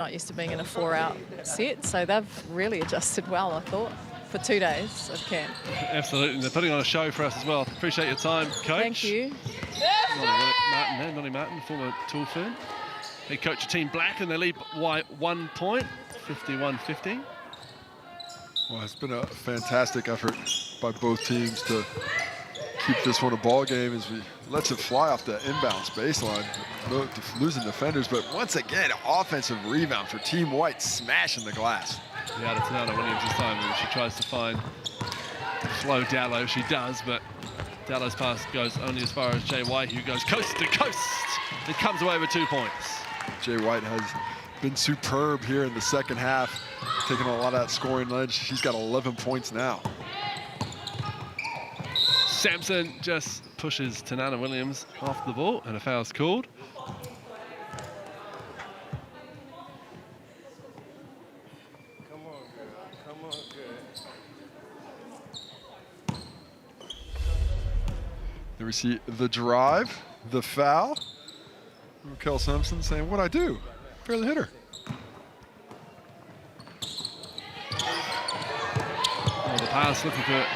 Not used to being in a 4-out set, so they've really adjusted well, I thought, for 2 days of camp. Absolutely. They're putting on a show for us as well. Appreciate your time, Coach. Thank you. Nonny Martin, former tool firm. They coach a team black and they lead white 1 point, 51-50. Well, it's been a fantastic effort by both teams to keep this one a ball game as we lets it fly off the inbounds baseline. No losing defenders, but once again, offensive rebound for Team White, smashing the glass. Yeah, to Tanana Williams this time, and she tries to find Flo Dallow. She does, but Dallow's pass goes only as far as Jay White, who goes coast to coast. It comes away with 2 points. Jay White has been superb here in the second half, taking a lot of that scoring ledge. She's got 11 points now. Sampson just pushes Tanana Williams off the ball, and a foul's called. There we see the drive, the foul. Raquel Simpson saying, "What'd I do? Fairly hit her." Oh, the pass looking for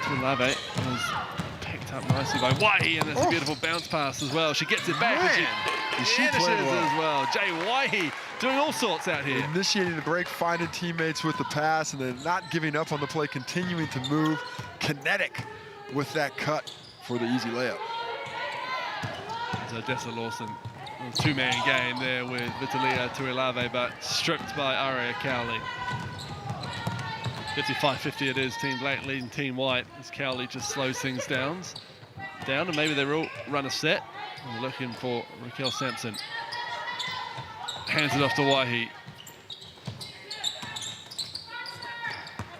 Tulave was picked up nicely by Waihi, and that's a beautiful bounce pass as well. She gets it back, and she finishes as well. Jay Waihi doing all sorts out here. Initiating the break, finding teammates with the pass, and then not giving up on the play, continuing to move. Kinetic with that cut for the easy layup. So Dessa Lawson, a two-man game there with Vitalia Tuilave, but stripped by Aria Cowley. 55-50 it is, Team Black leading Team White as Cowley just slows things down, and maybe they will run a set. And we're looking for Raquel Sampson. Hands it off to Waihi.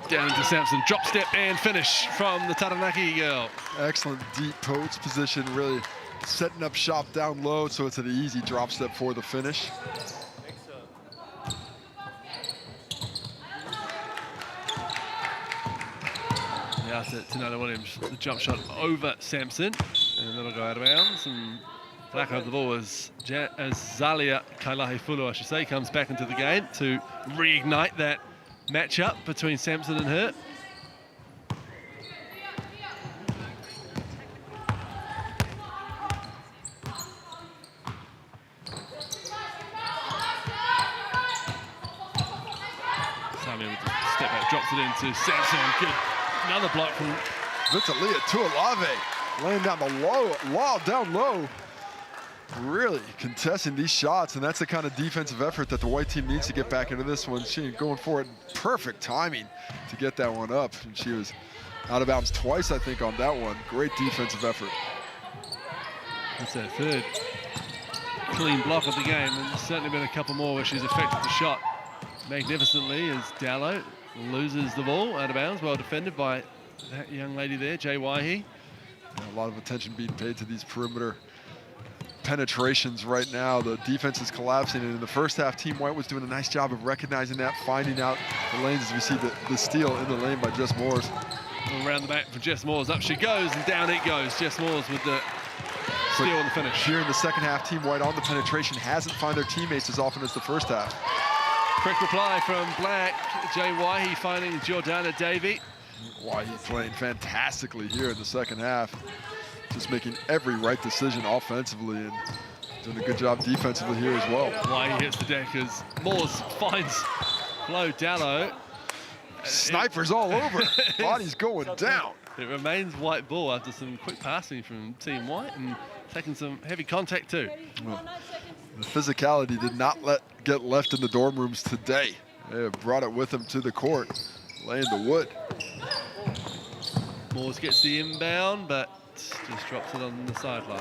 Down into Sampson, drop step and finish from the Taranaki girl. Excellent deep post position, really setting up shop down low, so it's an easy drop step for the finish. Yeah, to Tanana Williams, the jump shot over Sampson, and that'll go out of bounds. And back over the ball as Zalia Kailahefulu, I should say, comes back into the game to reignite that matchup between Sampson and her. Sammy with the step back, drops it into Sampson. Good, another block from Vitalia Tuilave, laying down the down low. Really contesting these shots, and that's the kind of defensive effort that the white team needs to get back into this one. She going for it, perfect timing to get that one up, and she was out of bounds twice, I think, on that one. Great defensive effort. That's her third clean block of the game, and there's certainly been a couple more where she's affected the shot magnificently as Dallow loses the ball out of bounds. Well defended by that young lady there, Jay Waihi. A lot of attention being paid to these perimeter penetrations right now. The defense is collapsing, and in the first half, Team White was doing a nice job of recognizing that, finding out the lanes as we see the steal in the lane by Jess Moores. Around the back for Jess Moores, up she goes, and down it goes. Jess Moores with the steal and the finish. Here in the second half, Team White on the penetration hasn't found their teammates as often as the first half. Quick reply from Black. Jay Waihi finding Jordana Davey. Waihi playing fantastically here in the second half. Just making every right decision offensively and doing a good job defensively here as well. Waihi hits the deck as Moores finds Flo Dallow. Snipers all over. Body's going down. It remains white ball after some quick passing from Team White and taking some heavy contact too. Well, the physicality did not get left in the dorm rooms today. They brought it with them to the court, laying the wood. Moores gets the inbound, but just drops it on the sideline.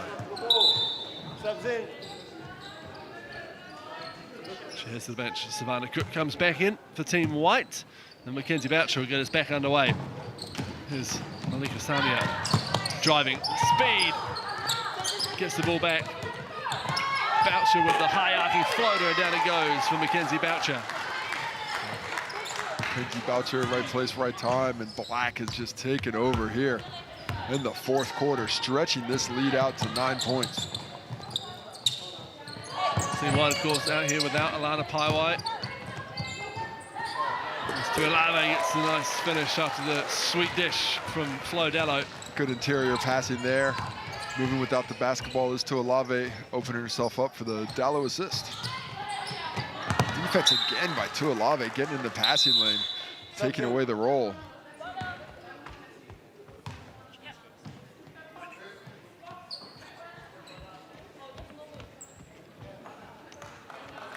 She heads to the bench. Savannah Cook comes back in for Team White. And Mackenzie Boucher will get us back underway. Here's Malika Samia driving. Speed. Gets the ball back. Boucher with the high arcing floater, and down it goes for Mackenzie Boucher. Mackenzie Boucher, right place, right time, and Black has just taken over here in the fourth quarter, stretching this lead out to 9 points. Team White, of course, out here without Alana Paiwai. Tuolave gets a nice finish after the sweet dish from Flo Dallo. Good interior passing there. Moving without the basketball is Tuolave, opening herself up for the Dallo assist. Defense again by Tuolave, getting in the passing lane, taking away the roll.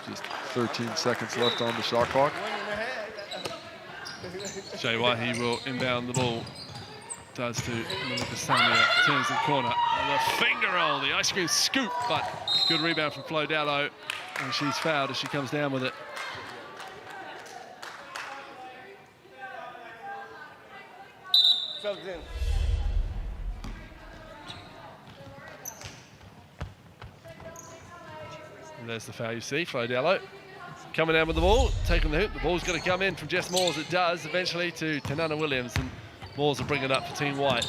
Just 13 seconds left on the shot clock. Jay Waihi will inbound the ball. Does to Malika Samia, turns the corner. And the finger roll, the ice cream scoop, but good rebound from Flo Dallo. And she's fouled as she comes down with it. And there's the foul you see, Flo Dallo. Coming down with the ball, taking the hoop. The ball's going to come in from Jess Moores. It does eventually to Tanana Williams, and Moores will bring it up for Team White.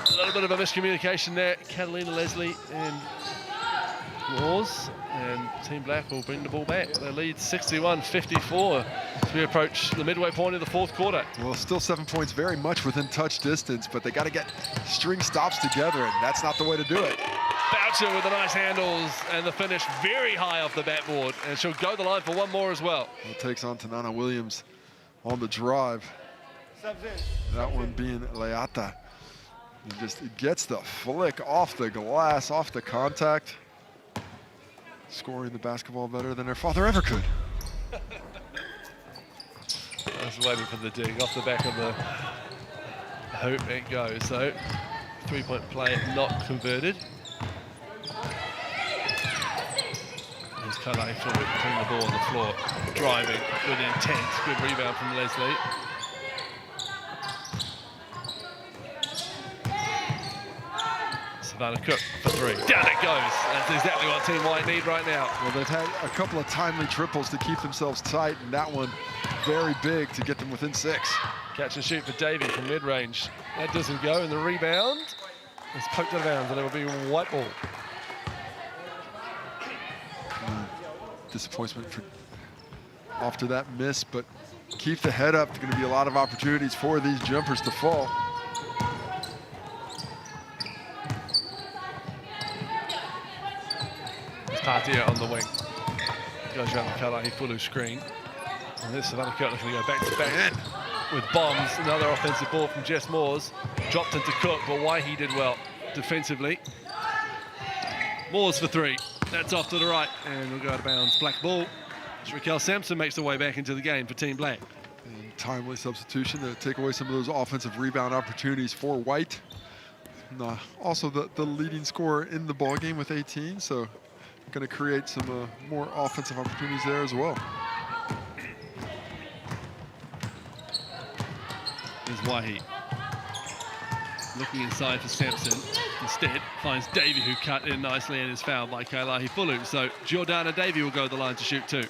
A little bit of a miscommunication there. Catalina Leslie and Moores, and Team Black will bring the ball back. They lead 61-54 as we approach the midway point of the fourth quarter. Well, still 7 points, very much within touch distance, but they got to get string stops together, and that's not the way to do it. Boucher with the nice handles and the finish very high off the backboard, and she'll go the line for one more as well. It takes on Tanana Williams on the drive. That one being Leata. It just gets the flick off the glass, off the contact. Scoring the basketball better than her father ever could. I was waiting for the dig off the back of the hoop. It goes. So, three-point play not converted. Here's Kalai Fulwood putting the ball on the floor, driving with intent. Good rebound from Leslie. Savannah Cook for three. Down it goes. That's exactly what Team White need right now. Well, they've had a couple of timely triples to keep themselves tight, and that one very big to get them within 6. Catch and shoot for Davey from mid-range. That doesn't go, and the rebound is poked out of bounds, and it will be white ball. Disappointment for after that miss, but keep the head up. There's going to be a lot of opportunities for these jumpers to fall. Patia on the wing. Goes around the Kalai Fulu screen. And this Savannah Cook looking to go back to back with bombs. Another offensive ball from Jess Moores. Dropped into Cook, but Waihi did well defensively. Moores for three. That's off to the right, and we'll go out of bounds. Black ball. Raquel Sampson makes her way back into the game for Team Black. And timely substitution to take away some of those offensive rebound opportunities for White. And, also the leading scorer in the ball game with 18, so going to create some more offensive opportunities there as well. There's Waihi. Looking inside for Sampson. Instead, finds Davey, who cut in nicely and is fouled by Kailahi Fulu. So Giordana Davey will go the line to shoot two.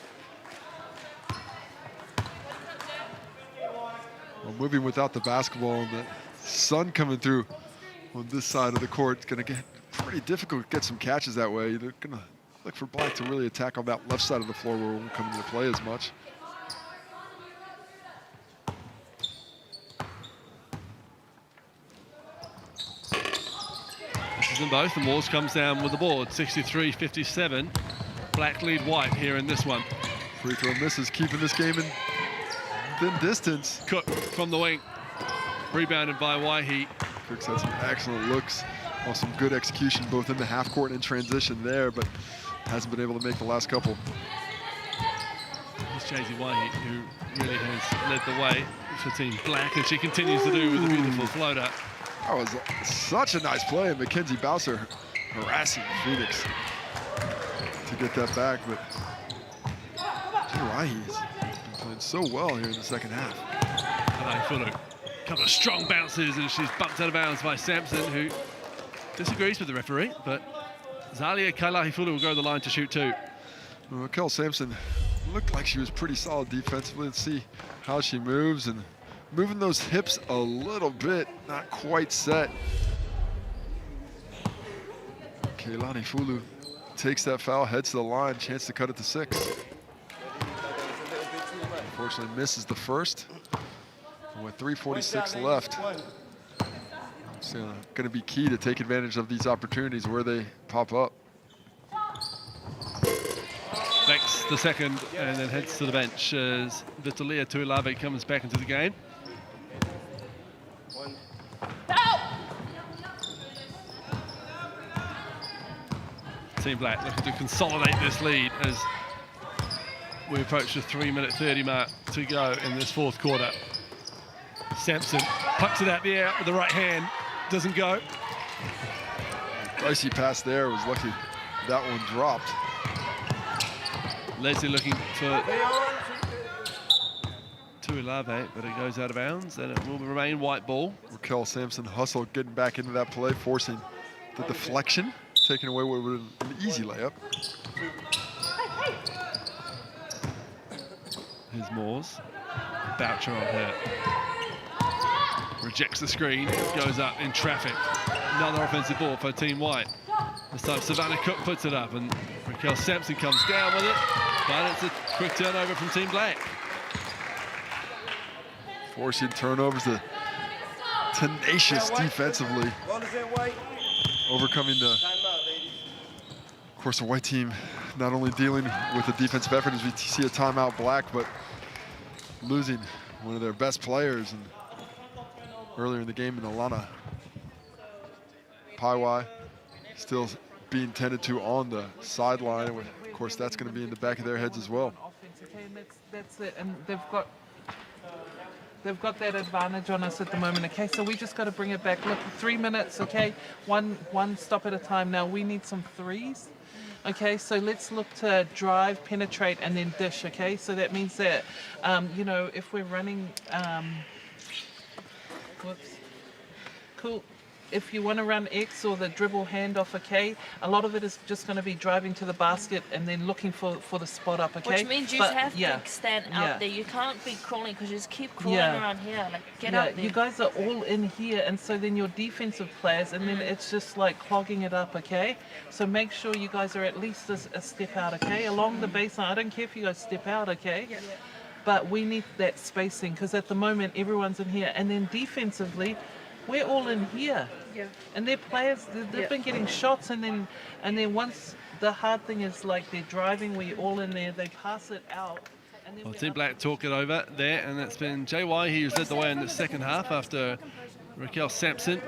Well, moving without the basketball, and the sun coming through on this side of the court, it's going to get pretty difficult to get some catches that way. They're going to look for Black to really attack on that left side of the floor where it won't come into play as much. Them both. The Moores comes down with the board, 63-57. Black lead White here in this one. Free throw misses, keeping this game in thin distance. Cook from the wing, rebounded by Waihi. Cook's had some excellent looks, some good execution both in the half court and in transition there, but hasn't been able to make the last couple. It's Jaycee Waihi who really has led the way for Team Black, and she continues to do with a beautiful floater. That was such a nice play, and Mackenzie Bowser harassing Phoenix to get that back, but Waihi's been playing so well here in the second half. Fulu, a couple of strong bounces, and she's bumped out of bounds by Sampson, who disagrees with the referee, but Zalia Kailahi Fulu will go to the line to shoot two. Well, Raquel Sampson looked like she was pretty solid defensively. Let's see how she moves, and moving those hips a little bit, not quite set. Kailani Fulu takes that foul, heads to the line, chance to cut it to 6. Unfortunately misses the first. And with 3:46 left, it's going to be key to take advantage of these opportunities where they pop up. Makes the second and then heads to the bench as Vitalia Tuilave comes back into the game. Team Black looking to consolidate this lead as we approach the 3-minute 30 mark to go in this fourth quarter. Sampson pucks it out the air with the right hand, doesn't go. Dicey pass there, was lucky that one dropped. Leslie looking for Tuilave, but it goes out of bounds and it will remain white ball. Raquel Sampson hustled, getting back into that play, forcing the deflection, taking away what would have been an easy layup. Here's Moores. Boucher on her. Rejects the screen, goes up in traffic. Another offensive ball for Team White. This time Savannah Cook puts it up and Raquel Sampson comes down with it, but it's a quick turnover from Team Black. Forcing turnovers, tenacious defensively. Overcoming of course, the white team not only dealing with the defensive effort as we see a timeout Black, but losing one of their best players and earlier in the game in Alana Paiwai, still being tended to on the sideline. Of course, that's going to be in the back of their heads as well. That's it, and they've got that advantage on us at the moment. Okay, so we just got to bring it back. Look, 3 minutes. Okay, one stop at a time. Now we need some threes. Okay, so let's look to drive, penetrate, and then dish. Okay, so that means that you know, if we're running, whoops, cool. If you want to run X or the dribble handoff, okay, a lot of it is just going to be driving to the basket and then looking for the spot up, okay? Which means you have to stand out there. You can't be crawling because you just keep crawling around here. Like, get out there. You guys are all in here, and so then your defensive players, and then it's just like clogging it up, okay? So make sure you guys are at least a step out, okay? Along the baseline. I don't care if you guys step out, okay? Yeah. But we need that spacing because at the moment everyone's in here, and then defensively, we're all in here. Yeah. And their players, they've been getting shots, and then once the hard thing is like they're driving, we're all in there, they pass it out. And then Well, Team Black talk it over there, and it's been JY who's led the way in the second half after Raquel Sampson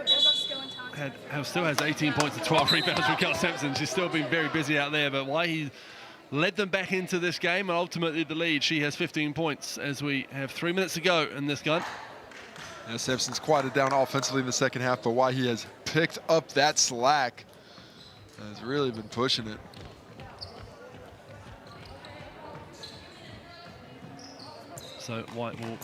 still has 18 points and 12 rebounds. Raquel Sampson, she's still been very busy out there, but he led them back into this game, and ultimately the lead. She has 15 points as we have 3 minutes to go in this gun. Yeah, Sampson's quieted down offensively in the second half, but why he has picked up that slack, has really been pushing it. So White will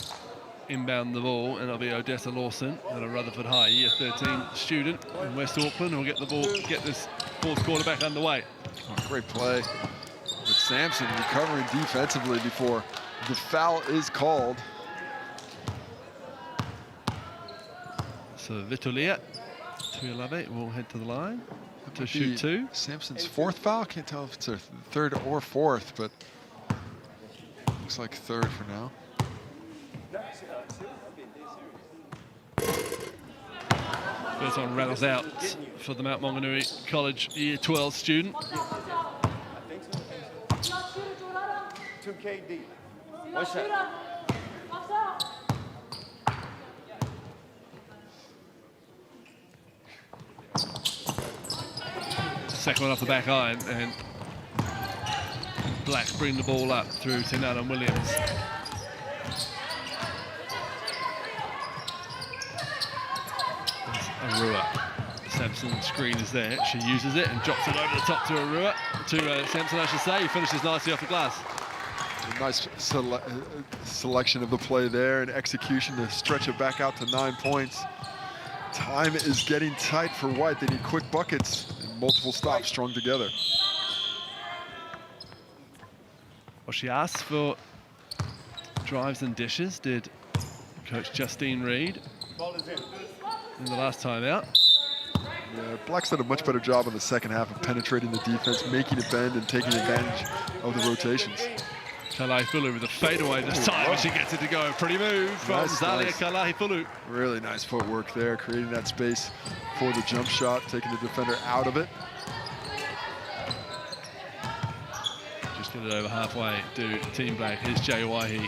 inbound the ball, and it'll be Odessa Lawson at a Rutherford High Year 13 student in West Auckland, who will get the ball, get this fourth quarter back underway. Oh, great play with Sampson recovering defensively before the foul is called. So Vitolia Tuilave will head to the line to shoot 2. Sampson's fourth foul. Can't tell if it's a third or fourth, but looks like third for now. First one rattles out for the Mount Maunganui College Year 12 student. 2 KD. One shot. Second one off the back iron, and Black bring the ball up through to Nana Williams. Arua. Sampson's screen is there. She uses it and drops it over the top to Arua. To Sampson, I should say. He finishes nicely off the glass. A nice selection of the play there and execution to stretch it back out to 9 points. Time is getting tight for White. They need quick buckets and multiple stops strung together. Well, she asked for drives and dishes, did Coach Justine Reed in the last time out. Yeah, Black's done a much better job in the second half of penetrating the defense, making it bend, and taking advantage of the rotations. Kalahifulu with a fadeaway this time, and she gets it to go. Pretty move from Zalia Kalahifulu. Really nice footwork there, creating that space for the jump shot, taking the defender out of it. Just get it over halfway to Team Black. Here's Jay Waihi.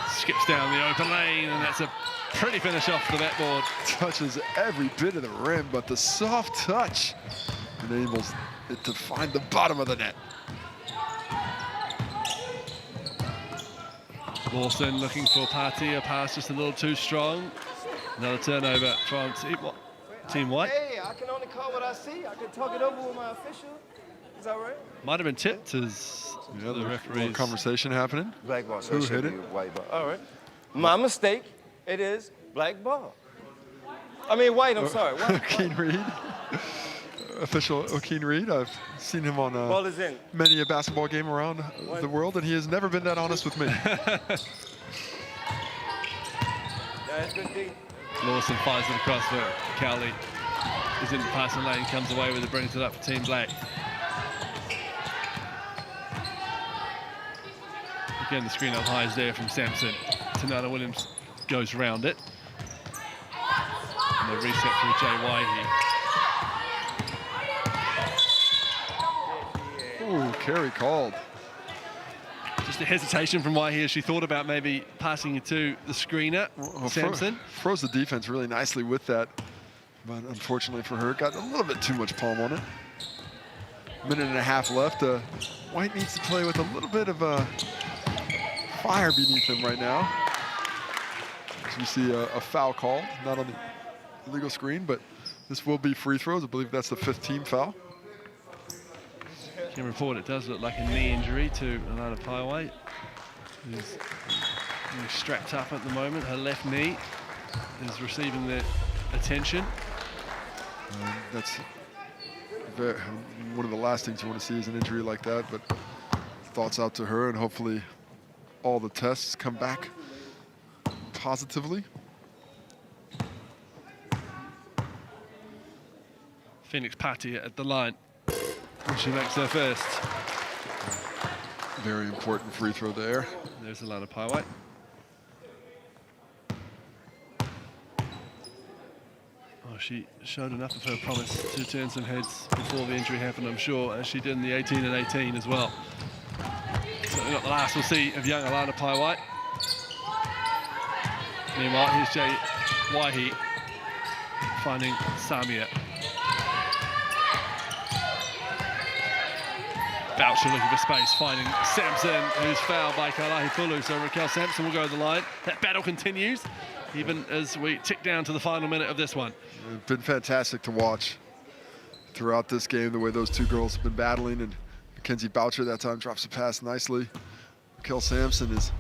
Skips down the open lane, and that's a pretty finish off the backboard. Touches every bit of the rim, but the soft touch enables it to find the bottom of the net. Lawson looking for Pati, a pass just a little too strong. Another turnover from Team White. Hey, I can only call what I see. I can talk it over with my official. Is that right? Might have been tipped as the Little referees. conversation happening. Black ball. So Who it should hit be it? White ball. All right. My mistake. It is black ball. I mean white. I'm sorry. White. Joaquin Reed. Official Joaquin Reed. I've seen him on Ball is in. many a basketball game around the world, and he has never been that honest with me. Yeah, that's good D. Lawson fires it across for Cowley. Is in the passing lane, comes away with it, brings it up for Team Black. Again, the screen up high is there from Sampson. Tanana Williams goes around it. And the reset for Jay Waihi. Ooh, carry called. Just a hesitation from Waihi as she thought about maybe passing it to the screener, Sampson. Froze the defense really nicely with that, but unfortunately for her, got a little bit too much palm on it. Minute and a half left. White needs to play with a little bit of fire beneath him right now. As we see a foul call, not on the legal screen, but this will be free throws. I believe that's the 5th team foul. Can report it does look like a knee injury to Alana Paiwai, who's being strapped up at the moment. Her left knee is receiving the attention. That's one of the last things you want to see is an injury like that, but thoughts out to her, and hopefully all the tests come back positively. Phoenix Pati at the line. She makes her first. Very important free throw there. There's Alana Paiwai. Oh, she showed enough of her promise to turn some heads before the injury happened, I'm sure, as she did in the 18 and 18 as well. Certainly not the last we'll see of young Alana Paiwai. Meanwhile, here's Jay Waihi finding Samia. Boucher looking for space, finding Sampson, who's fouled by Kalahifulu. So Raquel Sampson will go to the line. That battle continues, even as we tick down to the final minute of this one. It's been fantastic to watch throughout this game, the way those two girls have been battling, and Mackenzie Boucher that time drops a pass nicely. Raquel Sampson has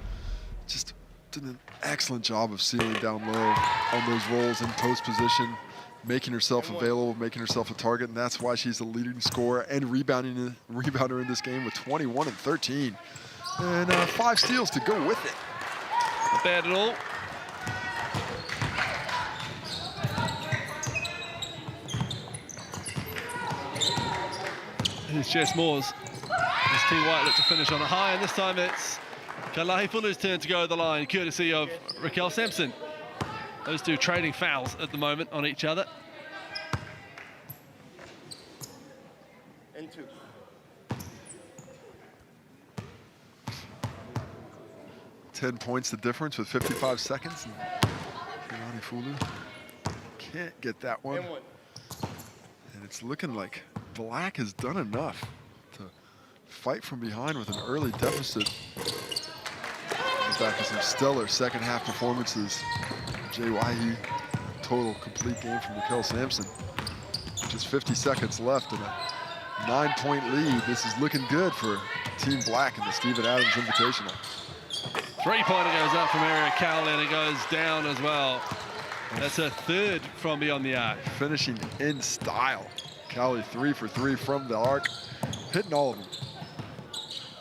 just done an excellent job of sealing down low on those rolls in post position, making herself available, making herself a target, and that's why she's the leading scorer and rebounder in this game with 21 and 13. And 5 steals to go with it. Not bad at all. Here's Jess Moores. As Team White look to finish on a high, and this time it's Kalahifulu's turn to go to the line, courtesy of Raquel Sampson. Those two trading fouls at the moment on each other. And 2. Ten points the difference with 55 seconds. Kalahifulu can't get that one. And 1. And it's looking like Black has done enough to fight from behind with an early deficit. Back to some stellar second half performances. Jay Waihi, total complete game from Raquel Sampson. Just 50 seconds left and a 9-point lead. This is looking good for Team Black in the Steven Adams Invitational. Three-pointer goes up from Area Cowley, and it goes down as well. That's her 3rd from beyond the arc. Finishing in style. Cowley 3 for 3 from the arc, hitting all of them.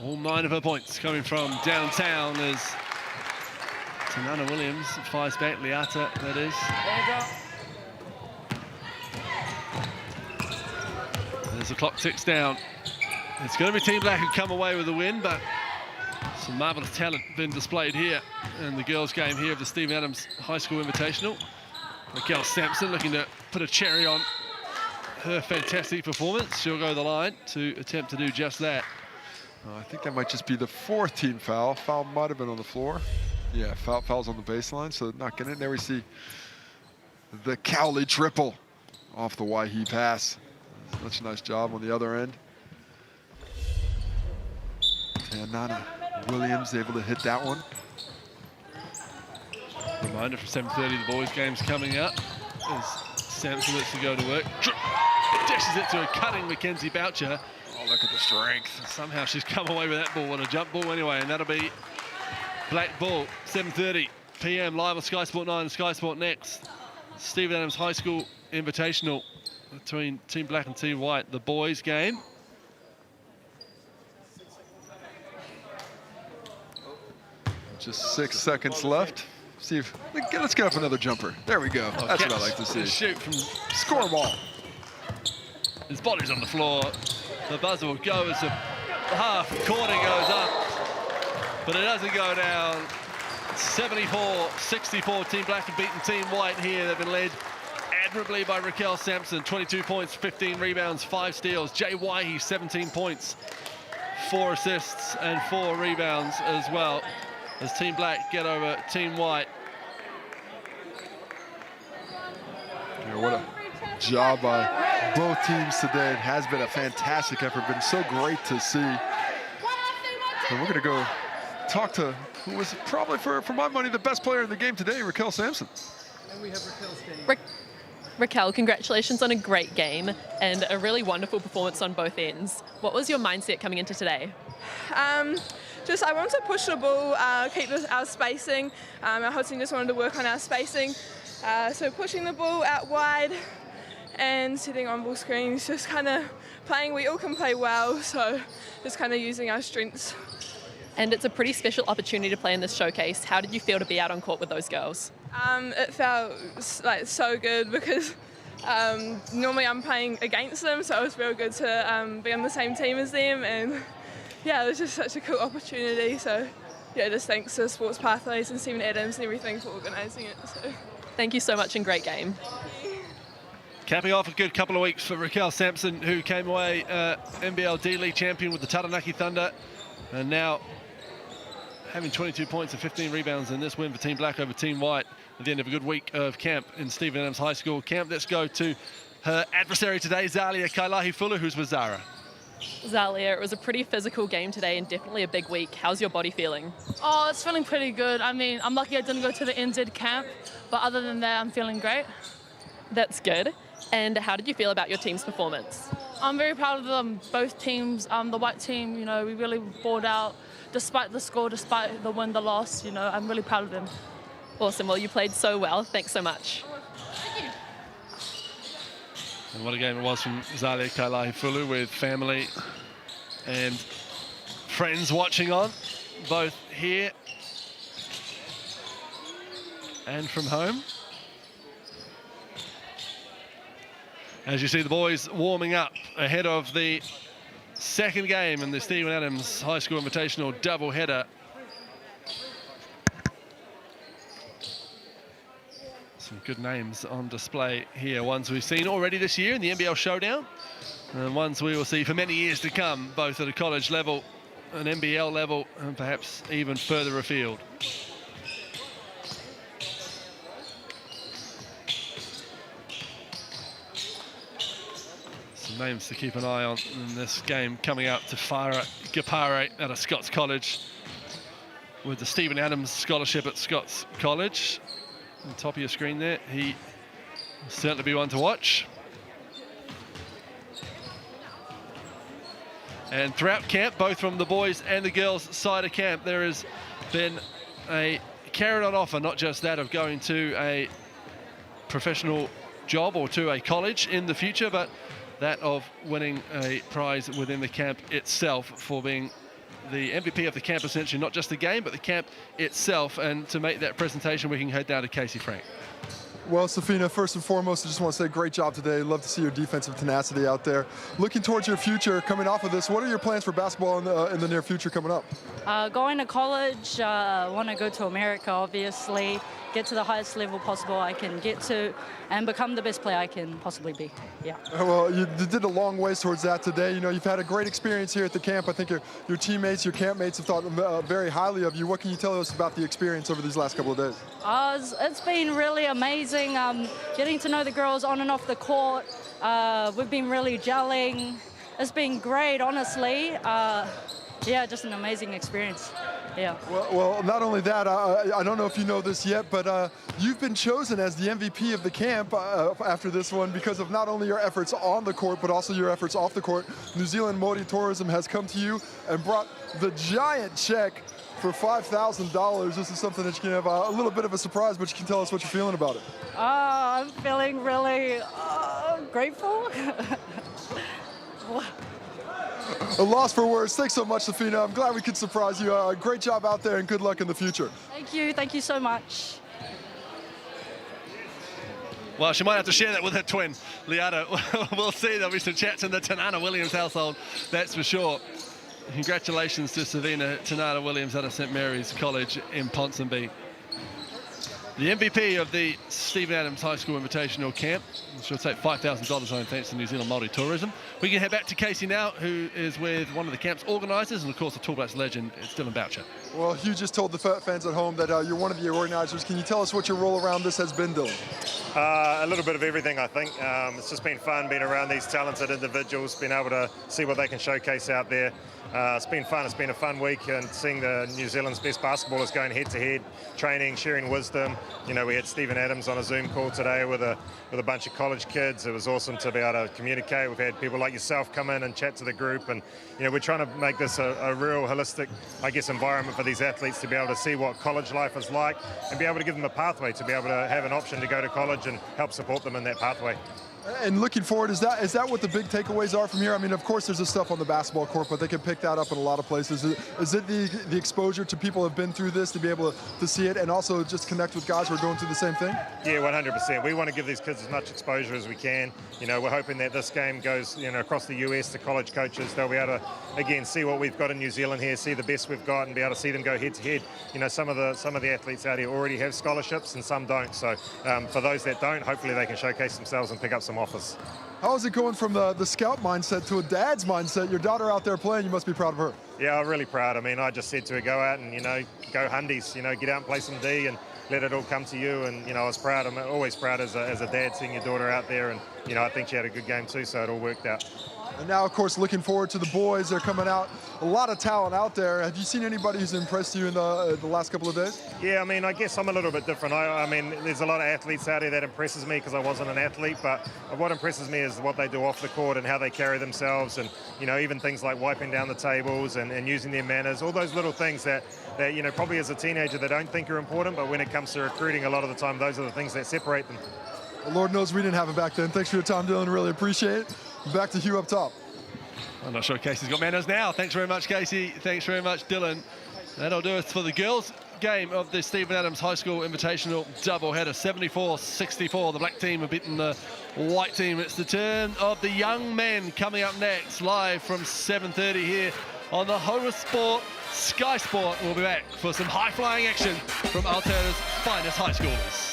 All 9 of her points coming from downtown as Tanana Williams fires back, Liata, that is. As the clock ticks down, it's going to be Team Black who come away with the win, but some marvellous talent been displayed here in the girls' game here of the Stephen Adams High School Invitational. Raquel Sampson looking to put a cherry on her fantastic performance. She'll go the line to attempt to do just that. I think that might just be the 4th team foul. Foul might have been on the floor. Yeah, foul's on the baseline, so not getting it. There we see the Cowley triple off the Waihi pass. Such a nice job on the other end. And Nana Williams able to hit that one. Reminder from 7:30, the boys' game's coming up as Sampson lets to go to work. Dishes it to a cutting Mackenzie Boucher. Oh, look at the strength. Somehow she's come away with that ball. What a jump ball anyway, and that'll be Black ball. 7:30 p.m. live on Sky Sport 9 and Sky Sport Next. Stephen Adams High School Invitational between Team Black and Team White, the boys' game. Just 6 seconds left. See if let's get up another jumper. There we go. That's what I like to see. Shoot from Score ball. His body's on the floor. The buzzer will go as the half quarter goes up, but it doesn't go down. 74-64. Team Black have beaten Team White here. They've been led admirably by Raquel Sampson. 22 points, 15 rebounds, 5 steals. Jay Waihi, 17 points, 4 assists and 4 rebounds as well, as Team Black get over Team White. Yeah, what a job by both teams today. It has been a fantastic effort. Been so great to see. And we're going to go talk to who was probably, for my money, the best player in the game today, Raquel Sampson. And we have Raquel standing. Raquel, congratulations on a great game and a really wonderful performance on both ends. What was your mindset coming into today? Just I wanted to push the ball, keep our spacing. Our whole team just wanted to work on our spacing. So pushing the ball out wide and sitting on ball screens, just kind of playing. We all can play well, so just kind of using our strengths. And it's a pretty special opportunity to play in this showcase. How did you feel to be out on court with those girls? It felt like so good because normally I'm playing against them, so it was real good to be on the same team as them, and yeah, it was just such a cool opportunity. So yeah, just thanks to Sports Pathways and Stephen Adams and everything for organising it. So. Thank you so much and great game. Capping off a good couple of weeks for Raquel Sampson, who came away NBL D-League champion with the Taranaki Thunder, and now having 22 points and 15 rebounds in this win for Team Black over Team White at the end of a good week of camp in Stephen Adams High School. Camp, let's go to her adversary today, Zalia Kailahi-Fulu, who's with Zara. Zalia, it was a pretty physical game today and definitely a big week. How's your body feeling? Oh, it's feeling pretty good. I mean, I'm lucky I didn't go to the NZ camp, but other than that, I'm feeling great. That's good. And how did you feel about your team's performance? I'm very proud of them, both teams. The white team, you know, we really balled out despite the score, despite the win, the loss. You know, I'm really proud of them. Awesome. Well, you played so well. Thanks so much. Thank you. And what a game it was from Zalia Kailahi-Fulu, with family and friends watching on, both here and from home. As you see the boys warming up ahead of the second game in the Stephen Adams High School Invitational doubleheader. Some good names on display here, ones we've seen already this year in the NBL Showdown, and ones we will see for many years to come, both at a college level, an NBL level, and perhaps even further afield. Some names to keep an eye on in this game coming out to Farah Gapare out of Scots College with the Stephen Adams Scholarship at Scots College. On the top of your screen there, he will certainly be one to watch. And throughout camp, both from the boys and the girls side of camp, there has been a carrot on offer, not just that of going to a professional job or to a college in the future, but that of winning a prize within the camp itself for being the MVP of the camp, essentially, not just the game, but the camp itself. And to make that presentation, we can head down to Casey Frank. Well, Safina, first and foremost, I just want to say great job today. Love to see your defensive tenacity out there. Looking towards your future coming off of this, what are your plans for basketball in the near future coming up? Going to college, want to go to America, obviously, get to the highest level possible I can get to, and become the best player I can possibly be. Yeah. Well, you did a long ways towards that today. You know, you've had a great experience here at the camp. I think your teammates, your campmates have thought very highly of you. What can you tell us about the experience over these last couple of days? It's been really amazing, getting to know the girls on and off the court. We've been really gelling. It's been great, honestly. Yeah, just an amazing experience. Yeah. Well, not only that, I don't know if you know this yet, but you've been chosen as the MVP of the camp after this one because of not only your efforts on the court, but also your efforts off the court. New Zealand Māori Tourism has come to you and brought the giant check for $5,000. This is something that you can have a little bit of a surprise, but you can tell us what you're feeling about it. I'm feeling really grateful. A loss for words. Thanks so much, Safina. I'm glad we could surprise you. Great job out there and good luck in the future. Thank you so much. Well, she might have to share that with her twin, Liata. We'll see. There'll be some chats in the Tanana Williams household, that's for sure. Congratulations to Savina Tanana Williams out of St Mary's College in Ponsonby. The MVP of the Stephen Adams High School Invitational Camp. She'll take $5,000 home thanks to New Zealand Māori Tourism. We can head back to Casey now, who is with one of the camp's organisers and, of course, the Tall Blacks legend, Dylan Boucher. Well, Hugh just told the fans at home that you're one of the organisers. Can you tell us what your role around this has been, Dylan? A little bit of everything, I think. It's just been fun being around these talented individuals, being able to see what they can showcase out there. It's been fun. It's been a fun week, and seeing the New Zealand's best basketballers going head-to-head, training, sharing wisdom. You know, we had Stephen Adams on a Zoom call today with a bunch of college kids. It was awesome to be able to communicate. We've had people like yourself come in and chat to the group, and you know, we're trying to make this a real holistic, I guess, environment for these athletes to be able to see what college life is like and be able to give them a pathway to be able to have an option to go to college and help support them in that pathway. And looking forward, is that what the big takeaways are from here? I mean, of course, there's the stuff on the basketball court, but they can pick that up in a lot of places. Is it the exposure to people who have been through this to be able to see it and also just connect with guys who are going through the same thing? Yeah, 100%. We want to give these kids as much exposure as we can. You know, we're hoping that this game goes, you know, across the US to college coaches. They'll be able to, again, see what we've got in New Zealand here, see the best we've got, and be able to see them go head to head. You know, some of the athletes out here already have scholarships and some don't. So for those that don't, hopefully they can showcase themselves and pick up some offers. How is it going from the scout mindset to a dad's mindset? Your daughter out there playing, you must be proud of her. Yeah, I'm really proud. I mean, I just said to her, go out and, you know, go Hundies, you know, get out and play some D and let it all come to you. And, you know, I was proud. I'm always proud as a dad seeing your daughter out there. And, you know, I think she had a good game too, so it all worked out. And now, of course, looking forward to the boys. They're coming out. A lot of talent out there. Have you seen anybody who's impressed you in the last couple of days? Yeah, I mean, I guess I'm a little bit different. I mean, there's a lot of athletes out there that impresses me because I wasn't an athlete, but what impresses me is what they do off the court and how they carry themselves, and, you know, even things like wiping down the tables and using their manners, all those little things that, you know, probably as a teenager they don't think are important, but when it comes to recruiting, a lot of the time those are the things that separate them. Well, Lord knows we didn't have it back then. Thanks for your time, Dylan. Really appreciate it. Back to Hugh up top. I'm not sure Casey's got manners now. Thanks very much, Casey. Thanks very much, Dylan. That'll do it for the girls' game of the Stephen Adams High School Invitational doubleheader. 74-64. The black team have beaten the white team. It's the turn of the young men coming up next, live from 7:30 here on the home of sport, Sky Sport. We'll be back for some high-flying action from Aotearoa's finest high schoolers.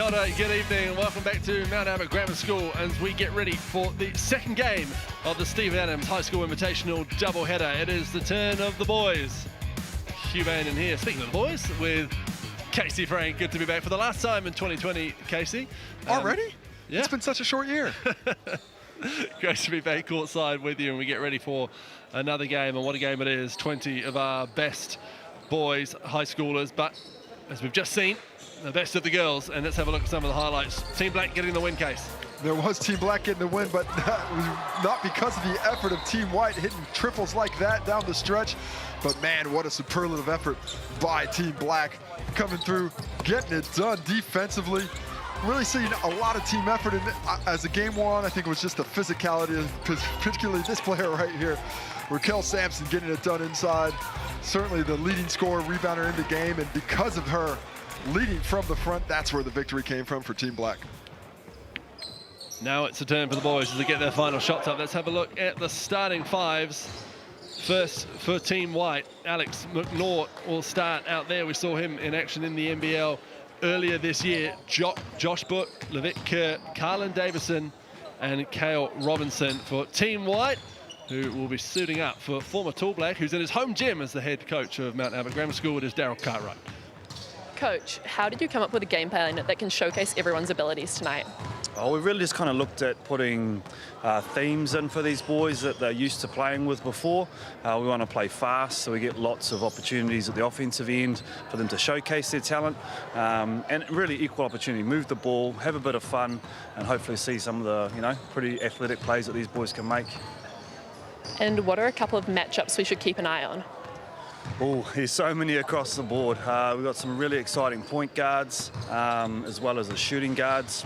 Kia ora, good evening, and welcome back to Mount Albert Grammar School as we get ready for the second game of the Stephen Adams High School Invitational doubleheader. It is the turn of the boys. Hugh Bain in here, speaking of the boys, with Casey Frank. Good to be back for the last time in 2020, Casey. Already? Yeah. It's been such a short year. Great to be back courtside with you, and we get ready for another game, and what a game it is. 20 of our best boys, high schoolers, but as we've just seen, the best of the girls, and let's have a look at some of the highlights. Team Black getting the win, Case. There was Team Black getting the win, but that was not because of the effort of Team White hitting triples like that down the stretch. But man, what a superlative effort by Team Black, coming through, getting it done defensively. Really seeing a lot of team effort, and as the game wore on, I think it was just the physicality of particularly this player right here, Raquel Sampson, getting it done inside. Certainly the leading scorer, rebounder in the game, and because of her leading from the front, that's where the victory came from for Team Black. Now it's a turn for the boys as they get their final shots up. Let's have a look at the starting fives. First for Team White, Alex McNaught will start out there. We saw him in action in the NBL earlier this year. Josh Book, Levette Kerr, Carlin Davison, and Kale Robinson for Team White, who will be suiting up for former Tall Black, who's in his home gym as the head coach of Mount Albert Grammar School. It is Daryl Cartwright. Coach, how did you come up with a game plan that can showcase everyone's abilities tonight? Oh, we really just kind of looked at putting themes in for these boys that they're used to playing with before. We want to play fast, so we get lots of opportunities at the offensive end for them to showcase their talent, and really equal opportunity. Move the ball, have a bit of fun, and hopefully see some of the pretty athletic plays that these boys can make. And what are a couple of matchups we should keep an eye on? Oh, there's so many across the board. We've got some really exciting point guards, as well as the shooting guards.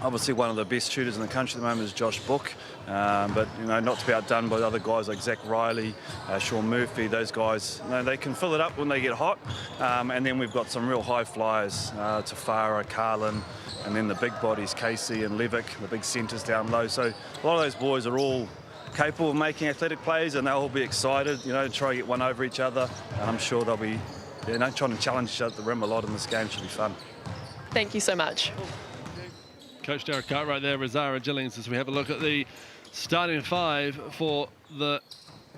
Obviously, one of the best shooters in the country at the moment is Josh Book, but not to be outdone by other guys like Zach Riley, Sean Murphy. Those guys, they can fill it up when they get hot. And then we've got some real high flyers, Tafara, Carlin, and then the big bodies, Casey and Levick, the big centres down low. So a lot of those boys are all capable of making athletic plays, and they'll all be excited, to try to get one over each other. And I'm sure they'll be, trying to challenge each other at the rim a lot in this game. Should be fun. Thank you so much. Coach Derek Cartwright there with Zara Gillings as we have a look at the starting five for the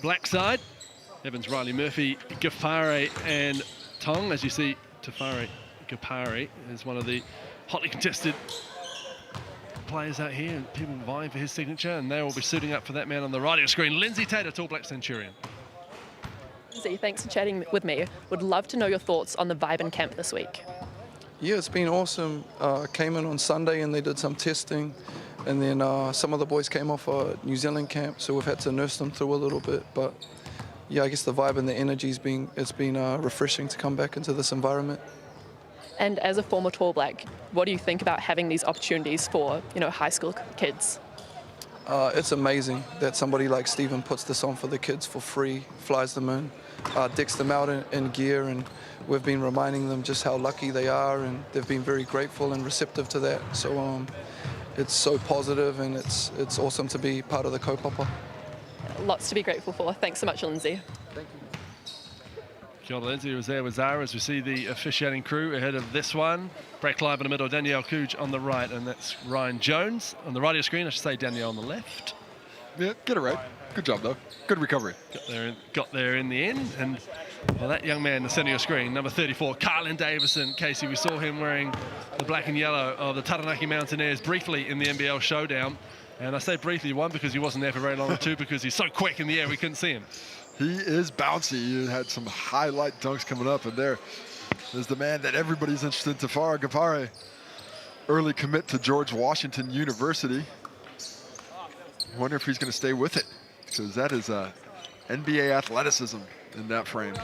black side. Evans, Riley, Murphy, Gafare, and Tong. As you see, Tafari Gapari is one of the hotly contested players out here, and people vying for his signature, and they will be suiting up for that man on the right of your screen, Lindsay Taylor, Tall Black Centurion. Lindsay, thanks for chatting with me. Would love to know your thoughts on the vibe in camp this week. Yeah, it's been awesome. Came in on Sunday and they did some testing, and then some of the boys came off a New Zealand camp, so we've had to nurse them through a little bit. But yeah, I guess the vibe and the energy's been refreshing to come back into this environment. And as a former Tall Black, what do you think about having these opportunities for high school kids? It's amazing that somebody like Stephen puts this on for the kids for free, flies them in, decks them out in gear, and we've been reminding them just how lucky they are, and they've been very grateful and receptive to that. So it's so positive, and it's awesome to be part of the kaupapa. Lots to be grateful for. Thanks so much, Lindsay. Thank you. Kia ora, Lindsay was there with Zara as we see the officiating crew ahead of this one. Brett Clive in the middle, Danielle Cooge on the right, and that's Ryan Jones on the right of your screen. I should say Danielle on the left. Yeah, get it right. Good job, though. Good recovery. Got there in the end, and well, that young man in the centre of your screen, number 34, Carlin Davison. Casey, we saw him wearing the black and yellow of the Taranaki Mountaineers briefly in the NBL Showdown. And I say briefly, one, because he wasn't there for very long, and two, because he's so quick in the air we couldn't see him. He is bouncy. He had some highlight dunks coming up, and there is the man that everybody's interested in, Tafara Gapare. Early commit to George Washington University. I wonder if he's going to stay with it, because that is NBA athleticism in that frame.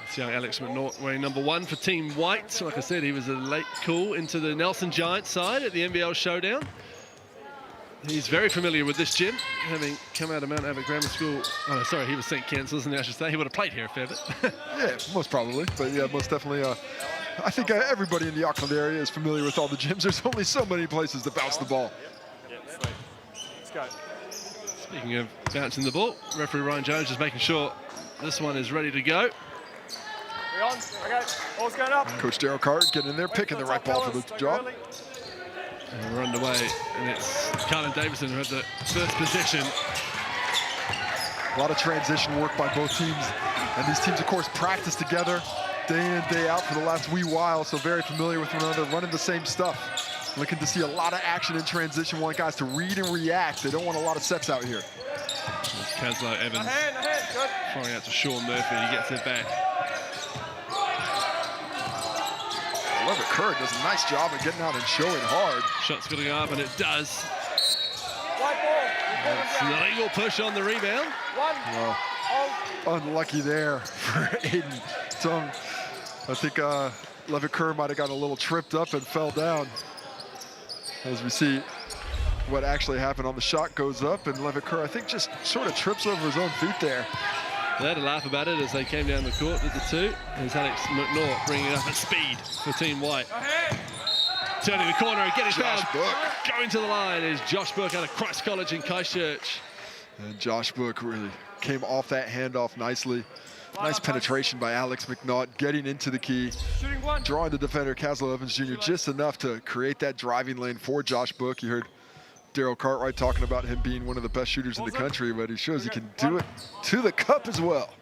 It's young Alex McNaught wearing number 1 for Team White. So like I said, he was a late call into the Nelson Giants side at the NBL Showdown. He's very familiar with this gym, having come out of Mount Albert Grammar School. Oh, sorry, he was St. Ken's, wasn't he, I should say. He would have played here a fair bit. Yeah, most probably. But yeah, most definitely. I think everybody in the Auckland area is familiar with all the gyms. There's only so many places to bounce the ball. Let's go. Speaking of bouncing the ball, referee Ryan Jones is making sure this one is ready to go. We on? Okay, ball's going up. Coach Daryl Carter getting in there, picking the right ball for the job. And we're underway, and it's Carlin Davison who had the first possession. A lot of transition work by both teams. And these teams, of course, practice together day in, day out for the last wee while, so very familiar with one another, running the same stuff. Looking to see a lot of action in transition, want guys to read and react. They don't want a lot of sets out here. There's Caslow Evans throwing out to Sean Murphy. He gets it back. Levitt Kerr does a nice job of getting out and showing hard. Shot's going to go up, and it does. It's an illegal push on the rebound. Well, unlucky there for Aiden Tung. I think Levitt Kerr might have got a little tripped up and fell down. As we see what actually happened on the shot goes up, and Levitt Kerr, I think, just sort of trips over his own feet there. They had a laugh about it as they came down the court, did the two. There's Alex McNaught bringing it up at speed for Team White. Turning the corner and getting fouled. Going to the line is Josh Book out of Christ College in Christchurch. And Josh Book really came off that handoff nicely. Nice penetration by Alex McNaught, getting into the key, drawing the defender Caslow Evans Jr. just enough to create that driving lane for Josh Book. You heard Daryl Cartwright talking about him being one of the best shooters in the country, but he shows he can do it to the cup as well.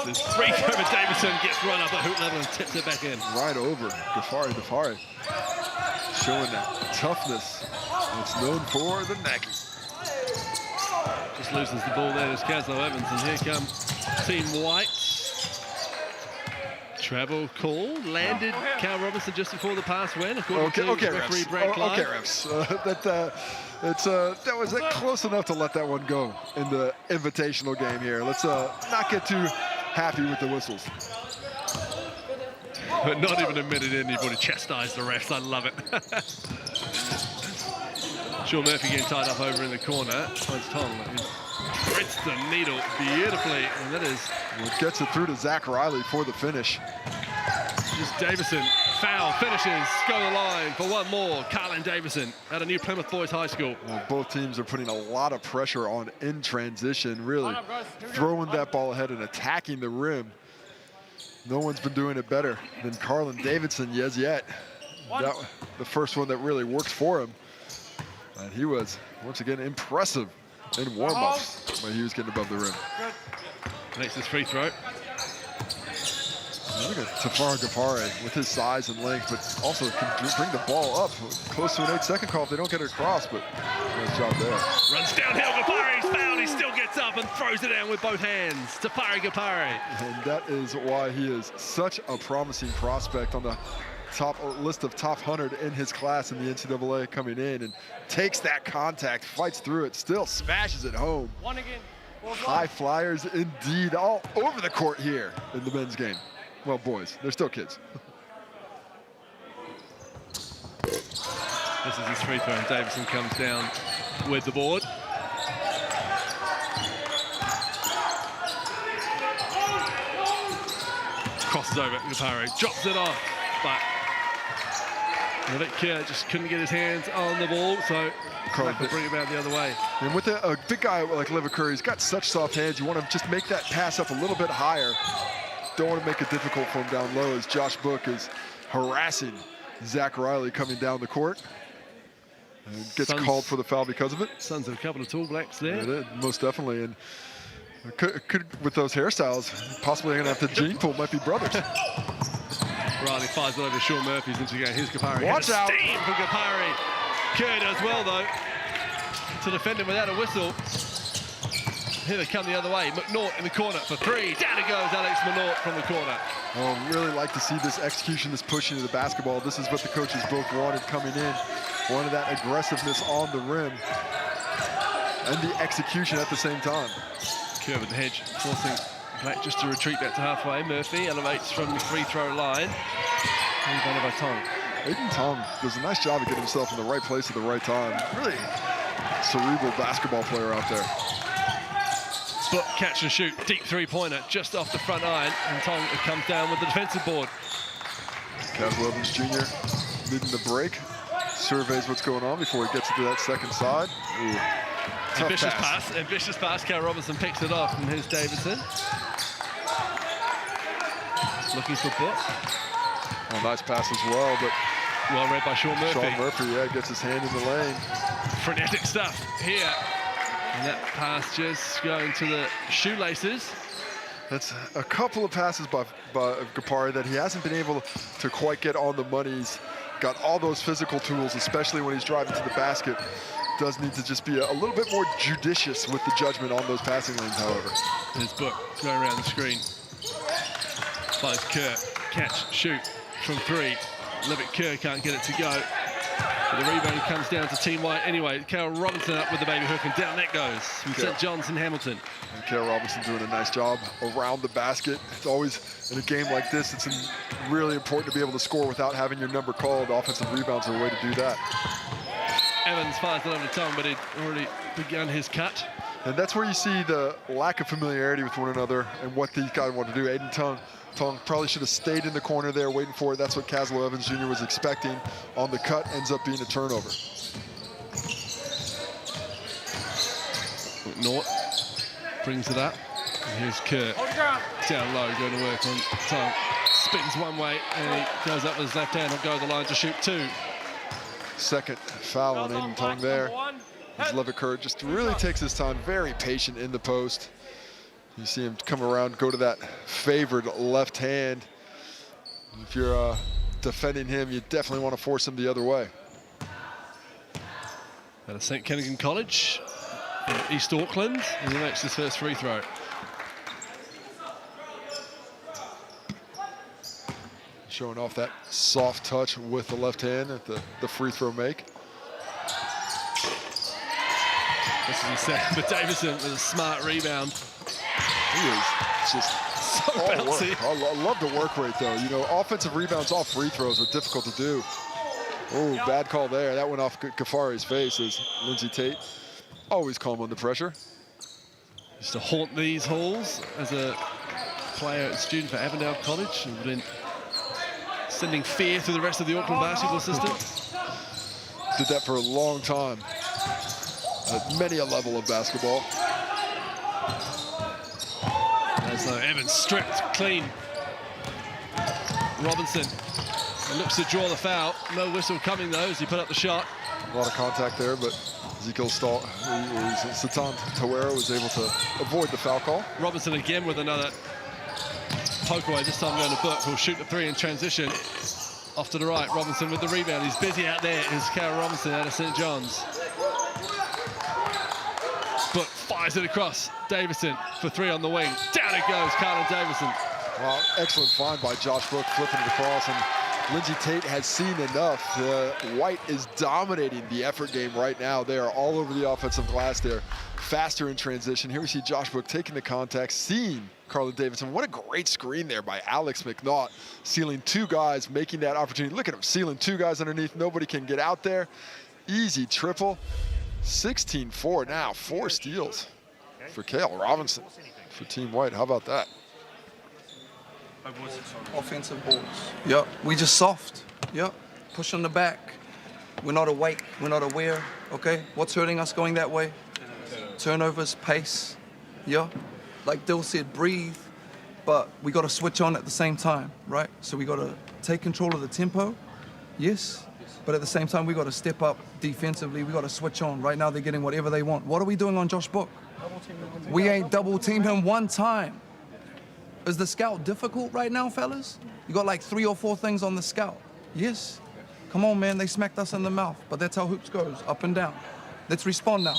This is free throw, but Davison gets run up at hoop level and tips it back in. Right over Ghaffari. Showing that toughness that's known for the Nike. Just loses the ball there. There's Caslow Evans, and here come Team White. Travel call, landed Cal Robinson just before the pass went, according to referee Brad Clyde. Okay, refs. That was close enough to let that one go in the invitational game here. Let's not get too happy with the whistles. But not even a minute in, you've already chastised the refs. I love it. Sean Murphy getting tied up over in the corner. Finds Tom. He threads the needle beautifully, and that is what gets it through to Zach Riley for the finish. Just Davison, foul, finishes, go the line for one more. Carlin Davison out of New Plymouth Boys High School. Well, both teams are putting a lot of pressure on in transition, really throwing that ball ahead and attacking the rim. No one's been doing it better than Carlin Davidson yet. The first one that really worked for him. And he was, once again, impressive in warm-ups when he was getting above the rim. Next is free throw. Look at Tafari Ghaffari with his size and length, but also can bring the ball up close to an 8-second call if they don't get it across, but nice job there. Runs downhill, Ghaffari's fouled, he still gets up and throws it down with both hands. Tafari Ghaffari. And that is why he is such a promising prospect on the top list of top 100 in his class in the NCAA coming in, and takes that contact, fights through it, still smashes it home. High flyers indeed all over the court here in the men's game. Well, boys, they're still kids. This is his free throw, and Davison comes down with the board. Crosses over Ghaffari, drops it off, but Levitt Kerr just couldn't get his hands on the ball, so Carl could bring it back the other way. And with a big guy like Levitt Kerr, he's got such soft hands. You want to just make that pass up a little bit higher. Don't want to make it difficult for him down low as Josh Book is harassing Zach Riley coming down the court. And gets called for the foul because of it. Sons of a couple of tall blacks there. Yeah, most definitely. And could with those hairstyles, possibly going to have the gene pool might be brothers. Riley fires it over to Sean Murphy's into the game. Here's Ghaffari. Watch out. Steam for Ghaffari. Kerr does well, though, to defend him without a whistle. Here they come the other way. McNaught in the corner for three. Down it goes, Alex McNaught from the corner. Well, really like to see this execution, this push into the basketball. This is what the coaches both wanted coming in. Wanted that aggressiveness on the rim and the execution at the same time. Kerr with the hedge, forcing Black just to retreat back to halfway. Murphy elevates from the free throw line. And done by Tong. Aiden Tong does a nice job of getting himself in the right place at the right time. Really cerebral basketball player out there. Book, catch and shoot, deep three-pointer just off the front iron, and Tong comes down with the defensive board. Caslow Evans Jr. leading the break, surveys what's going on before he gets to that second side. Ooh. Ambitious pass. Ambitious pass. Cal Robinson picks it off, and here's Davidson. Looking for Book. Oh, nice pass as well, but well read by Sean Murphy. Sean Murphy, yeah, gets his hand in the lane. Frenetic stuff here. And that pass just going to the shoelaces. That's a couple of passes by Gapari that he hasn't been able to quite get on the money. He's got all those physical tools, especially when he's driving to the basket. Does need to just be a little bit more judicious with the judgment on those passing lanes, however. His Book going around the screen. Finds Kerr. Catch, shoot from 3. Levitt Kerr can't get it to go. But the rebound comes down to Team White anyway. Cal Robinson up with the baby hook, and down that goes from St. John's and Hamilton. And Cal Robinson doing a nice job around the basket. It's always, in a game like this, it's really important to be able to score without having your number called. Offensive rebounds are a way to do that. Evans fires it over the tongue, but he'd already begun his cut. And that's where you see the lack of familiarity with one another and what these guys want to do. Aiden Tong probably should have stayed in the corner there waiting for it. That's what Caslow Evans Jr. was expecting. On the cut, ends up being a turnover. Nort brings it up. And here's Kerr. Down low, going to work on Tong. Spins one way, and he goes up with his left hand. He'll go to the line to shoot 2. Second foul on Aiden Tong there. As Levitt Kerr just really takes his time, very patient in the post. You see him come around, go to that favored left hand. If you're defending him, you definitely want to force him the other way. Out of St. Kennigan College in East Auckland, and he makes his first free throw. Showing off that soft touch with the left hand at the free throw make. This is his second for Davison with a smart rebound. He is just so bouncy. I love the work rate, though. You know, offensive rebounds off free throws are difficult to do. Oh, bad call there. That went off Gafari's face as Lindsay Tate always calm under pressure. Used to haunt these halls as a player and student for Avondale College, and been sending fear through the rest of the Auckland basketball system. Did that for a long time at many a level of basketball. As Evans stripped clean. Robinson looks to draw the foul. No whistle coming though as he put up the shot. A lot of contact there, but Ezekiel Satan Tawera was able to avoid the foul call. Robinson again with another poke away, this time going to Book, who'll shoot the 3 in transition. Off to the right, Robinson with the rebound. He's busy out there. Here's Cal Robinson out of St. John's. Book fires it across. Davison for 3 on the wing. Down it goes, Carlin Davison. Well, excellent find by Josh Book, flipping it across, and Lindsay Tate has seen enough. White is dominating the effort game right now. They are all over the offensive glass there. Faster in transition. Here we see Josh Book taking the contact, seeing Carlin Davison. What a great screen there by Alex McNaught, sealing 2 guys, making that opportunity. Look at him, sealing 2 guys underneath. Nobody can get out there. Easy triple. 16-4 now, 4 steals for Cal Robinson for Team White. How about that? Offensive boards. Yep, we just soft. Yep, push on the back. We're not awake, we're not aware, okay? What's hurting us going that way? Turnovers, pace, yeah? Like Dill said, breathe, but we gotta switch on at the same time, right? So we gotta take control of the tempo, yes, but at the same time, we gotta step up defensively, we gotta switch on. Right now, they're getting whatever they want. What are we doing on Josh Book? We ain't double-teamed him one time. Is the scout difficult right now, fellas? You got like 3 or 4 things on the scout. Yes. Come on, man. They smacked us in the mouth, but that's how hoops goes, up and down. Let's respond now.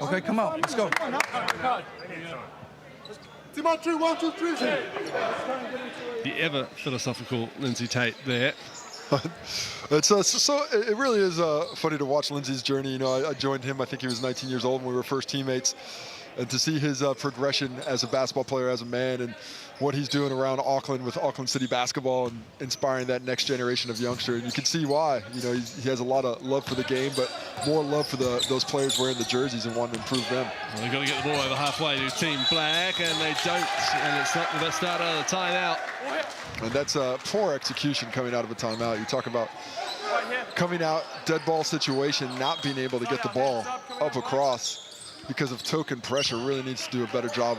Okay, come out. Let's go. Team on 3, 1, 2, 3. The ever philosophical Lindsay Tate there. It really is funny to watch Lindsay's journey. You know, I joined him, I think he was 19 years old when we were first teammates. And to see his progression as a basketball player, as a man, and what he's doing around Auckland with Auckland City basketball and inspiring that next generation of youngster. And you can see why. You know, he has a lot of love for the game, but more love for those players wearing the jerseys and wanting to improve them. Well, they've got to get the ball over halfway to Team Black, and they don't. And it's not the best start out of the timeout. And that's poor execution coming out of a timeout. You talk about coming out, dead ball situation, not being able to get the ball up across. because of token pressure, really needs to do a better job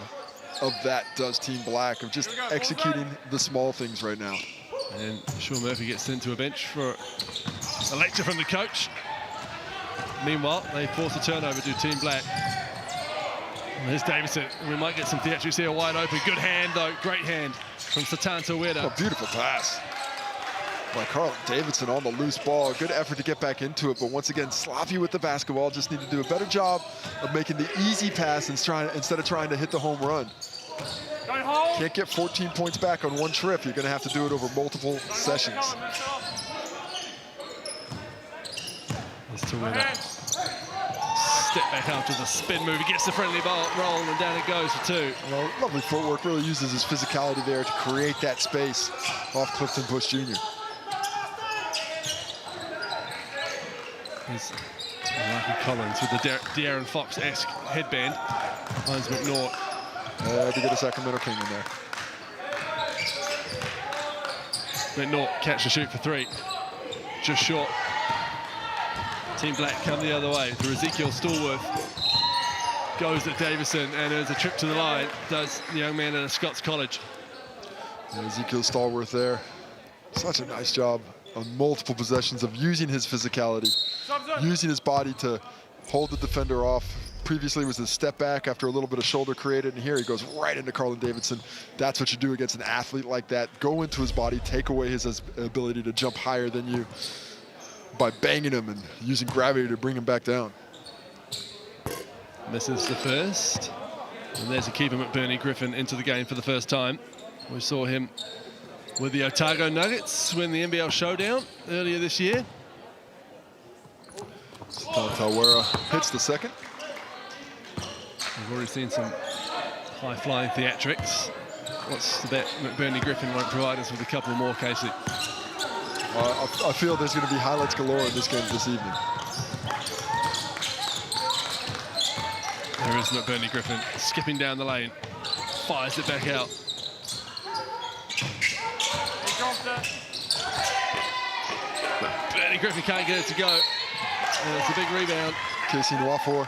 of that, does Team Black, of just executing the small things right now. And Sean Murphy gets sent to a bench for a lecture from the coach. Meanwhile, they force a turnover to Team Black. And there's Davison. We might get some theatrics here, wide open. Good hand, though. Great hand from Satan Taweda. Oh, beautiful pass by Carl Davidson on the loose ball. Good effort to get back into it, but once again, sloppy with the basketball. Just need to do a better job of making the easy pass instead of trying to hit the home run. Can't get 14 points back on one trip. You're going to have to do it over multiple sessions. There's Taweda. Step back after the spin move. He gets the friendly ball roll, and down it goes for two. Well, lovely footwork. Really uses his physicality there to create that space off Clifton Bush Jr. Here's Lucky Collins with the De'Aaron Fox-esque headband. Finds McNaught. To get a Sacramento King in there. McNaught catch and shoot for three. Just short. Team Black come the other way through Ezekiel Stallworth. Goes at Davison and earns a trip to the line. Does the young man at Scots College. And Ezekiel Stallworth there. Such a nice job on multiple possessions of using his physicality, using his body to hold the defender off. Previously was a step back after a little bit of shoulder created, and here he goes right into Carlin Davidson. That's what you do against an athlete like that. Go into his body, take away his ability to jump higher than you by banging him and using gravity to bring him back down. Misses the first. And there's a keeper, McBurney Griffin, into the game for the first time. We saw him with the Otago Nuggets win the NBL Showdown earlier this year. Tawera hits the second. We've already seen some high-flying theatrics. What's the bet? McBurney Griffin won't provide us with a couple more, Casey. I feel there's going to be highlights galore in this game this evening. There is McBurney Griffin skipping down the lane. Fires it back out. McBurney Griffin can't get it to go. And it's a big rebound. Casey Nwafor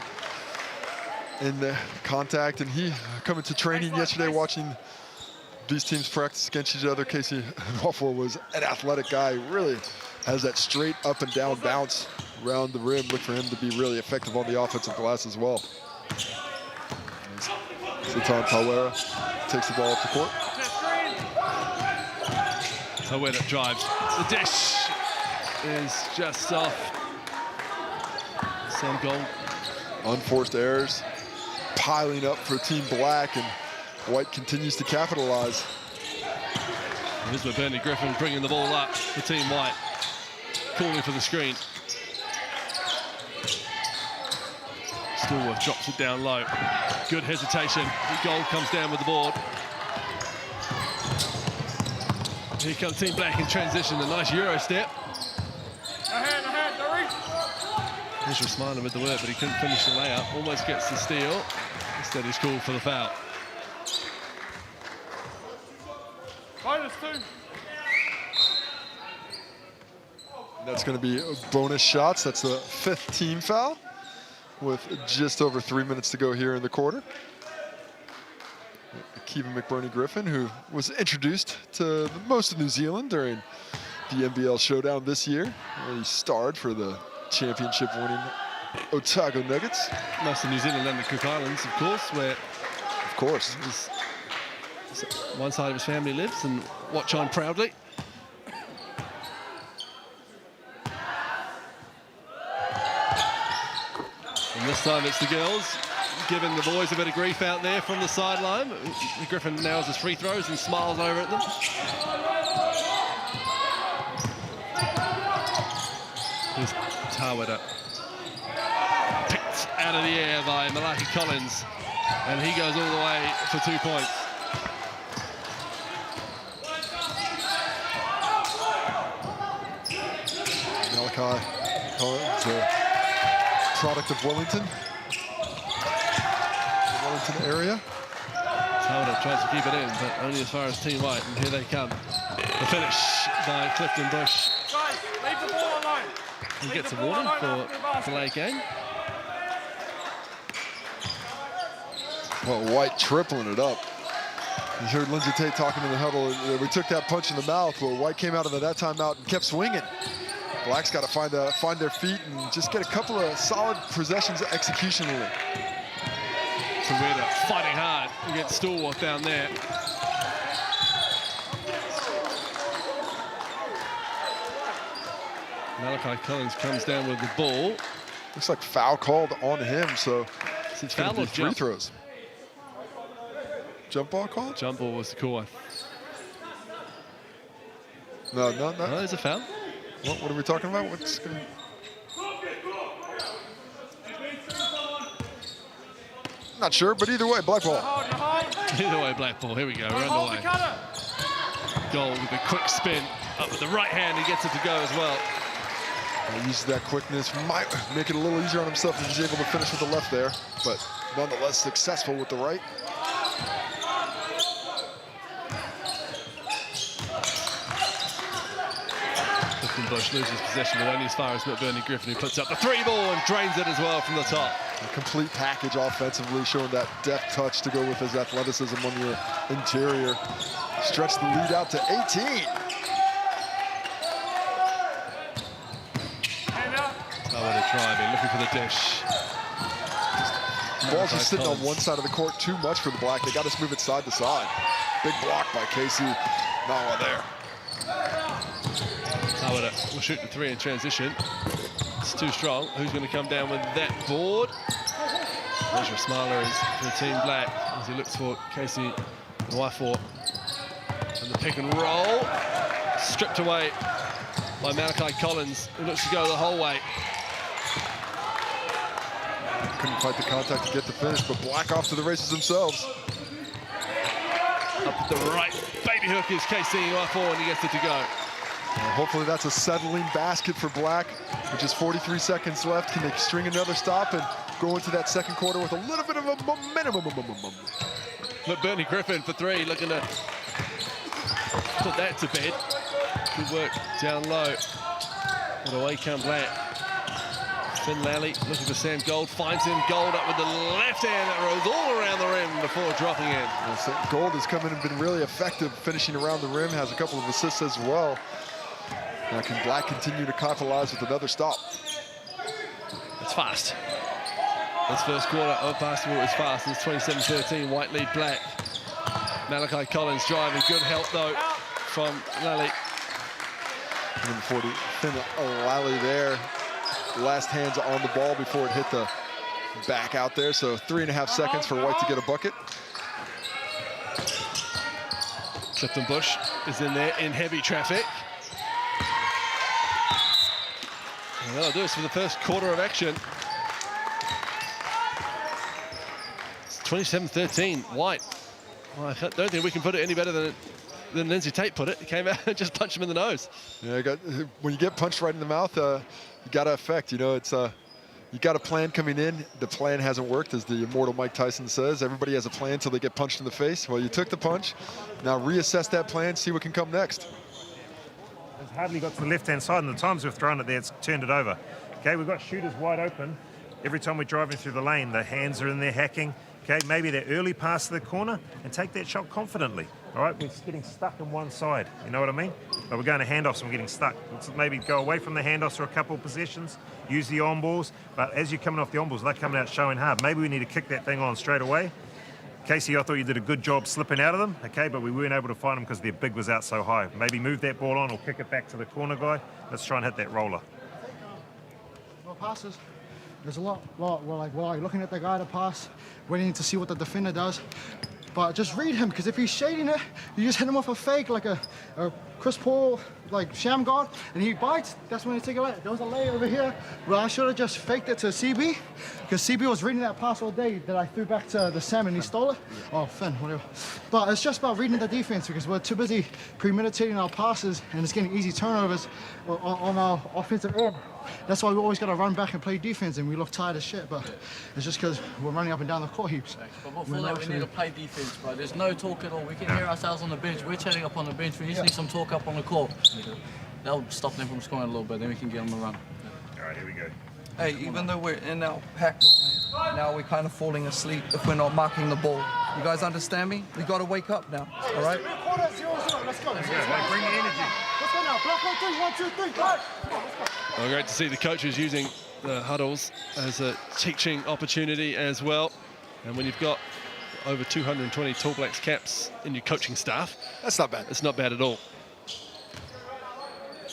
in the contact, and he coming to training yesterday watching these teams practice against each other. Casey Nwafor was an athletic guy, really has that straight up and down bounce around the rim. Look for him to be really effective on the offensive glass as well. Satan Tawera takes the ball up the court. Tawera drives. The dish is just off. Some goal. Unforced errors piling up for Team Black, and White continues to capitalize. Here's McBurney Griffin bringing the ball up for Team White. Calling for the screen. Stallworth drops it down low. Good hesitation. Gold comes down with the board. Here comes Team Black in transition. A nice Euro step. Here's smiling with the work, but he couldn't finish the layup. Almost gets the steal. Instead, he's called for the foul. That's going to be bonus shots. That's the 5th team foul with just over 3 minutes to go here in the quarter. Kevin McBurney Griffin, who was introduced to most of New Zealand during the NBL Showdown this year. He starred for the championship-winning Otago Nuggets. Most of New Zealand and the Cook Islands, of course, where one side of his family lives, and watch on proudly. And this time it's the girls giving the boys a bit of grief out there from the sideline. Griffin nails his free throws and smiles over at them. Here's Tawera. Picked out of the air by Malaki Collins. And he goes all the way for 2 points. Malachi Collins, a product of Wellington. The Wellington area. Tawera tries to keep it in, but only as far as Team White. And here they come. The finish by Clifton Bush. He gets a warning for delay game. Well, White tripling it up. You heard Lindsay Tate talking in the huddle. We took that punch in the mouth, but White came out of that timeout and kept swinging. Black's got to find their feet and just get a couple of solid possessions executionally. Taweda fighting hard against Stallworth down there. Malachi Collins comes down with the ball. Looks like foul called on him, so it's going to be free jump? throws. Jump ball called? Jump ball was the call. No. No, there's a foul. What are we talking about? What's going? Not sure, but either way, black ball. Either way, black ball. Here we go. We're underway. Goal with a quick spin up with the right hand. He gets it to go as well. He uses that quickness. Might make it a little easier on himself if he's able to finish with the left there, but nonetheless successful with the right. Bush loses possession, but only as far as McBurney Griffin, who puts up the 3 ball and drains it as well from the top. A complete package offensively, showing that depth touch to go with his athleticism on your interior. Stretch the lead out to 18. Taweda driving, looking for the dish. The ball's just sitting on one side of the court too much for the Black. They got to move it side to side. Big block by Casey. Nawa there. Taweda will shoot the 3 in transition. It's too strong. Who's going to come down with that board? Ezra Smiler is for Team Black as he looks for Casey Nwaifor. And the pick and roll. Stripped away by Malachi Collins, who looks to go the whole way. Couldn't fight the contact to get the finish, but Black off to the races themselves. Up at the right, baby hook is Casey Nwaifor, and he gets it to go. Hopefully that's a settling basket for Black. With just 43 seconds left, can they string another stop and go into that second quarter with a little bit of a momentum? McBurney Griffin for 3, looking to put that to bed. Good work down low. But away come Black. Finn Lally looking for Sam Gold, finds him. Gold up with the left hand that rolls all around the rim before dropping in. So Gold has come in and been really effective finishing around the rim, has a couple of assists as well. Now can Black continue to capitalize with another stop? It's fast. This first quarter of basketball is fast. It's 27-13, White lead Black. Malachi Collins driving, good help though from Lally. Number 40, Finn Lally there. Last hands on the ball before it hit the back out there. So 3.5 seconds for White to get a bucket. Clifton Bush is in there in heavy traffic. And that'll do us for the first quarter of action. It's 27-13, White. Well, I don't think we can put it any better than Lindsay Tate put it. He came out and just punched him in the nose. Yeah, when you get punched right in the mouth, you got to affect. You know, it's you got a plan coming in. The plan hasn't worked, as the immortal Mike Tyson says. Everybody has a plan until they get punched in the face. Well, you took the punch. Now reassess that plan, see what can come next. It's hardly got to the left-hand side, and the times we've thrown it there, it's turned it over. Okay, we've got shooters wide open. Every time we're driving through the lane, the hands are in there hacking. Okay, maybe that early pass to the corner and take that shot confidently. All right, we're getting stuck on one side. You know what I mean? But we're going to handoffs and we're getting stuck. Let's maybe go away from the handoffs for a couple of possessions, use the on-balls. But as you're coming off the on-balls, they're coming out showing hard. Maybe we need to kick that thing on straight away. Casey, I thought you did a good job slipping out of them, okay, but we weren't able to find them because their big was out so high. Maybe move that ball on or kick it back to the corner guy. Let's try and hit that roller. Well, passes. There's a lot. We're like looking at the guy to pass, waiting to see what the defender does. But just read him, because if he's shading it, you just hit him off a fake, like a Chris Paul, like sham guard, and he bites, that's when you take it away. There was a lay over here where I should have just faked it to CB, because CB was reading that pass all day that I threw back to the Sam and he stole it. Oh, Finn, whatever. But it's just about reading the defense, because we're too busy premeditating our passes, and it's getting easy turnovers on our offensive end. That's why we always got to run back and play defense, and we look tired as shit, but it's just because we're running up and down the court heaps. But before that, we need to play defense, bro. There's no talk at all. We can hear ourselves on the bench. We're chatting up on the bench. We just need some talk up on the court. That'll stop them from scoring a little bit, then we can get on the run. All right, here we go. Hey, even though we're in our pack line, now we're kind of falling asleep if we're not marking the ball. You guys understand me? We got to wake up now, all right? Let's go. Let's go. Bring the energy. Let's go now. Block 1, 2, 1, 2, 3. Well, great to see the coaches using the huddles as a teaching opportunity as well. And when you've got over 220 Tall Blacks caps in your coaching staff, that's not bad. It's not bad at all.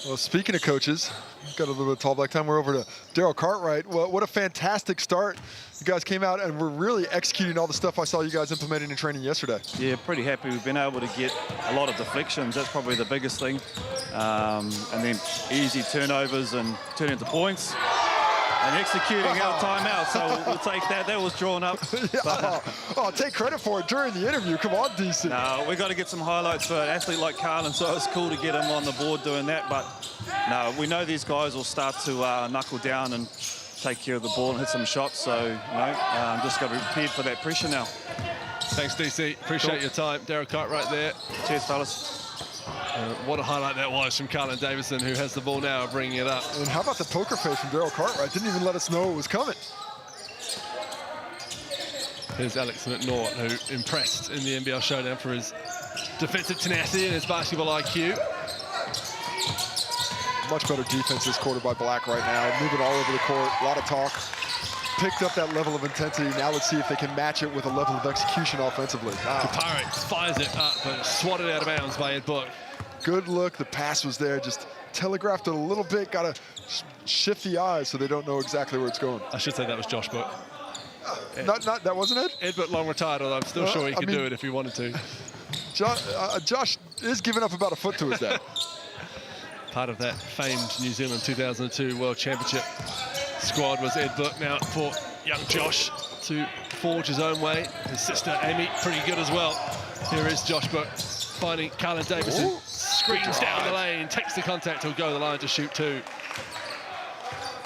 Well, speaking of coaches, we've got a little bit of Tall Black time. We're over to Daryl Cartwright. Well, what a fantastic start. You guys came out and were really executing all the stuff I saw you guys implementing in training yesterday. Yeah, pretty happy. We've been able to get a lot of deflections. That's probably the biggest thing. And then easy turnovers and turn into points. And executing our timeout, so we'll take that. That was drawn up. Yeah. Oh, take credit for it during the interview. Come on, DC. No, we've got to get some highlights for an athlete like Carlin, so it's cool to get him on the board doing that. But no, we know these guys will start to knuckle down and take care of the ball and hit some shots. So, just got to be prepared for that pressure now. Thanks, DC. Appreciate your time. Daryl Cartwright there. Cheers, fellas. What a highlight that was from Carlin Davidson, who has the ball now, bringing it up. And how about the poker face from Daryl Cartwright? Didn't even let us know it was coming. Here's Alex McNaught, who impressed in the NBL Showdown for his defensive tenacity and his basketball IQ. Much better defense this quarter by Black right now. Moving all over the court, a lot of talk. Picked up that level of intensity. Now let's see if they can match it with a level of execution offensively. Kapari fires it up, but swatted out of bounds by Ed Book. Good look. The pass was there. Just telegraphed it a little bit. Got to shift the eyes so they don't know exactly where it's going. I should say that was Josh Book. That wasn't it? Ed Book long retired, although I'm still sure he could do it if he wanted to. Josh is giving up about a foot to his dad. Part of that famed New Zealand 2002 World Championship squad was Ed Book. Now for young Josh to forge his own way. His sister Amy, pretty good as well. Here is Josh Book finding Carlin Davidson. Ooh, screams down the lane, takes the contact, he'll go to the line to shoot two.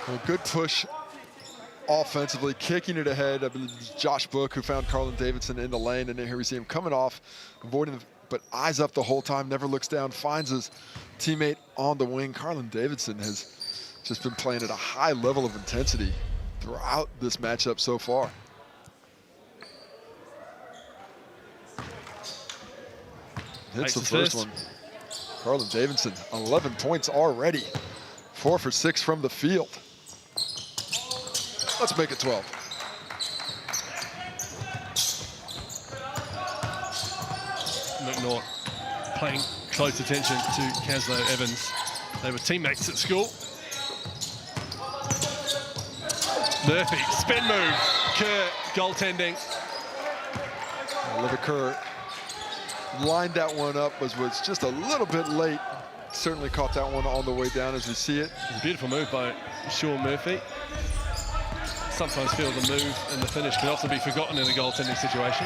Well, good push offensively, kicking it ahead. I believe it's Josh Book who found Carlin Davidson in the lane, and then here we see him coming off, avoiding, but eyes up the whole time, never looks down, finds his teammate on the wing. Carlin Davidson has just been playing at a high level of intensity throughout this matchup so far. Hits the first one. Carlin Davidson, 11 points already. 4 for 6 from the field. Let's make it 12. McNaught paying close attention to Caslow Evans. They were teammates at school. Murphy, spin move. Kerr, goaltending. Levitt Kerr lined that one up, was just a little bit late. Certainly caught that one on the way down as we see it. It's a beautiful move by Sean Murphy. Sometimes feel the move and the finish can often be forgotten in a goaltending situation.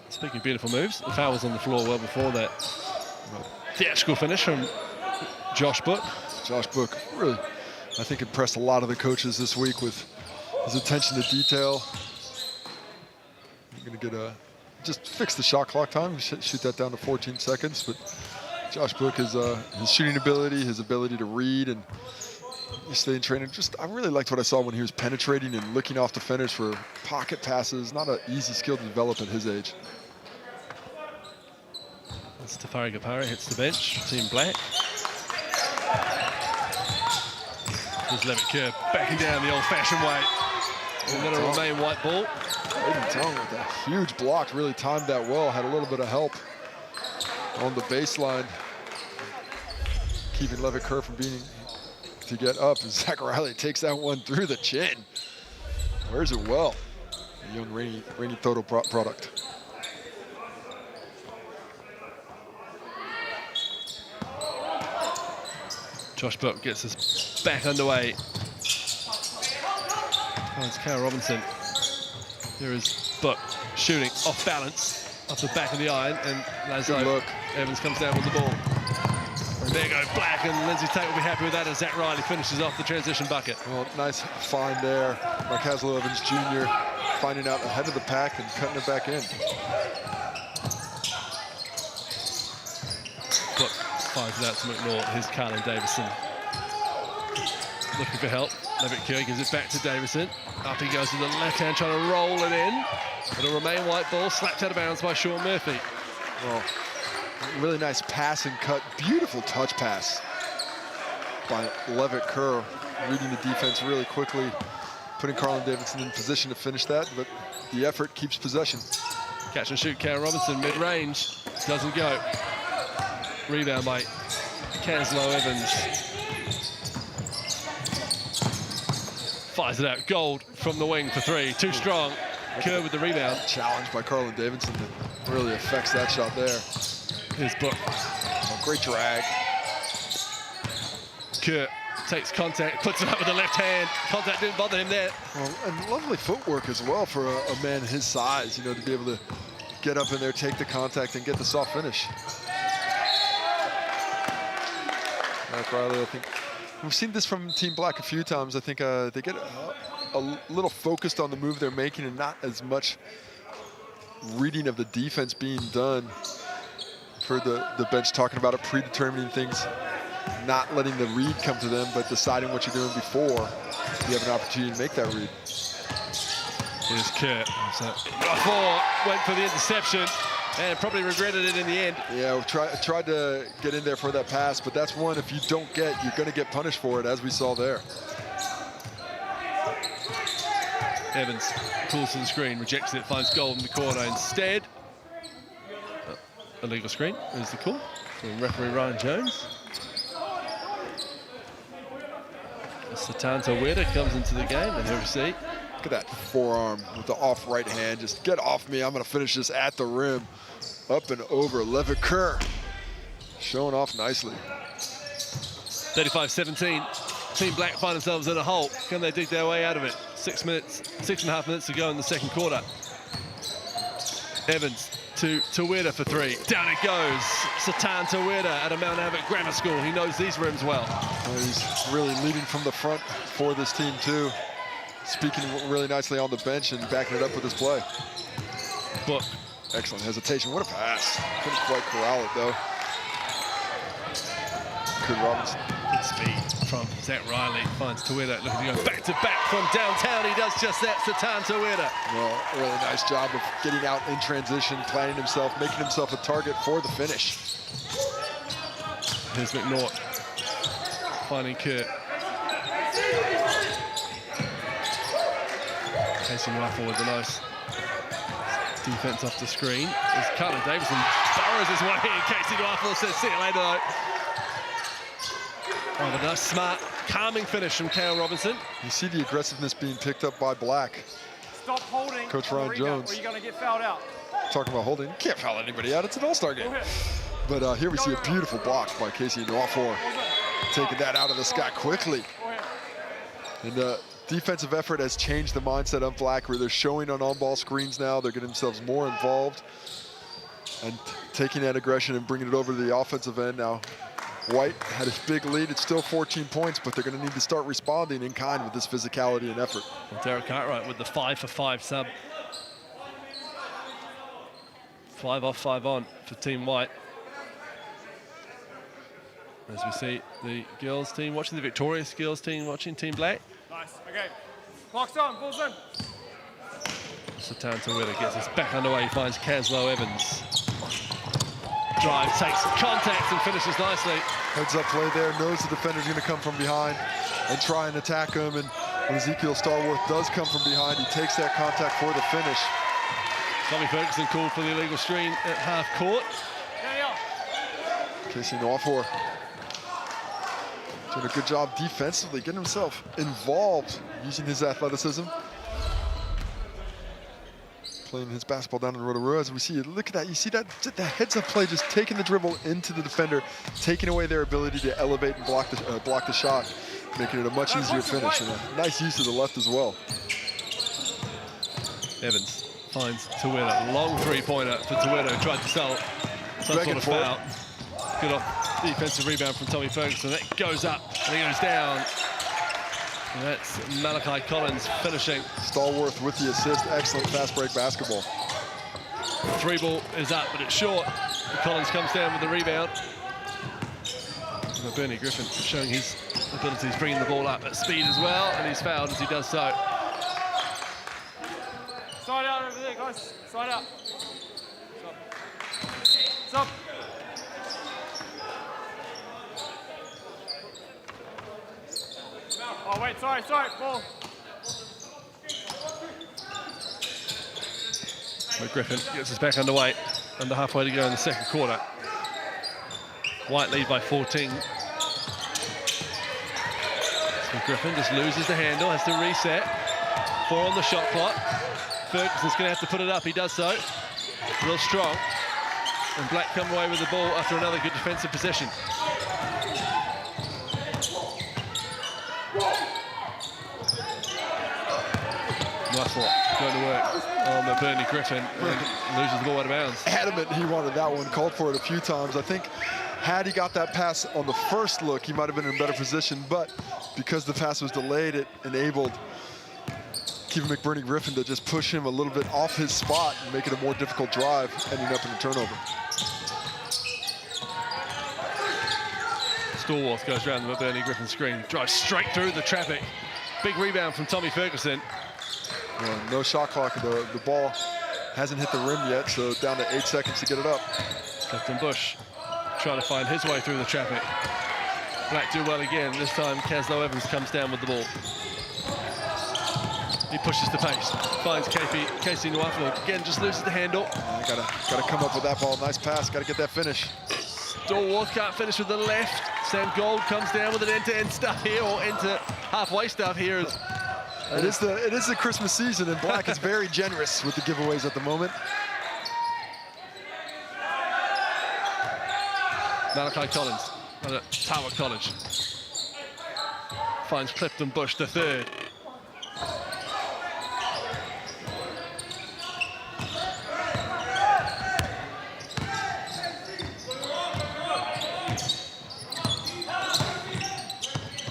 Speaking of beautiful moves, the foul was on the floor well before that. Theatrical finish from Josh Book. Josh Book really, I think, impressed a lot of the coaches this week with his attention to detail. You're gonna get just fix the shot clock time, shoot that down to 14 seconds. But Josh Book, his shooting ability, his ability to read and stay in training. I really liked what I saw when he was penetrating and looking off defenders for pocket passes. Not an easy skill to develop at his age. As Tafari Gapara hits the bench, Team Black. Here's Levitt Kerr backing down the old-fashioned way. And then it'll remain white ball. Aiden Tong with a huge block, really timed that well, had a little bit of help on the baseline, keeping Levitt Kerr from being to get up. And Zach Riley takes that one through the chin. Wears it well. A young Rainy Toto product. Josh Book gets us back underway. Finds Cal Robinson. Here is Book shooting off balance, off the back of the iron, and Laszlo Evans comes down with the ball. And there go Black, and Lindsay Tate will be happy with that as Zach Riley finishes off the transition bucket. Well, nice find there by Laszlo Evans Jr. finding out ahead of the pack and cutting it back in. Book Fires it out to McNaught. Here's Carlin Davison. Looking for help. Levitt Kerr gives it back to Davison. Up he goes with the left hand, trying to roll it in. It'll remain white ball, slapped out of bounds by Sean Murphy. Well, really nice pass and cut. Beautiful touch pass by Levitt Kerr, reading the defense really quickly, putting Carlin Davidson in position to finish that, but the effort keeps possession. Catch and shoot, Karen Robinson, mid-range. Doesn't go. Rebound by Kanslow Evans. Fires it out. Gold from the wing for three. Too strong. Kerr with the rebound. Challenge by Carlin Davidson that really affects that shot there. Here's Book. Oh, great drag. Kerr takes contact, puts it up with the left hand. Contact didn't bother him there. Well, and lovely footwork as well for a man his size, you know, to be able to get up in there, take the contact, and get the soft finish. Mike Riley, I think we've seen this from Team Black a few times. I think they get a little focused on the move they're making and not as much reading of the defense being done. For the bench talking about it, predetermining things, not letting the read come to them, but deciding what you're doing before you have an opportunity to make that read. Here's Kerr. Went for the interception and probably regretted it in the end. Yeah, we tried to get in there for that pass, but that's one if you don't get, you're going to get punished for it, as we saw there. Evans pulls to the screen, rejects it, finds goal in the corner instead. Illegal screen is the call from referee Ryan Jones. Satanta Weda comes into the game, and here we see. Look at that forearm with the off right hand. Just get off me. I'm going to finish this at the rim. Up and over. Levitt Kerr showing off nicely. 35-17. Team Black find themselves in a hole. Can they dig their way out of it? 6.5 minutes to go in the second quarter. Evans to Weda for three. Down it goes. Satan Weda at a Mount Abbott Grammar School. He knows these rims well. He's really leading from the front for this team too. Speaking really nicely on the bench and backing it up with his play. Book. Excellent hesitation. What a pass. Couldn't quite corral it though. Good Robinson. Good speed from Zach Riley. Finds Taweda looking to go back to back from downtown. He does just that, Satan Taweda. Well, really nice job of getting out in transition, planning himself, making himself a target for the finish. Here's McNaught. Finding Kerr. Casey Rifle with the nice defense off the screen. As Carlin Davison burrows his way in. Casey Rifle says, see you later though. Oh, but a nice, smart, calming finish from Kale Robinson. You see the aggressiveness being picked up by Black. Stop holding. Coach Ryan Jones. Or you're going to get fouled out. Talking about holding. You can't foul anybody out. It's an all-star game. But here we see a beautiful block by Casey Nwafor. Taking that out of the sky quickly. And defensive effort has changed the mindset of Black, where they're showing on-ball screens now. They're getting themselves more involved and taking that aggression and bringing it over to the offensive end now. White had a big lead. It's still 14 points, but they're going to need to start responding in kind with this physicality and effort. Well, Derek Cartwright with the 5-for-5 sub. 5 off, 5 on for Team White. As we see the girls team watching, the victorious girls team watching Team Black. Nice. Okay. Clock's on. Ball's in. Satan Taweda gets us back underway. He finds Kanslow Evans. Drive, takes contact and finishes nicely. Heads up play there, knows the defender's going to come from behind and try and attack him. And when Ezekiel Starworth does come from behind, he takes that contact for the finish. Tommy Ferguson called for the illegal screen at half court. Casey Nwafor doing a good job defensively, getting himself involved, using his athleticism. Playing his basketball down in Rotorua, as we see, look at that, you see that, the heads up play, just taking the dribble into the defender, taking away their ability to elevate and block the shot, making it a much easier finish, and a nice use of the left as well. Evans finds Taweda, long three-pointer for Taweda, who tried to sell some sort of foul. Good off defensive rebound from Tommy Ferguson. That goes up and it goes down. And that's Malachi Collins finishing. Stallworth with the assist. Excellent fast break basketball. The three ball is up, but it's short. And Collins comes down with the rebound. Bernie Griffin showing his abilities, bringing the ball up at speed as well, and he's fouled as he does so. Side out over there, guys. Side out. Stop. Oh, wait, sorry, ball. But Griffin gets us back underway, under halfway to go in the second quarter. White lead by 14. So Griffin just loses the handle, has to reset. 4 on the shot clock. Ferguson's going to have to put it up, he does so. Real strong. And Black come away with the ball after another good defensive possession. Nice one, going to work on the Bernie Griffin and loses the ball out of bounds. Adamant he wanted that one, called for it a few times. I think had he got that pass on the first look, he might have been in a better position, but because the pass was delayed, it enabled Kevin McBurney Griffin to just push him a little bit off his spot and make it a more difficult drive, ending up in a turnover. Stallworth goes around the Bernie Griffin screen, drives straight through the traffic. Big rebound from Tommy Ferguson. Well, no shot clock. The ball hasn't hit the rim yet, so down to 8 seconds to get it up. Captain Bush trying to find his way through the traffic. Black do well again. This time Caslow Evans comes down with the ball. He pushes the pace, finds Casey Nwaflo. Again, just loses the handle. Gotta come up with that ball. Nice pass. Gotta get that finish. Stallworth can't finish with the left. Sam Gold comes down with an end-to-end stuff here, or into halfway stuff here. It is the Christmas season, and Black is very generous with the giveaways at the moment. Malachi Collins at Tower College finds Clifton Bush, the third.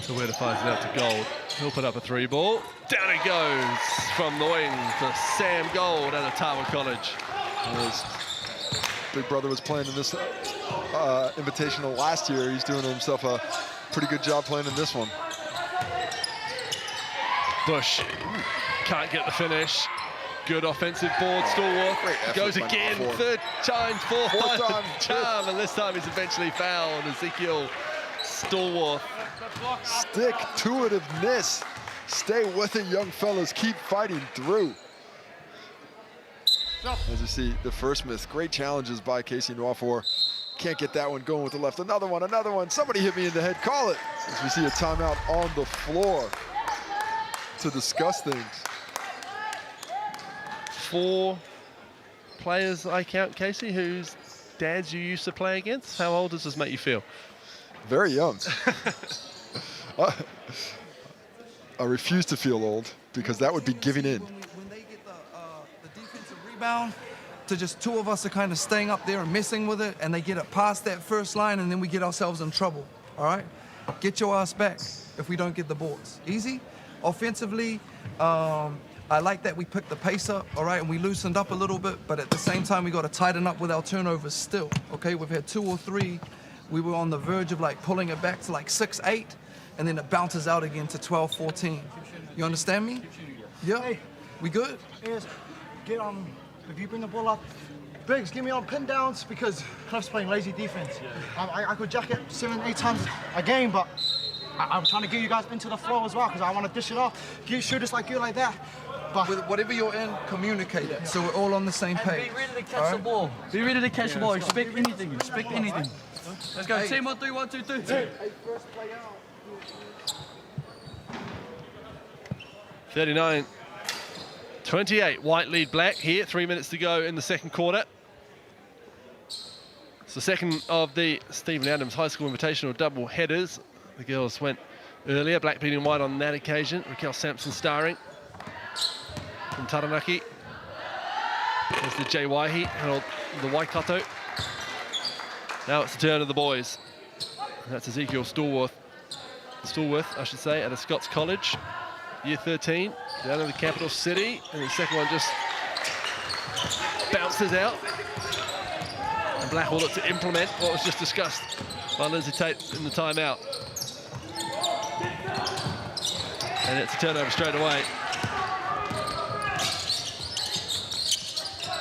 So where to find it out to Gold. He'll put up a 3 ball. Down it goes from the wing for Sam Gold out of Tower College. His big brother was playing in this Invitational last year. He's doing himself a pretty good job playing in this one. Bush can't get the finish. Good offensive board. Stallworth goes again. Third time, fourth time charm, and this time he's eventually fouled. Ezekiel Stallworth. Stick-to-itiveness. Stay with it, young fellas. Keep fighting through. As you see, the first miss. Great challenges by Casey Nwafor. Can't get that one going with the left. Another one. Somebody hit me in the head. Call it. As we see a timeout on the floor to discuss things. 4 players I count, Casey, whose dads you used to play against. How old does this make you feel? Very young. I refuse to feel old because that would be giving in. When they get the defensive rebound, to just 2 of us are kind of staying up there and messing with it, and they get it past that first line, and then we get ourselves in trouble, all right? Get your ass back if we don't get the boards. Easy. Offensively, I like that we picked the pace up, all right, and we loosened up a little bit, but at the same time, we got to tighten up with our turnovers still, okay? We've had 2 or 3. We were on the verge of like pulling it back to like 6-8, and then it bounces out again to 12-14. You understand me? Yeah. Hey, we good? Yes. Get on. If you bring the ball up, Biggs, give me on pin downs because Cliff's playing lazy defense. I could jack it 7-8 times a game, but I'm trying to get you guys into the flow as well because I want to dish it off. Shoot us like you like that. But with whatever you're in, communicate it so we're all on the same page. Be ready to catch the ball. Be ready to catch the ball. Expect anything. Expect anything. Let's go. Team on 3, 1, 2, 3. Hey, first play out. 39-28, White lead Black here, 3 minutes to go in the second quarter. It's the second of the Stephen Adams High School Invitational double headers. The girls went earlier, Black beating White on that occasion. Raquel Sampson starring from Taranaki. There's the Jay Waihi, and the Waikato. Now it's the turn of the boys. That's Ezekiel Stallworth, I should say, at a Scots College. Year 13, down in the capital city, and the second one just bounces out. And Black will look to implement what was just discussed by Lindsay Tate in the timeout. And it's a turnover straight away.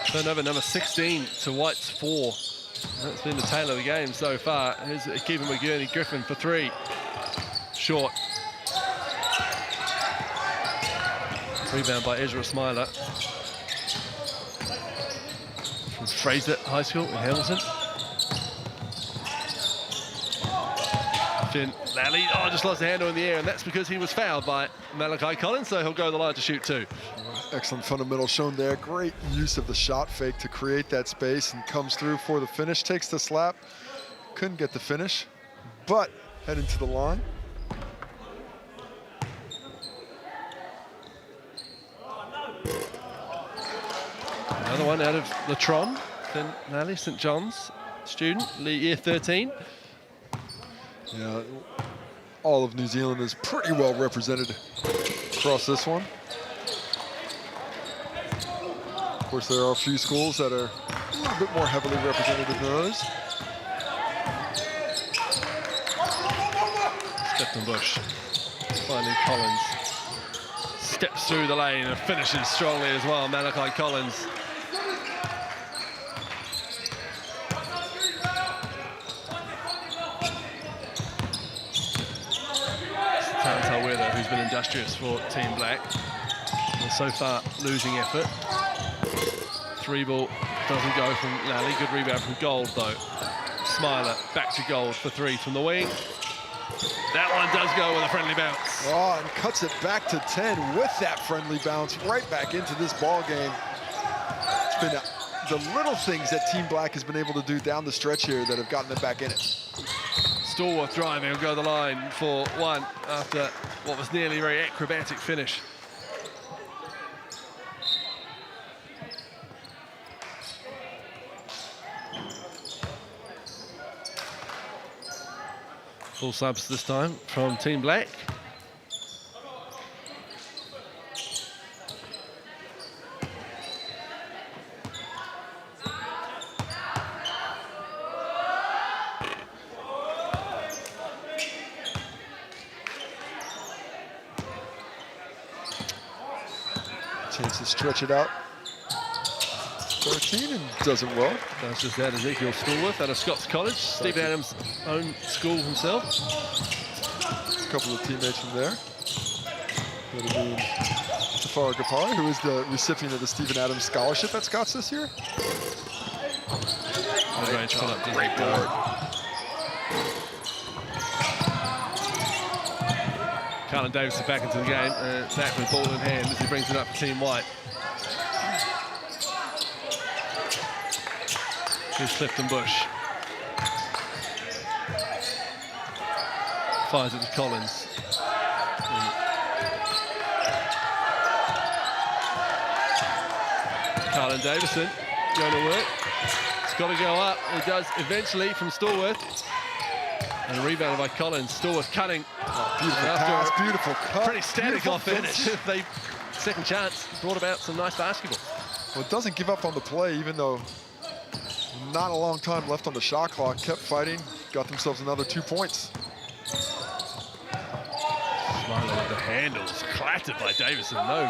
Turnover number 16 to White's 4. That's been the tail of the game so far. Here's Akiva McGurney Griffin for 3. Short. Rebound by Ezra Smiler. From Fraser High School in Hamilton. Finn Lally, just lost the handle in the air, and that's because he was fouled by Malachi Collins, so he'll go to the line to shoot 2. Excellent fundamental shown there. Great use of the shot fake to create that space, and comes through for the finish. Takes the slap. Couldn't get the finish, but heading to the line. Another one out of Latron. Finn Lally, St. John's student, year 13. Yeah, all of New Zealand is pretty well represented across this one. Of course, there are a few schools that are a little bit more heavily represented than others. Steppenbush finding Collins. Steps through the lane and finishes strongly as well, Malachi Collins. Who's been industrious for Team Black. And so far, losing effort. 3 ball doesn't go from Lally. Good rebound from Gold, though. Smiler back to Gold for 3 from the wing. That one does go with a friendly bounce. Oh, and cuts it back to 10 with that friendly bounce right back into this ball game. It's been the little things that Team Black has been able to do down the stretch here that have gotten them back in it. Stallworth driving will go the line for 1 after what was nearly a very acrobatic finish. Full subs this time from Team Black. Chance to stretch it out. 13 and does it well. That's just that Ezekiel Stallworth out of Scots College. Steve Adams' own school himself. A couple of teammates from there. That'll be Tafara Gapari, who is the recipient of the Stephen Adams Scholarship at Scots this year. Great board. Carlin Davison back into the game, back with ball in hand as he brings it up for Team White. Here's Clifton Bush. Fires it to Collins. Carlin Davison going to work. It's got to go up. It does eventually from Stallworth. And a rebound by Collins. Stallworth cutting. Oh, beautiful pass, beautiful cut. Pretty static beautiful offense. They second chance brought about some nice basketball. Well, it doesn't give up on the play, even though not a long time left on the shot clock. Kept fighting, got themselves another 2 points. Smiler with the handles, clattered by Davison. No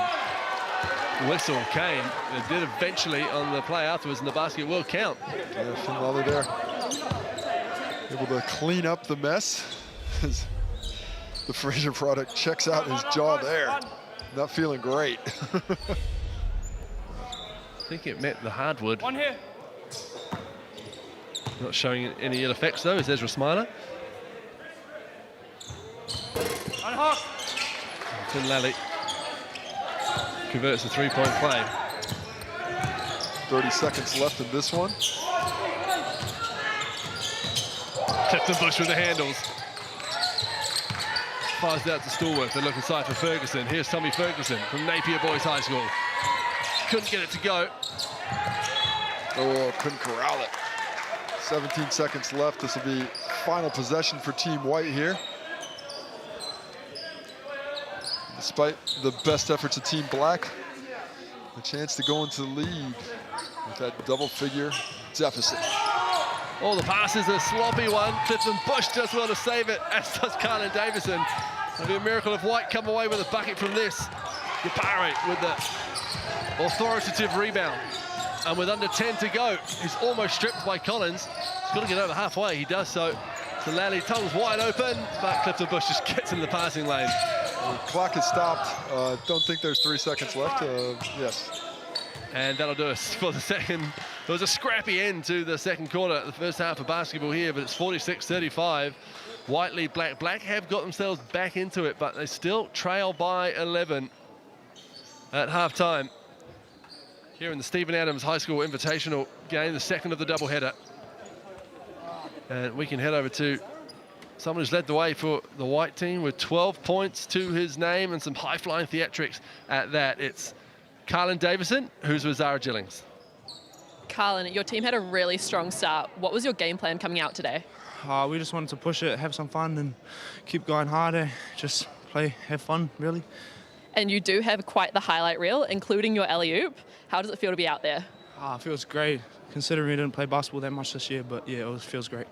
whistle came. It did eventually on the play afterwards, and the basket will count. Yeah, Finn Lally there. Able to clean up the mess. The Fraser product checks out his jaw there. Not feeling great. I think it met the hardwood. One here. Not showing any ill effects though, is Ezra Smiler. Unhook. Finn Lally converts a 3-point play. 30 seconds left in this one. Clifton Bush with the handles. Fires it out to Stallworth. They look inside for Ferguson. Here's Tommy Ferguson from Napier Boys High School. Couldn't get it to go. Oh, couldn't corral it. 17 seconds left. This will be final possession for Team White here. Despite the best efforts of Team Black, a chance to go into the lead with that double-figure deficit. All the passes, a sloppy one. Clifton Bush does well to save it, as does Carlin Davison. It'll be a miracle if White come away with a bucket from this. Gapare with the authoritative rebound. And with under 10 to go, he's almost stripped by Collins. He's got to get over halfway, he does so. So Lally Tong's wide open, but Clifton Bush just gets in the passing lane. The clock has stopped. Don't think there's 3 seconds left. Yes. And that'll do us for the second. There was a scrappy end to the second quarter, the first half of basketball here, but it's 46-35. White lead Black. Black have got themselves back into it, but they still trail by 11 at halftime. Here in the Stephen Adams High School Invitational game, the second of the doubleheader. And we can head over to someone who's led the way for the White team with 12 points to his name and some high-flying theatrics at that. It's Carlin Davison, who's with Zara Gillings. Carlin, your team had a really strong start. What was your game plan coming out today? We just wanted to push it, have some fun, and keep going harder. Just play, have fun, really. And you do have quite the highlight reel, including your alley-oop. How does it feel to be out there? It feels great, considering we didn't play basketball that much this year, but yeah, it feels great.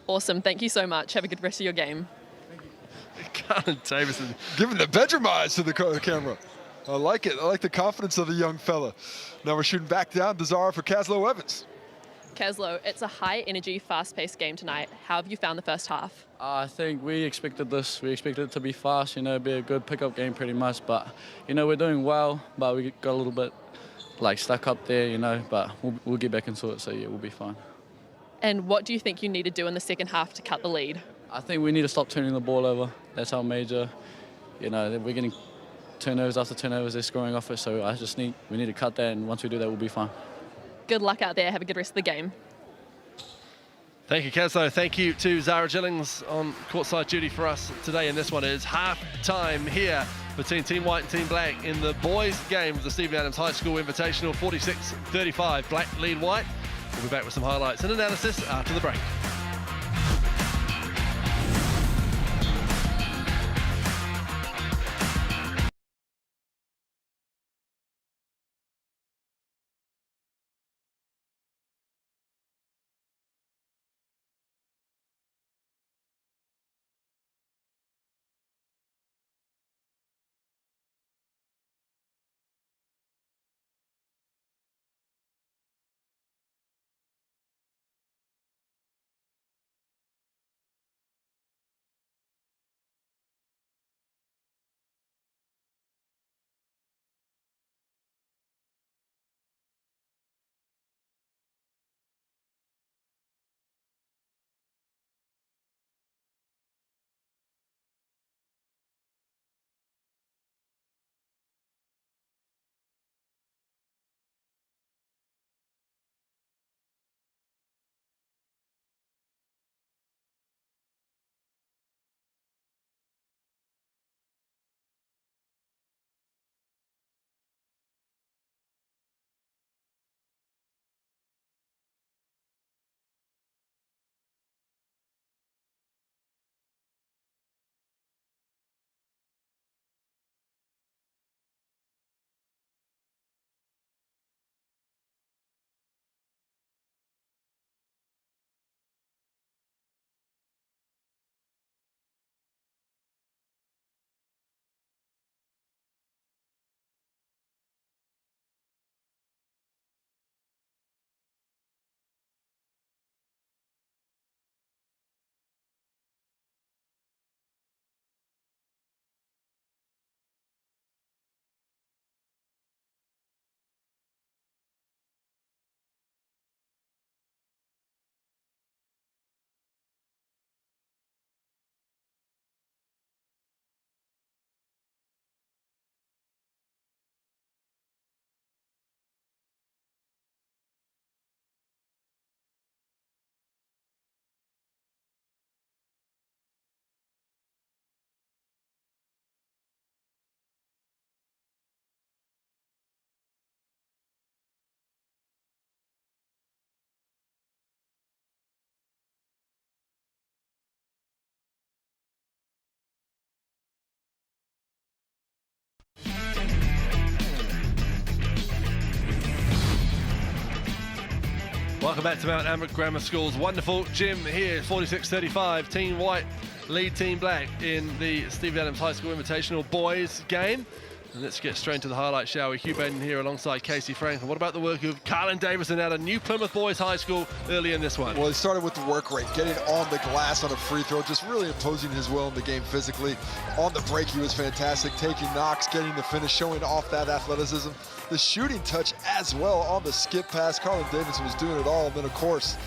Awesome, thank you so much. Have a good rest of your game. Carlin Davison giving the bedroom eyes to the camera. I like it. I like the confidence of the young fella. Now we're shooting back down to Zara for Caslow Evans. Caslow, it's a high-energy, fast-paced game tonight. How have you found the first half? I think we expected this. We expected it to be fast, be a good pickup game pretty much. But, we're doing well, but we got a little bit, stuck up there, but we'll get back into it, so yeah, we'll be fine. And what do you think you need to do in the second half to cut the lead? I think we need to stop turning the ball over. That's our major, we're getting turnovers after turnovers, they're scoring off it, so we need to cut that, and once we do that, we'll be fine. Good luck out there. Have a good rest of the game. Thank you, Caslow. Thank you to Zara Gillings on courtside duty for us today. And this one is half time here between Team White and Team Black in the boys' game of the Stephen Adams High School Invitational. 46-35. Black lead White. We'll be back with some highlights and analysis after the break. Welcome back to Mount Albert Grammar School's wonderful gym here, 46-35. Team White lead Team Black in the Stephen Adams High School Invitational boys game. And let's get straight into the highlights, shall we? Hugh Baden here alongside Casey Frank. And what about the work of Carlin Davison out of New Plymouth Boys High School early in this one? Well, he started with the work rate, getting on the glass on a free throw, just really imposing his will in the game physically. On the break, he was fantastic, taking knocks, getting the finish, showing off that athleticism. The shooting touch as well on the skip pass. Carlin Davison was doing it all. And then, of course,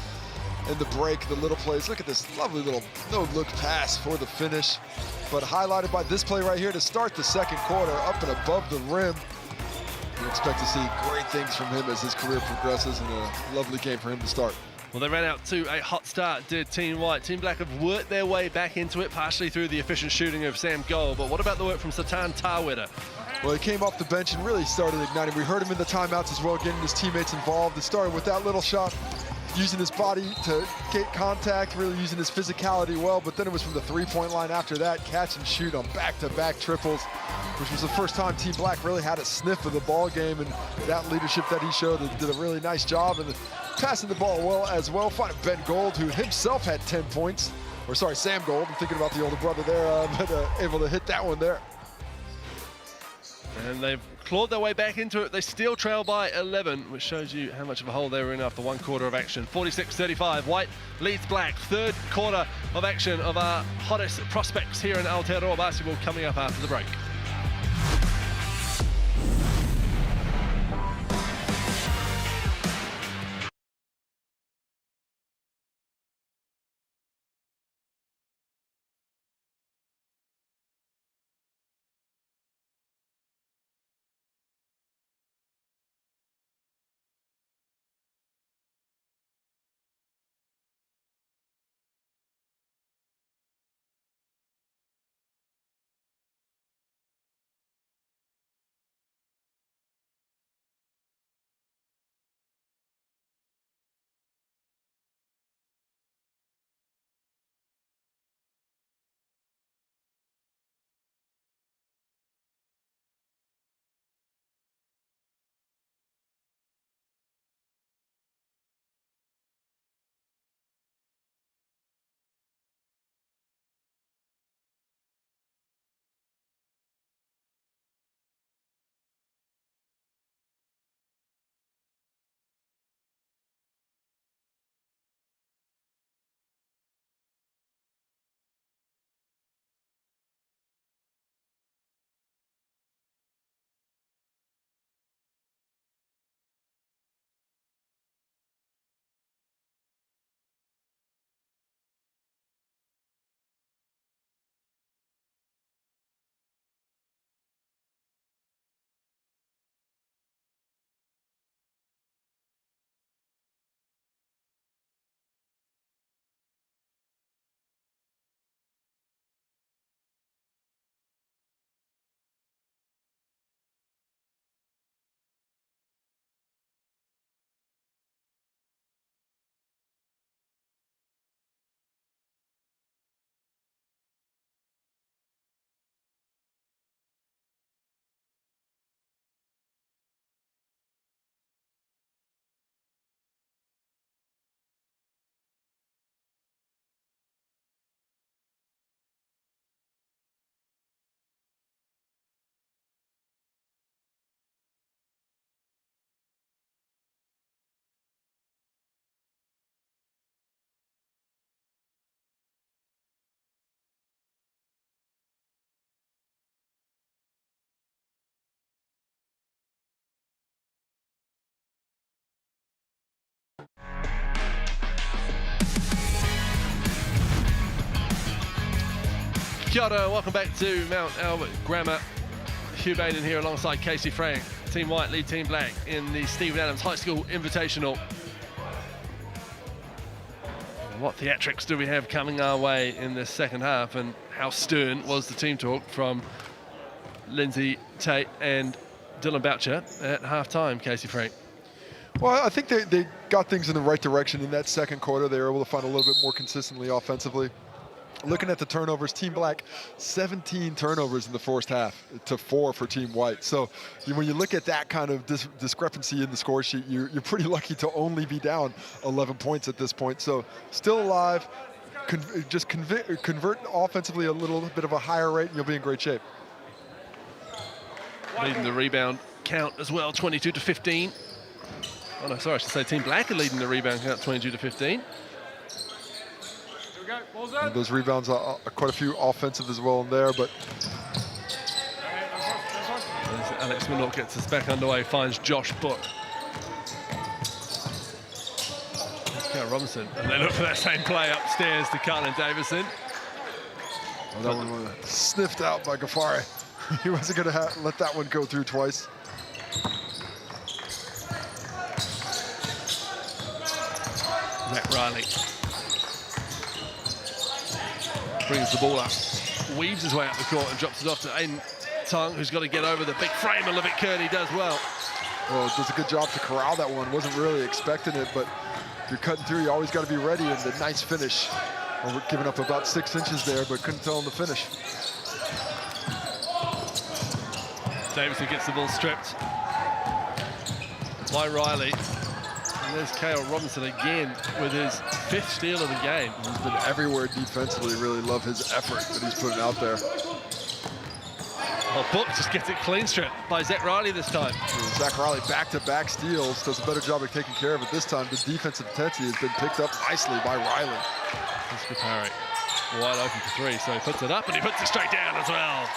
in the break, the little plays. Look at this lovely little no-look pass for the finish. But highlighted by this play right here to start the second quarter, up and above the rim. We expect to see great things from him as his career progresses, and a lovely game for him to start. Well, they ran out to a hot start, did Team White. Team Black have worked their way back into it, partially through the efficient shooting of Sam Gold. But what about the work from Satan Tarwitter? Well, he came off the bench and really started igniting. We heard him in the timeouts as well, getting his teammates involved. It started with that little shot, using his body to get contact, really using his physicality well, but then it was from the three-point line after that, catch and shoot on back-to-back triples, which was the first time Team Black really had a sniff of the ball game, and that leadership that he showed did a really nice job, and passing the ball well as well, finding Ben Gold, who himself had 10 points, or sorry, Sam Gold, I'm thinking about the older brother there, but able to hit that one there. And they've clawed their way back into it. They still trail by 11, which shows you how much of a hole they were in after one quarter of action. 46-35, White leads Black. Third quarter of action of our hottest prospects here in Aotearoa basketball coming up after the break. Kia ora, welcome back to Mount Albert Grammar. Hugh Baden here alongside Casey Frank. Team White lead Team Black in the Stephen Adams High School Invitational. What theatrics do we have coming our way in this second half, and how stern was the team talk from Lindsay Tate and Dylan Boucher at half-time, Casey Frank? Well, I think they got things in the right direction in that second quarter. They were able to find a little bit more consistently offensively. Looking at the turnovers, Team Black, 17 turnovers in the first half to 4 for Team White. So when you look at that kind of discrepancy in the score sheet, you're pretty lucky to only be down 11 points at this point. So still alive, just convert offensively a little bit of a higher rate and you'll be in great shape. Leading the rebound count as well, 22 to 15. Oh no, sorry, I should say Team Black are leading the rebound count, 22 to 15. And those rebounds are quite a few offensive as well in there, but as Alex McNaught gets us back underway, finds Josh Book. Carl Robinson, and they look for that same play upstairs to Carlin Davison. Oh, that one was sniffed out by Ghaffari. He wasn't going to let that one go through twice. Zach Riley brings the ball up, weaves his way up the court and drops it off to Aiden Tong, who's got to get over the big frame, and Levitt Kearney does well. Well, does a good job to corral that one. Wasn't really expecting it, but if you're cutting through, you always got to be ready, and the nice finish. Well, we're giving up about 6 inches there, but couldn't tell him to finish. Davison gets the ball stripped by Riley. And there's Cale Robinson again with his 5th steal of the game. He's been everywhere defensively. Really love his effort that he's putting out there. Well, Book just gets it clean stripped by Zach Riley this time. Zach Riley back-to-back steals, does a better job of taking care of it this time. The defensive intensity has been picked up nicely by Riley. Scapari wide open for 3, so he puts it up and he puts it straight down as well.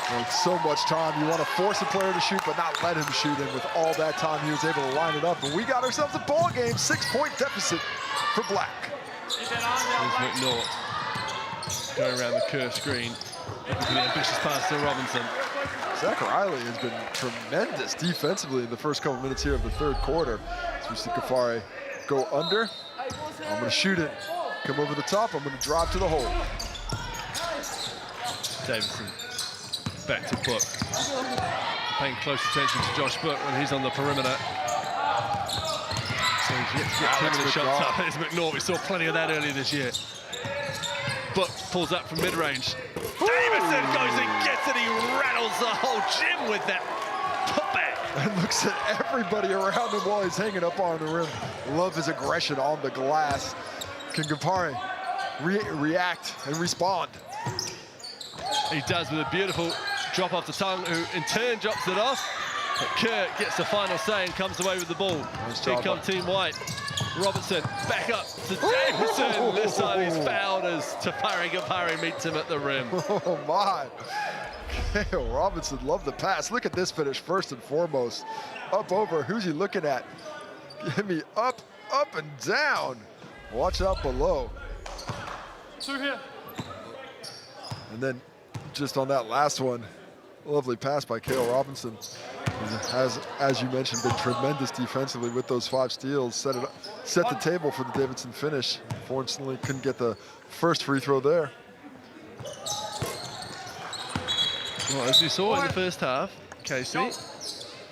Well, so much time. You want to force a player to shoot, but not let him shoot. And with all that time, he was able to line it up. And we got ourselves a ball game, 6-point deficit for Black. Here's McNaught going around the curve screen, looking for the ambitious pass to Robinson. Zach Riley has been tremendous defensively in the first couple minutes here of the third quarter. So we see Ghaffari go under. I'm going to shoot it. Come over the top. I'm going to drive to the hole. Davison back to Book. Paying close attention to Josh Book when he's on the perimeter. So he's yet to get too many shots up. There's McNaught. We saw plenty of that earlier this year. Book pulls up from mid-range. Davison goes and gets it. He rattles the whole gym with that putback. And looks at everybody around him while he's hanging up on the rim. Love his aggression on the glass. Can Ghaffari react and respond? He does with a beautiful drop off the tongue, who in turn drops it off. But Kerr gets the final say and comes away with the ball. Here come Team White. Robertson back up to Davison. This time he's fouled as Tafari Ghaffari meets him at the rim. Oh my. Cale Robinson, love the pass. Look at this finish first and foremost. Up over, who's he looking at? Give me up, up and down. Watch out below. 2 here. And then just on that last one, lovely pass by Cale Robinson. Has, as you mentioned, been tremendous defensively with those 5 steals. Set the table for the Davidson finish. Unfortunately, couldn't get the first free throw there. Well, as we saw in the first half, Casey,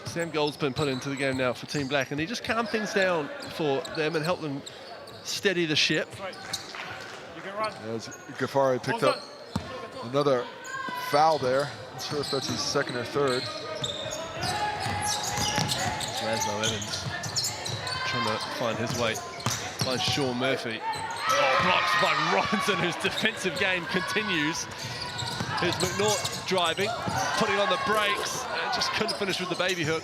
Sam Gold's been put into the game now for Team Black, and he just calmed things down for them and helped them steady the ship. As Ghaffari picked up another foul there. Not sure if that's his second or third. Laszlo Evans trying to find his way. Finds Sean Murphy. Oh, blocked by Robinson, whose defensive game continues. Here's McNaught driving, putting on the brakes, and just couldn't finish with the baby hook.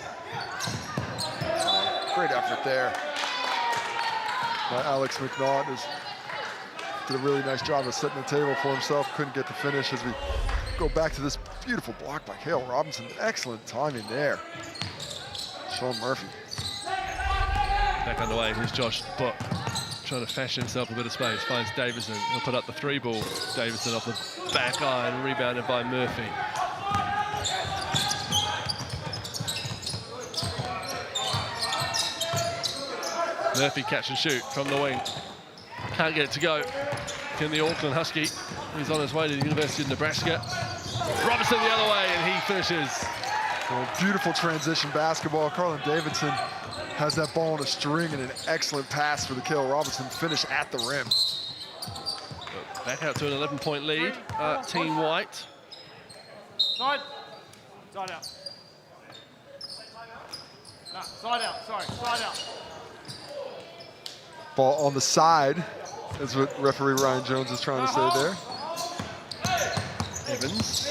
Great effort there by Alex McNaught. Did a really nice job of setting the table for himself. Couldn't get the finish as we go back to this beautiful block by Cale Robinson. Excellent timing there. Sean Murphy. Back underway, here's Josh Book, trying to fashion himself a bit of space. Finds Davison, he'll put up the 3 ball. Davison off the back iron, rebounded by Murphy. Murphy catch and shoot from the wing. Can't get it to go. Can the Auckland Husky, who's on his way to the University of Nebraska. Robinson the other way, and he finishes. Well, beautiful transition basketball. Carlin Davidson has that ball on a string and an excellent pass for the Cale Robinson finish at the rim. Back out to an 11-point lead, Team White. Side. Side out. No, side out, sorry, side out. Ball on the side is what referee Ryan Jones is trying to say there. Evans.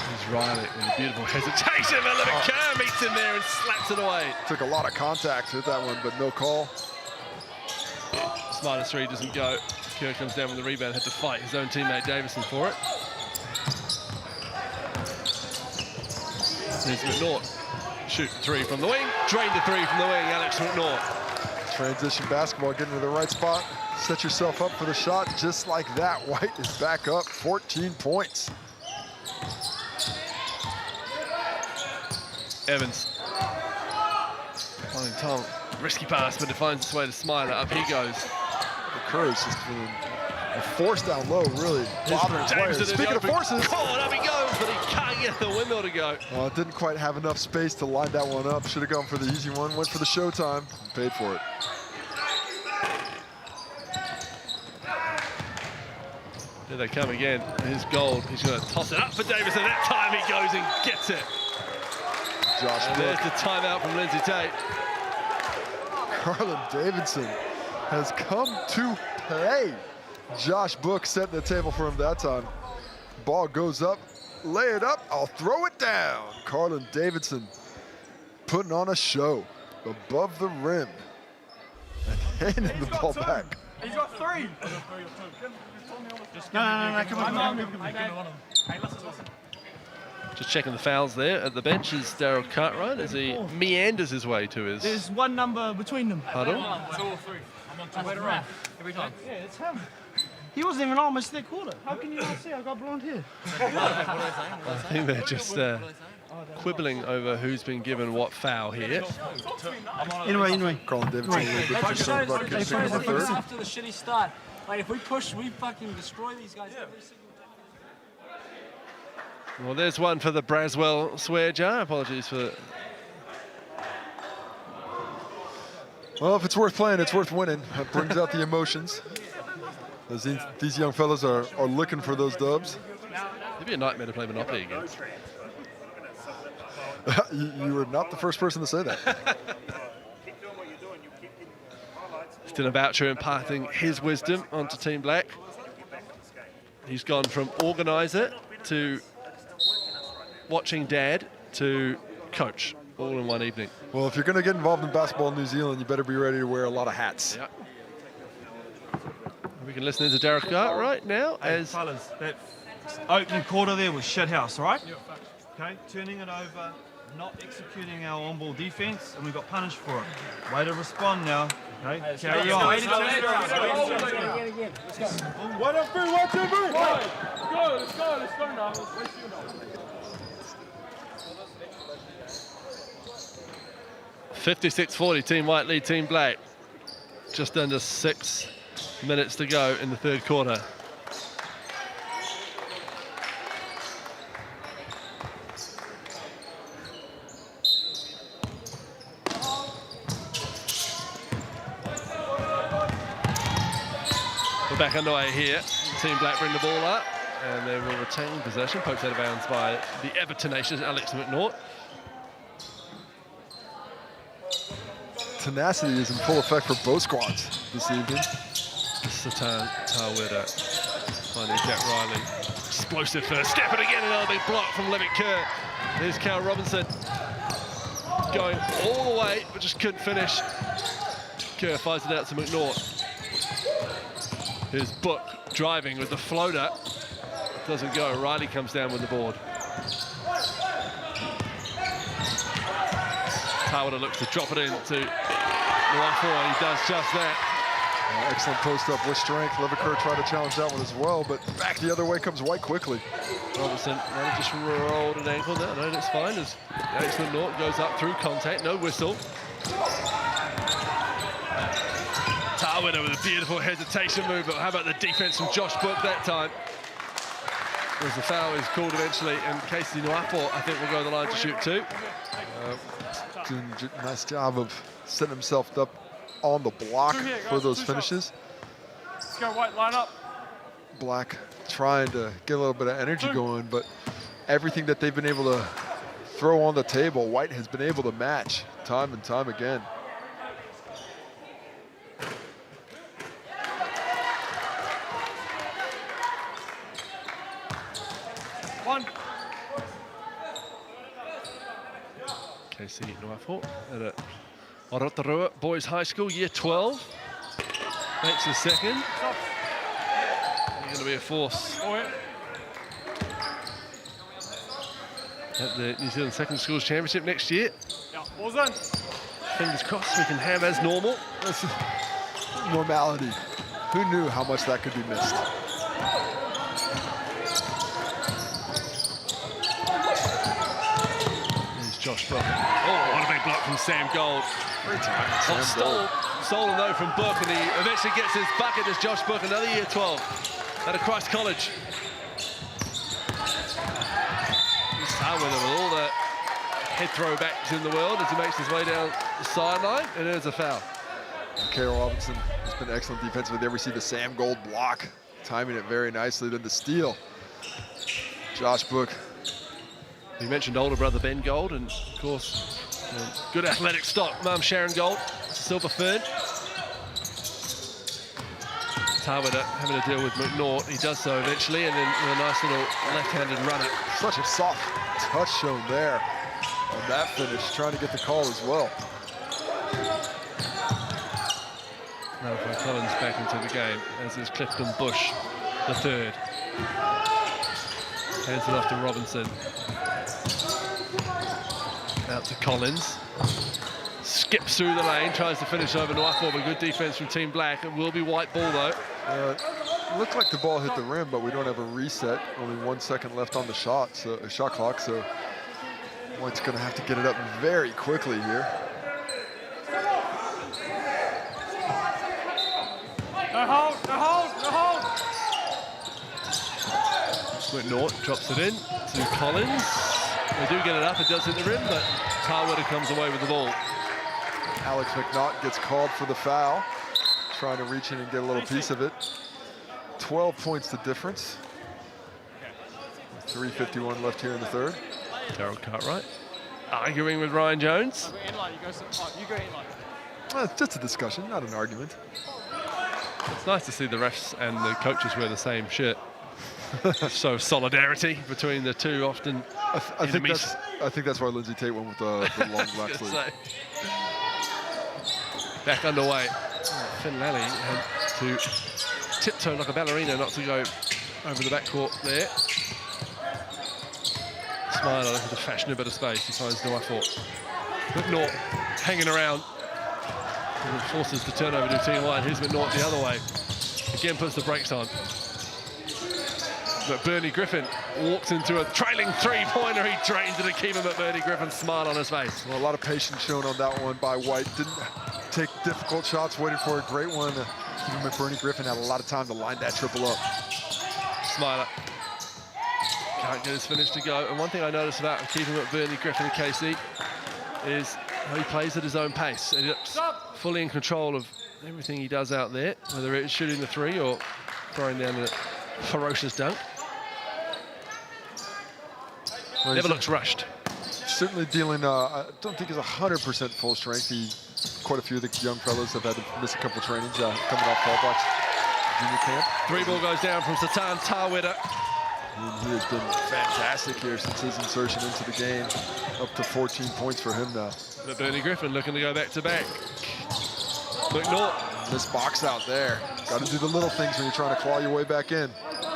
Here's Riley with a beautiful hesitation. Levin Kerr meets him there and slaps it away. Took a lot of contact with that one, but no call. Smartest three doesn't go. Kerr comes down with the rebound, had to fight his own teammate Davison for it. Here's McNaught. Shoot three from the wing. Drained the three from the wing, Alex McNaught. Transition basketball, getting to the right spot. Set yourself up for the shot just like that. White is back up, 14 points. Evans. Fine Tom. Risky pass, but it finds its way to Smiler. Up he goes. The Curry's just been a force down low, really bothering players. Speaking of forces. Call, up he goes, but he can't get the windmill to go. Well, it didn't quite have enough space to line that one up. Should have gone for the easy one. Went for the showtime. Paid for it. Here they come again. Here's Gold. He's going to toss it up for Davison. That time he goes and gets it. Josh and there's the timeout from Lindsay Tate. Carlin Davidson has come to play. Josh Book setting the table for him that time. Ball goes up, lay it up, I'll throw it down. Carlin Davidson putting on a show above the rim and handing the ball back. He's got three. No, come on. Hey, listen. Just checking the fouls there at the bench is Daryl Cartwright as he meanders his way to his There's one number between them. huddle. 2 or 3. I'm on 2 around every time. Yeah, it's him. He wasn't even on my stick quarter. How can you not see? I got blonde hair. I think they're just quibbling over who's been given what foul here. Anyway. Carlin Davidson a little bit concerned about getting picked up a third. After the shitty start, like if we push, we fucking destroy these guys every single time. Well, there's one for the Braswell swear jar. Apologies for... Well, if it's worth playing, it's worth winning. That brings out the emotions. As these young fellas are looking for those dubs. It'd be a nightmare to play Monopoly against. You were not the first person to say that. Still Boucher imparting his wisdom onto Team Black. He's gone from organizer to watching dad to coach all in one evening. Well, if you're going to get involved in basketball in New Zealand, you better be ready to wear a lot of hats. Yep. We can listen to Derek Gart right now as... Hey, fellas, that opening quarter there was shit house, all right? Okay, turning it over, not executing our on-ball defense, and we got punished for it. Way to respond now, okay? Carry on. Let's go. 1 up 3, 1, 2, 3. Let's go now. Let's race you now. 56-40, Team White lead Team Black. Just under 6 minutes to go in the third quarter. We're back underway here. Team Black bring the ball up and they will retain possession. Poked out of bounds by the ever-tenacious Alex McNaught. Tenacity is in full effect for both squads this evening. Satan Taweda finding Jack Riley. Explosive first step, and again another big block from Levitt Kerr. There's Cal Robinson going all the way, but just couldn't finish. Kerr fires it out to McNaught. Here's Book driving with the floater. Doesn't go. Riley comes down with the board. Taweda looks to drop it into the 1-4, and he does just that. Excellent post up with strength. Leviker tried to challenge that one as well, but back the other way comes White quickly. Robinson just rolled an ankle there. No, that's fine. As Alex McNaught goes up through contact, no whistle. Taweda with a beautiful hesitation move, but how about the defense from Josh Book that time? As the foul is called eventually, and Casey Nuapo, I think, will go to the line to shoot too. Doing a nice job of setting himself up on the block for those finishes. Let's go, White, line up. Black trying to get a little bit of energy going, but everything that they've been able to throw on the table, White has been able to match time and time again. One. KC Nuafu at Orotarua Boys High School, year 12. Makes the second. He's going to be a force at the New Zealand Second Schools Championship next year. Yeah, ball's in. Fingers crossed we can have as normal. That's normality. Who knew how much that could be missed? There's Josh Brook. Oh, what a big block from Sam Gold. Great time, Sam Gold. Stolen though from Book, and he eventually gets his bucket as Josh Book, another year 12 at a Christ College. He's starting with all the head throwbacks in the world as he makes his way down the sideline, and there's a foul. Carol Robinson has been excellent defensively. There we see the Sam Gold block, timing it very nicely. Then the steal. Josh Book. We mentioned older brother Ben Gold, and of course, good athletic stock, Mum Sharon Gold, Silver Fern. Tarwida having to deal with McNaught. He does so eventually, and then with a nice little left-handed runner. Such a soft touch shown there on that finish, trying to get the call as well. Malachi Collins back into the game, as is Clifton Bush, the third. Hands it off to Robinson. Out to Collins. Skips through the lane, tries to finish over Nuafu, but good defense from Team Black. It will be White ball though. Looked like the ball hit the rim, but we don't have a reset. Only 1 second left on the shot clock, so White's gonna have to get it up very quickly here. No hold, no hold, no hold. McNaught drops it in to Collins. They do get it up, it does hit the rim, but Tarwida comes away with the ball. Alex McNaught gets called for the foul, trying to reach in and get a little piece of it. 12 points the difference. 3:51 left here in the third. Darryl Cartwright arguing with Ryan Jones. You go inline. It's just a discussion, not an argument. It's nice to see the refs and the coaches wear the same shirt. So solidarity between the two often I think that's why Lindsay Tate went with the long black sleeve. Back underway. Finn Lally had to tiptoe like a ballerina not to go over the backcourt there. Smiler looking to fashion a bit of space. He finds Nuafu. McNaught hanging around. And forces the turnover to Team White. Here's McNaught the other way. Again puts the brakes on. But Bernie Griffin walks into a trailing three-pointer. He drains it to keep him at Bernie Griffin's smile on his face. Well, a lot of patience shown on that one by White. Didn't take difficult shots, waiting for a great one. Even Bernie Griffin had a lot of time to line that triple up. Smiler can't get his finish to go. And one thing I noticed about keeping him at Bernie Griffin and KC is how he plays at his own pace. And he's fully in control of everything he does out there, whether it's shooting the three or throwing down a ferocious dunk. Well, never looks rushed. Certainly dealing, I don't think he's 100% full strength. Quite a few of the young fellows have had to miss a couple trainings coming off Callbox junior camp. Three ball goes down from Satan Tarwida. He has been fantastic here since his insertion into the game. Up to 14 points for him now. But Bernie Griffin looking to go back to back. McNaught. This box out there. Got to do the little things when you're trying to claw your way back in.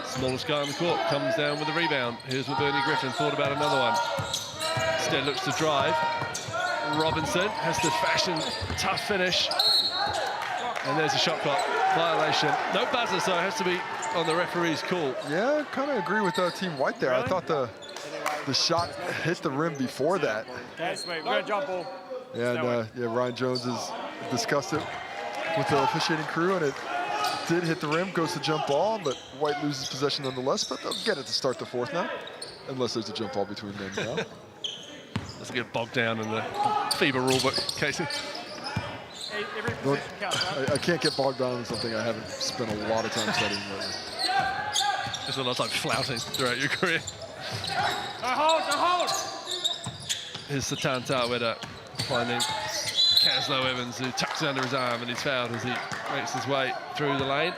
Smallest guy on the court comes down with the rebound. Here's what Bernie Griffin thought about another one. Instead looks to drive. Robinson has to fashion a tough finish. And there's a shot clock violation. No buzzer, so it has to be on the referee's call. Yeah, I kind of agree with Team White there. Really? I thought the shot hit the rim before that. Yes, mate, we're gonna jump ball. And yeah, Ryan Jones has discussed it with the officiating crew, and it did hit the rim, goes to jump ball, but White loses possession nonetheless, but they'll get it to start the fourth now, unless there's a jump ball between them now. Doesn't get bogged down in the FIBA rulebook, Casey. Hey, every I can't get bogged down in something I haven't spent a lot of time studying lately. There's a lot of time flouting throughout your career. Go hold! Here's Satan Taweda finding Caslow Evans, who tucks it under his arm, and he's fouled as he makes his way through the lane.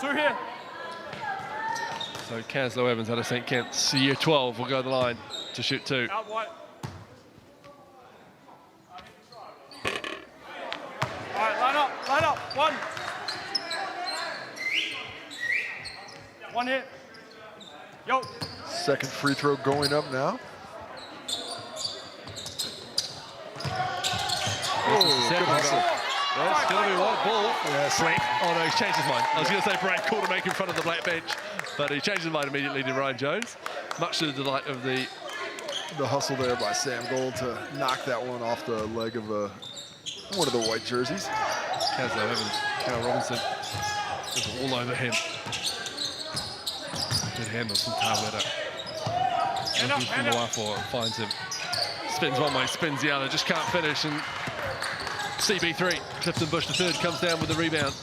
2 here. So Caslow Evans out of St. Kitts, year 12, will go to the line to shoot 2. Out wide. All right, line up. 1. 1 hit. Yo. Second free throw going up now. Good hustle. That's going to be one ball. Break. Oh no, he's changed his mind. I was going to say break, call to make in front of the black bench, but he changed his mind immediately to Ryan Jones, much to the delight of the hustle there by Sam Gold to knock that one off the leg of one of the white jerseys. Caslow Evans, Cal Robinson is all over him. Good handle from Taweda. Looking from Wafo and finds him. Spins one way, spins the other, just can't finish, and CB3, Clifton Bush III, comes down with the rebound.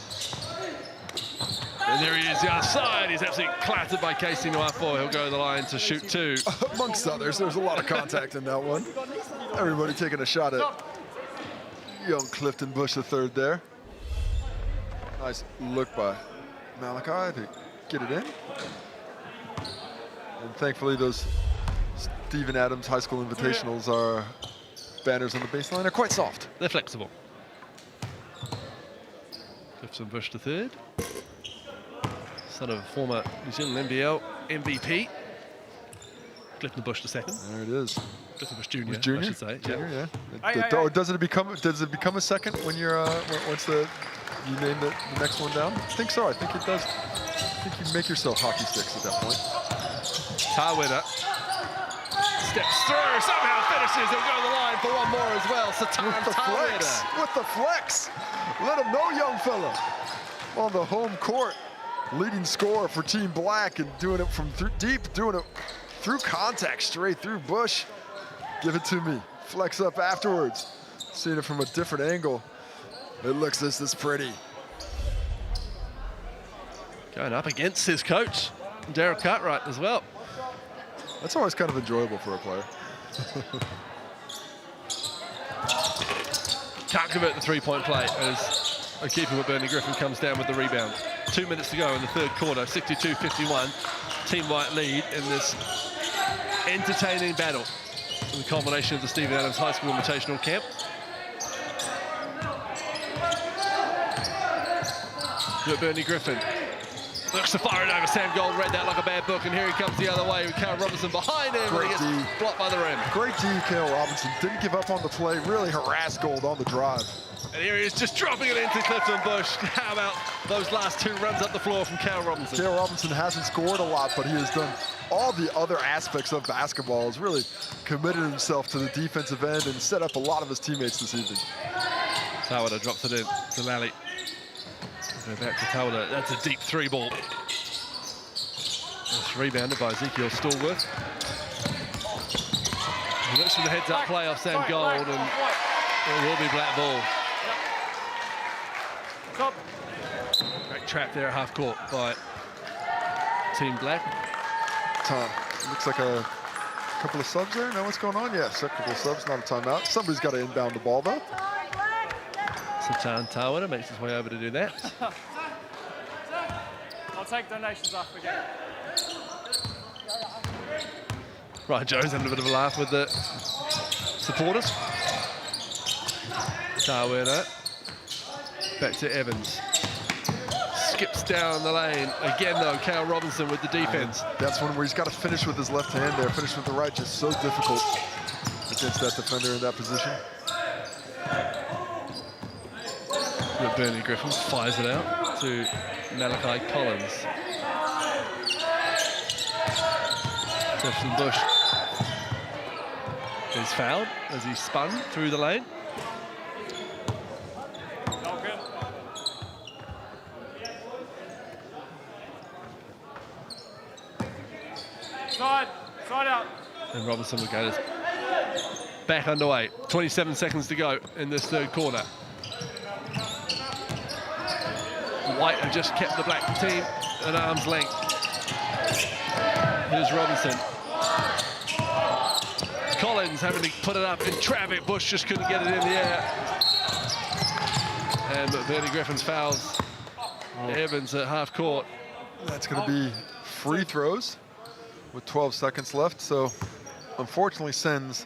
And there he is, the other side. He's absolutely clattered by Casey Nwafo. He'll go to the line to shoot 2. Amongst others, there's a lot of contact in that one. Everybody taking a shot at young Clifton Bush III there. Nice look by Malachi to get it in. And thankfully, those Stephen Adams High School Invitationals are banners on the baseline are quite soft. They're flexible. Clifton Bush III, son of former New Zealand NBL MVP. Clifton Bush II. There it is. Clifton Bush Jr. Junior? I should say. Junior, yeah. Or does it become a second when you're once you name the next one down? I think so. I think it does. I think you make yourself hockey sticks at that point. Taweda steps through, somehow finishes. He'll go to the line for one more as well. Satan Taweda. With the flex. Let him know, young fella. On the home court, leading scorer for Team Black and doing it from deep, doing it through contact, straight through Bush. Give it to me. Flex up afterwards. Seeing it from a different angle. It looks this pretty. Going up against his coach, Daryl Cartwright as well. That's always kind of enjoyable for a player. Can't convert the three-point play as a keeper with Bernie Griffin comes down with the rebound. 2 minutes to go in the third quarter, 62-51. Team White lead in this entertaining battle. The culmination of the Stephen Adams High School Invitational Camp. Good Bernie Griffin. Looks to fire it over. Sam Gold read that like a bad book, and here he comes the other way with Cal Robinson behind him. Great and he gets blocked by the rim. Great D, Cal Robinson. Didn't give up on the play, really harassed Gold on the drive. And here he is just dropping it into Clifton Bush. How about those last 2 runs up the floor from Cal Robinson? Cal Robinson hasn't scored a lot, but he has done all the other aspects of basketball. Has really committed himself to the defensive end and set up a lot of his teammates this evening. Taweda drops it in to Lally. Go back to Taweda. That's a deep 3 ball. It's rebounded by Ezekiel Stallworth. He looks for the heads-up play off Sam Gold, and it will be black ball. Great trap there at half court by Team Black. Tom, looks like a couple of subs there. Know what's going on? Yes, a couple of subs, not a timeout. Somebody's got to inbound the ball, though. Satan Taweda makes his way over to do that. I'll take donations off again. Ryan Jones having a bit of a laugh with the supporters. Taweda back to Evans. Skips down the lane. Again, though, Cal Robinson with the defense. That's one where he's got to finish with his left hand there. Finish with the right, just so difficult against that defender in that position. But Bernie Griffin fires it out to Malachi Collins. Clifton Bush is fouled as he spun through the lane. Side out. And Robinson will go to back underway. 27 seconds to go in this third quarter. White have just kept the black team at arm's length. Here's Robinson. Collins having to put it up in traffic. Bush just couldn't get it in the air. And Bernie Griffin's fouls Evans at half court. That's going to be free throws with 12 seconds left. So unfortunately sends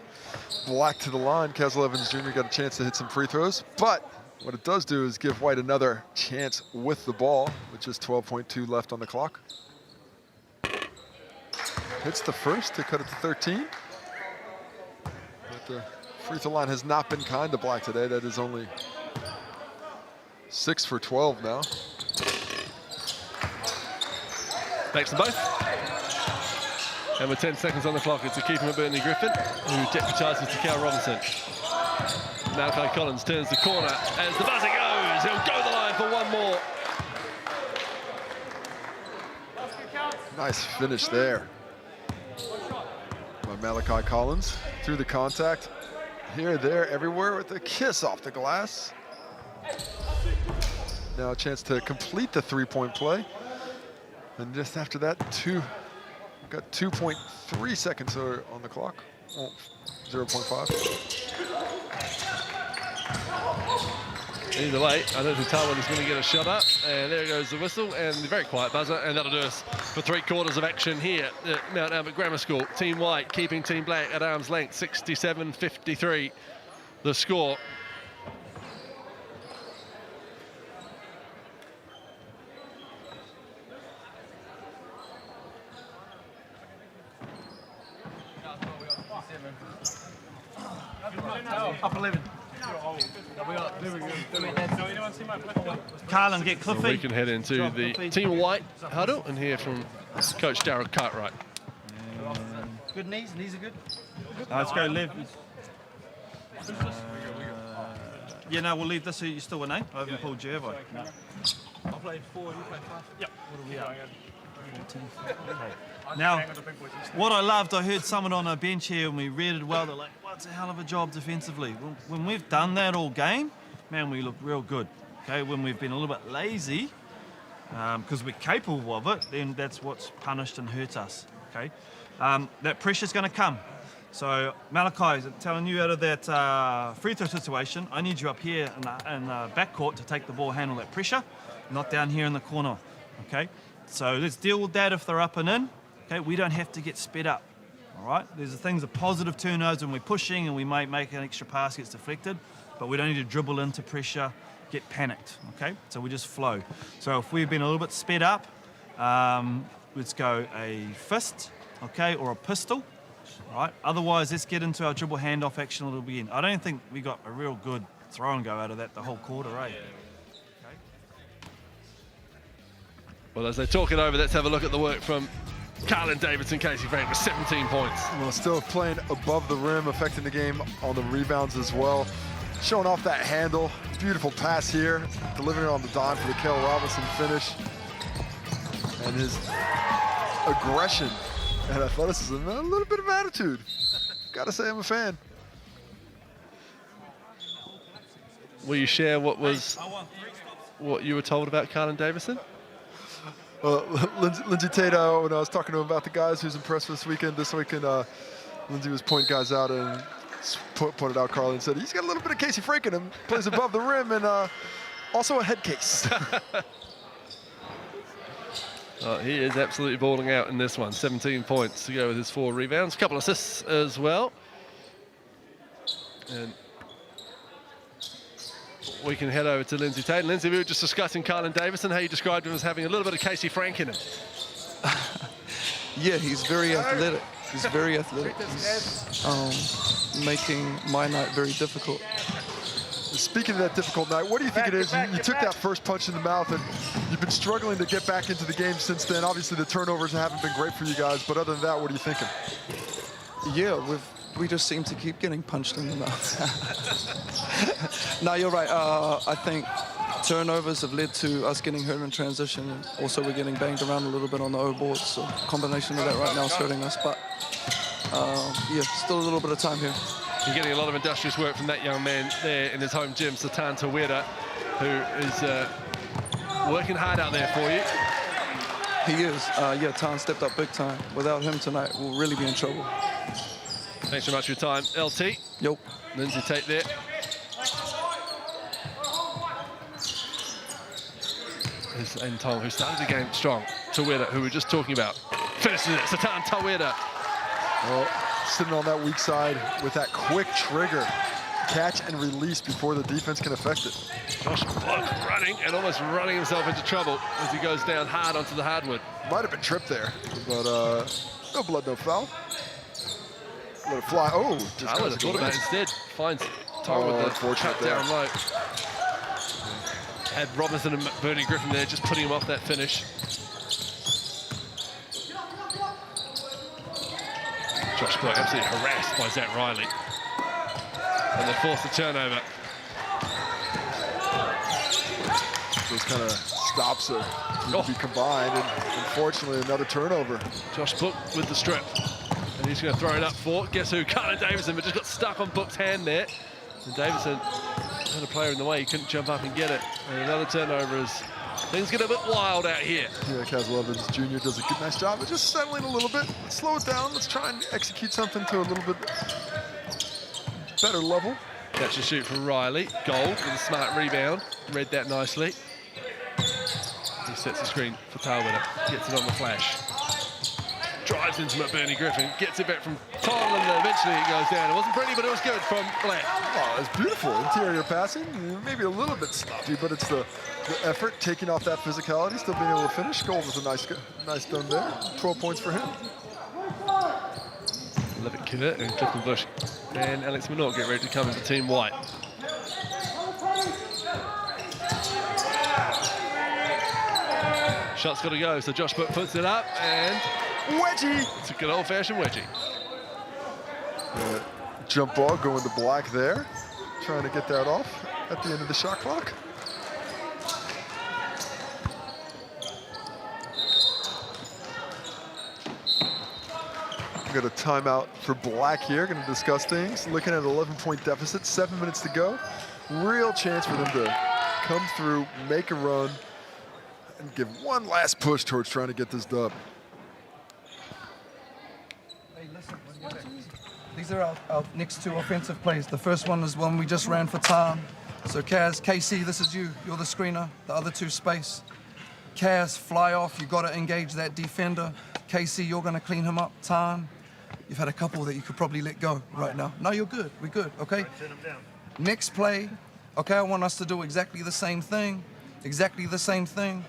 Black to the line. Kessel Evans Jr. got a chance to hit some free throws. But what it does do is give White another chance with the ball, with just 12.2 left on the clock. Hits the first to cut it to 13. But the free throw line has not been kind to Black today. That is only 6 for 12 now. Makes them both. And with 10 seconds on the clock, it's a keeper of Bernie Griffin, who deputises to Cal Robinson. Malachi Collins turns the corner as the buzzer goes. He'll go the line for one more. Nice finish there by Malachi Collins. Through the contact. Here, there, everywhere with a kiss off the glass. Now a chance to complete the three-point play. And just after that, got 2.3 seconds on the clock. Oh, 0.5. Either way, I don't think Talwin is going to get a shot up. And there goes the whistle and the very quiet buzzer. And that'll do us for 3 quarters of action here at Mount Albert Grammar School. Team White keeping Team Black at arm's length, 67-53 the score. Up 11. Carlin, get Cliffy. So we can head into the Team White huddle and hear from Coach Darryl Cartwright. Good knees, knees are good. Let's go left. Yeah, no, we'll leave this so you still win, eh? I haven't pulled you, have I? No. I played 4, you played 5? Yep. Now, what I loved, I heard someone on a bench here and we read it well, they're like, well, it's a hell of a job defensively. When we've done that all game, man, we look real good. Okay, when we've been a little bit lazy, because we're capable of it, then that's what's punished and hurts us, okay? That pressure's gonna come. So Malachi, telling you out of that free throw situation, I need you up here in the backcourt to take the ball, handle that pressure, not down here in the corner, okay? So let's deal with that if they're up and in. Okay, we don't have to get sped up, all right? There's the things of positive turnovers when we're pushing and we might make an extra pass gets deflected, but we don't need to dribble into pressure, get panicked, okay? So we just flow. So if we've been a little bit sped up, let's go a fist, okay, or a pistol, all right? Otherwise, let's get into our dribble handoff action a little bit. I don't think we got a real good throw and go out of that the whole quarter, eh? Well, as they talk it over, let's have a look at the work from Carlin Davidson, Casey Frank with 17 points. Well, still playing above the rim, affecting the game on the rebounds as well. Showing off that handle. Beautiful pass here. Delivering it on the dime for the Kel Robinson finish. And his aggression and athleticism, a little bit of attitude. Gotta say I'm a fan. Will you share what you were told about Carlin Davidson? Lindsay Tato, when I was talking to him about the guys who's impressed this weekend, Lindsay was pointing guys out and pointed out Carlin and said, he's got a little bit of Casey Frank in him, plays above the rim, and also a head case. He is absolutely balling out in this one. 17 points to go with his 4 rebounds. A couple of assists as well. And we can head over to Lindsay Tate. Lindsay, we were just discussing Carlin Davidson, how you described him as having a little bit of Casey Frank in him. Yeah, he's very athletic. He's very athletic. He's making my night very difficult. Speaking of that difficult night, what do you think it is? You took that first punch in the mouth and you've been struggling to get back into the game since then. Obviously the turnovers haven't been great for you guys, but other than that, what are you thinking? Yeah, we just seem to keep getting punched in the mouth. No, you're right. I think turnovers have led to us getting hurt in transition, and also we're getting banged around a little bit on the O boards. So combination of that right now is hurting us. But yeah, still a little bit of time here. You're getting a lot of industrious work from that young man there in his home gym, Satan Tawera, who is working hard out there for you. He is. Yeah, Tan stepped up big time. Without him tonight, we'll really be in trouble. Thanks so much for your time, LT. Yep. Lindsay Tate there. Here's Ntong, who started the game strong. Tawera, who we were just talking about, finishes it. Satan Tawera. Well, sitting on that weak side with that quick trigger, catch and release before the defense can affect it. Josh Book running and almost running himself into trouble as he goes down hard onto the hardwood. Might have been tripped there, but no blood, no foul. Let it fly. Oh, just I would have thought about it instead. Finds Tom with the cut down low. Had Robinson and Bernie Griffin there just putting him off that finish. Josh Book absolutely harassed by Zach Riley. And they force the turnover. Those kind of stops are need to be combined, and unfortunately another turnover. Josh Book with the strip. And he's going to throw it up for, guess who? Carter Davison, but just got stuck on Book's hand there. And Davison had a player in the way, he couldn't jump up and get it. And another turnover as things get a bit wild out here. Yeah, Kaz Levins Jr. does a good, nice job of just settling a little bit. Let's slow it down. Let's try and execute something to a little bit better level. Catch and shoot from Riley. Gold with a smart rebound. Read that nicely. He sets the screen for Tawera. Gets it on the flash. Drives into Bernie Griffin. Gets it back from Tom, and eventually it goes down. It wasn't pretty, but it was good from Black. Oh, it's beautiful. Interior passing. Maybe a little bit sloppy, but it's the effort, taking off that physicality, still being able to finish. Gold was a nice done there. 12 points for him. Levitt Killer and Clifton Bush and Alex Minort get ready to come into Team White. Shot's got to go, so Josh Book puts it up and wedgie. It's a good old-fashioned wedgie. Jump ball going to Black there, trying to get that off at the end of the shot clock. We've got a timeout for Black here, going to discuss things. Looking at an 11-point deficit, 7 minutes to go. Real chance for them to come through, make a run, and give one last push towards trying to get this dub. Hey, listen, these are our next two offensive plays. The first one is one we just ran for Tan. So Kaz, KC, this is you. You're the screener. The other two space. Kaz, fly off. You got to engage that defender. KC, you're going to clean him up. Tan, you've had a couple that you could probably let go right now. No, you're good. We're good, okay? Next play, okay, I want us to do exactly the same thing. Exactly the same thing.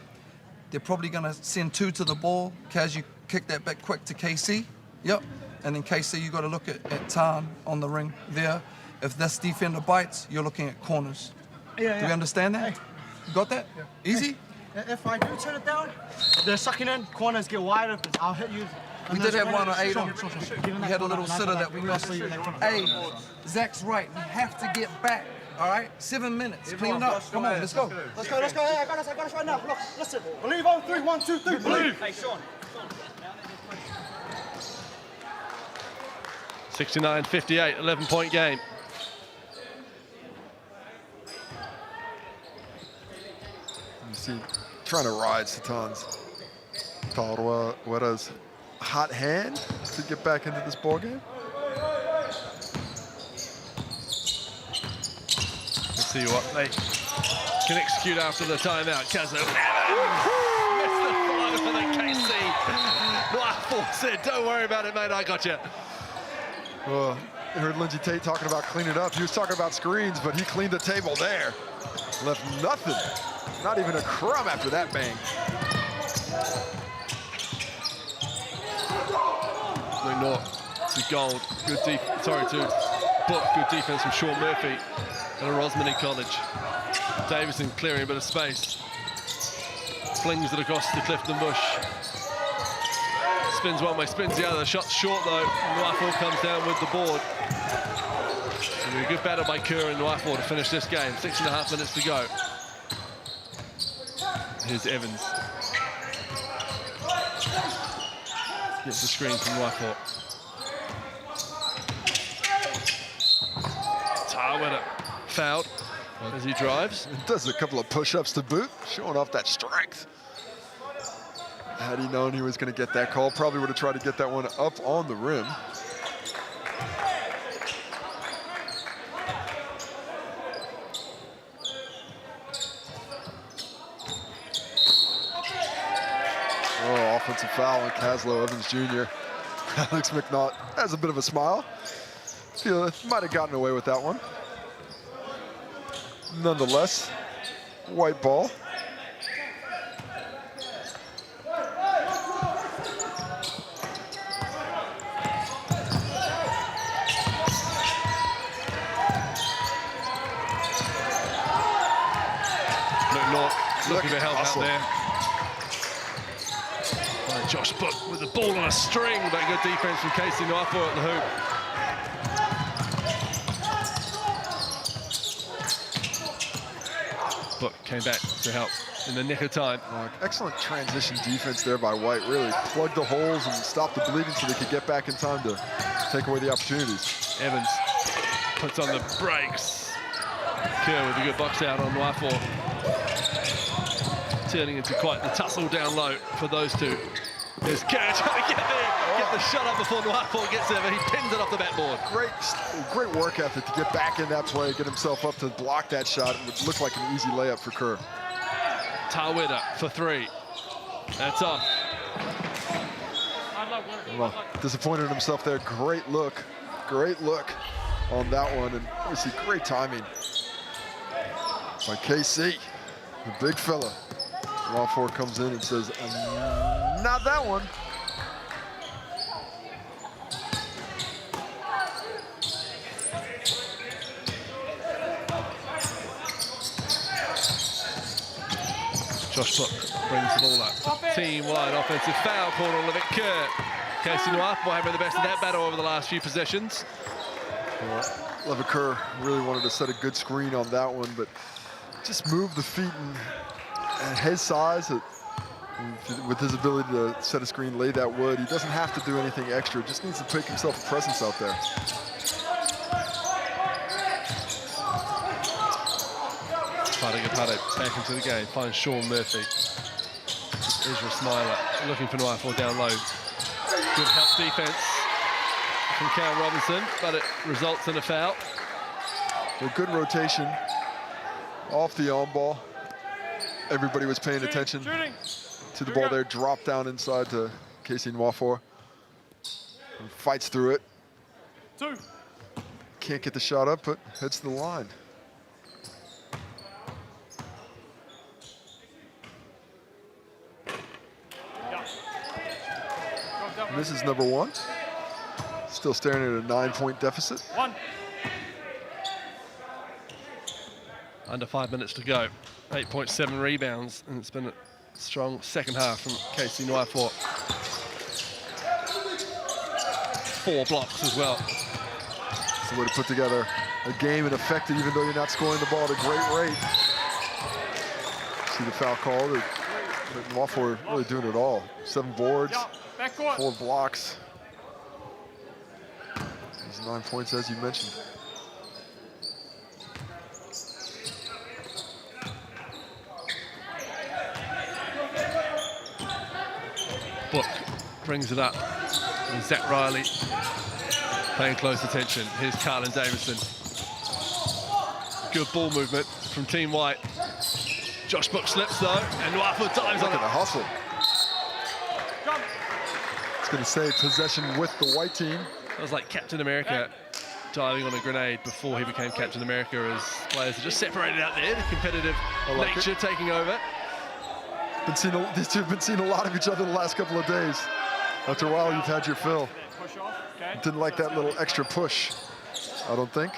They're probably going to send two to the ball. Kaz, you kick that back quick to KC. Yep. And then KC, you got to look at Tan on the ring there. If this defender bites, you're looking at corners. Yeah, Do we understand that? Hey. You got that? Yeah. Easy? Hey, if I do turn it down, they're sucking in, corners get wide open. I'll hit you. We did have one on 8 on. We We had a little sitter that we lost. Hey, Zach's right. We have to get back. All right? 7 minutes. Clean it up. Come on, let's go. Let's go. Hey, I got us right now. Look, listen. Believe on 3. 1, 2, 3. Believe. Hey, Sean. 69-58, 11-point game. You see, trying to ride Satan's Tawera's hot hand to get back into this ball game. Let's see what they can execute after the timeout. Kazo missed the follow for the KC. Blackford said, don't worry about it, mate, I got you. Well, I heard Lindsay Tate talking about cleaning up. He was talking about screens, but he cleaned the table there. Left nothing. Not even a crumb after that bang. North to Gold. To Book. Good defense from Sean Murphy at a Rosmini College. Davison clearing a bit of space. Flings it across to Clifton Bush. Spins one way, spins the other. Shot's short though. Nwafo comes down with the board. And a good battle by Kerr and Nwafo to finish this game. 6.5 minutes to go. Here's Evans. Gets the screen from Nwafo. Taweta fouled as he drives. And does a couple of push-ups to boot, showing off that strength. Had he known he was going to get that call, probably would have tried to get that one up on the rim. Oh, offensive foul on Caslow Evans Jr. Alex McNaught has a bit of a smile. Feel it might have gotten away with that one. Nonetheless, white ball. Looking for help out there. Josh Book with the ball on a string, but good defense from Casey Nwafor at the hoop. Book came back to help in the nick of time. Excellent transition defense there by White. Really plugged the holes and stopped the bleeding so they could get back in time to take away the opportunities. Evans puts on the brakes. Kerr with a good box out on Nwafor. Turning into quite the tussle down low for those two. There's Kerr trying to get the shot up before Nwafor gets there, but he pins it off the backboard. Great work ethic to get back in that play, get himself up to block that shot. It would look like an easy layup for Kerr. Taweta for three. That's off. Well, disappointed in himself there. Great look on that one, and obviously great timing by KC, the big fella. Nwafor comes in and says, not that one. Josh Book brings the ball up. Team-wide offensive foul called on Levitt Kerr. Casey Nwafor having the best of that battle over the last few possessions. Levitt Kerr really wanted to set a good screen on that one, but just move the feet and his size, with his ability to set a screen, lay that wood, he doesn't have to do anything extra. Just needs to make himself a presence out there. Pate back into the game, finds Sean Murphy. Ezra Smiler looking for Nwafor down low. Good help defense from Cal Robinson, but it results in a foul. A good rotation off the on ball. Everybody was paying attention to the ball there. Drop down inside to Casey Nwafor. And fights through it. Can't get the shot up, but hits the line. And this is number one. Still staring at a 9-point deficit. Under 5 minutes to go. 8.7 rebounds, and it's been a strong second half from Casey Nwafor. 4 blocks as well. It's the way to put together a game and affect it even though you're not scoring the ball at a great rate. See the foul call. Nwafor really doing it all. 7 boards, 4 blocks. These 9 points, as you mentioned. Book brings it up. And Zach Riley paying close attention. Here's Carlin Davison. Good ball movement from Team White. Josh Book slips though, and Nwafor dives on it. Look at the hustle. It's going to say possession with the white team. That was like Captain America diving on a grenade before he became Captain America, as players are just separated out there. The competitive nature taking over. These two have been seeing a lot of each other the last couple of days. After a while, you've had your fill. Didn't like that little extra push, I don't think.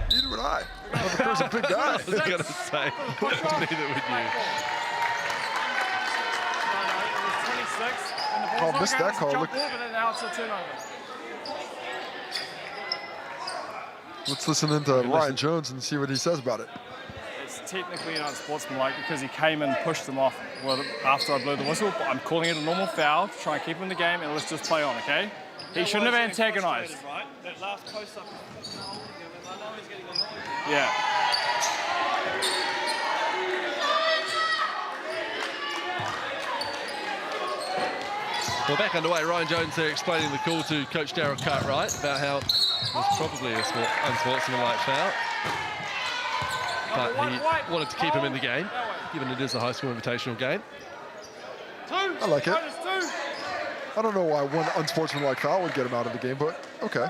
Neither would I. Kerr's a big guy. I was going to say, neither would you. Oh, missed that call. Look. Let's listen into Ryan Jones and see what he says about it. It's technically unsportsmanlike because he came and pushed them off after I blew the whistle, but I'm calling it a normal foul to try and keep him in the game, and let's just play on, okay? He shouldn't have antagonized. That last post up. Yeah. Well, back underway. Ryan Jones there explaining the call to Coach Darryl Cartwright about how it was probably a unsportsmanlike foul. But he wanted to keep him in the game, given it is a high school invitational game. I like it. I don't know why one unsportsmanlike foul would get him out of the game, but okay.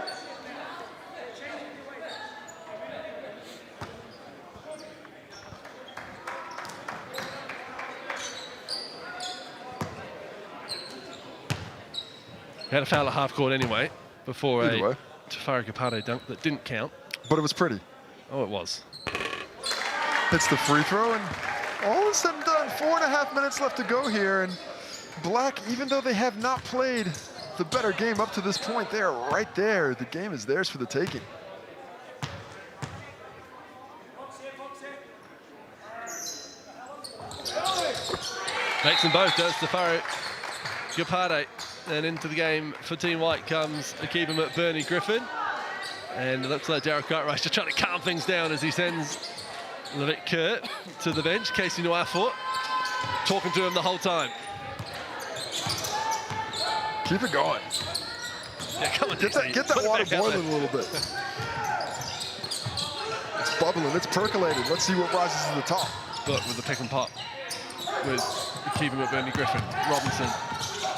He had a foul at half court anyway, before a Tafari Kapade dunk that didn't count. But it was pretty. Oh, it was. Hits the free throw, and all is said and done, 4.5 minutes left to go here, and Black, even though they have not played the better game up to this point, they are right there. The game is theirs for the taking. Makes them both, does Tafari Kapade. And into the game for Team White comes Akiba Bernie Griffin. And it looks like Darryl Cartwright's just trying to calm things down as he sends Levitt Kurt to the bench. Casey Noirfort talking to him the whole time. Keep it going. Yeah, come on, get that water boiling a little bit. It's bubbling, it's percolated. Let's see what rises to the top. But with the pick and pop with Akiba Bernie Griffin. Robinson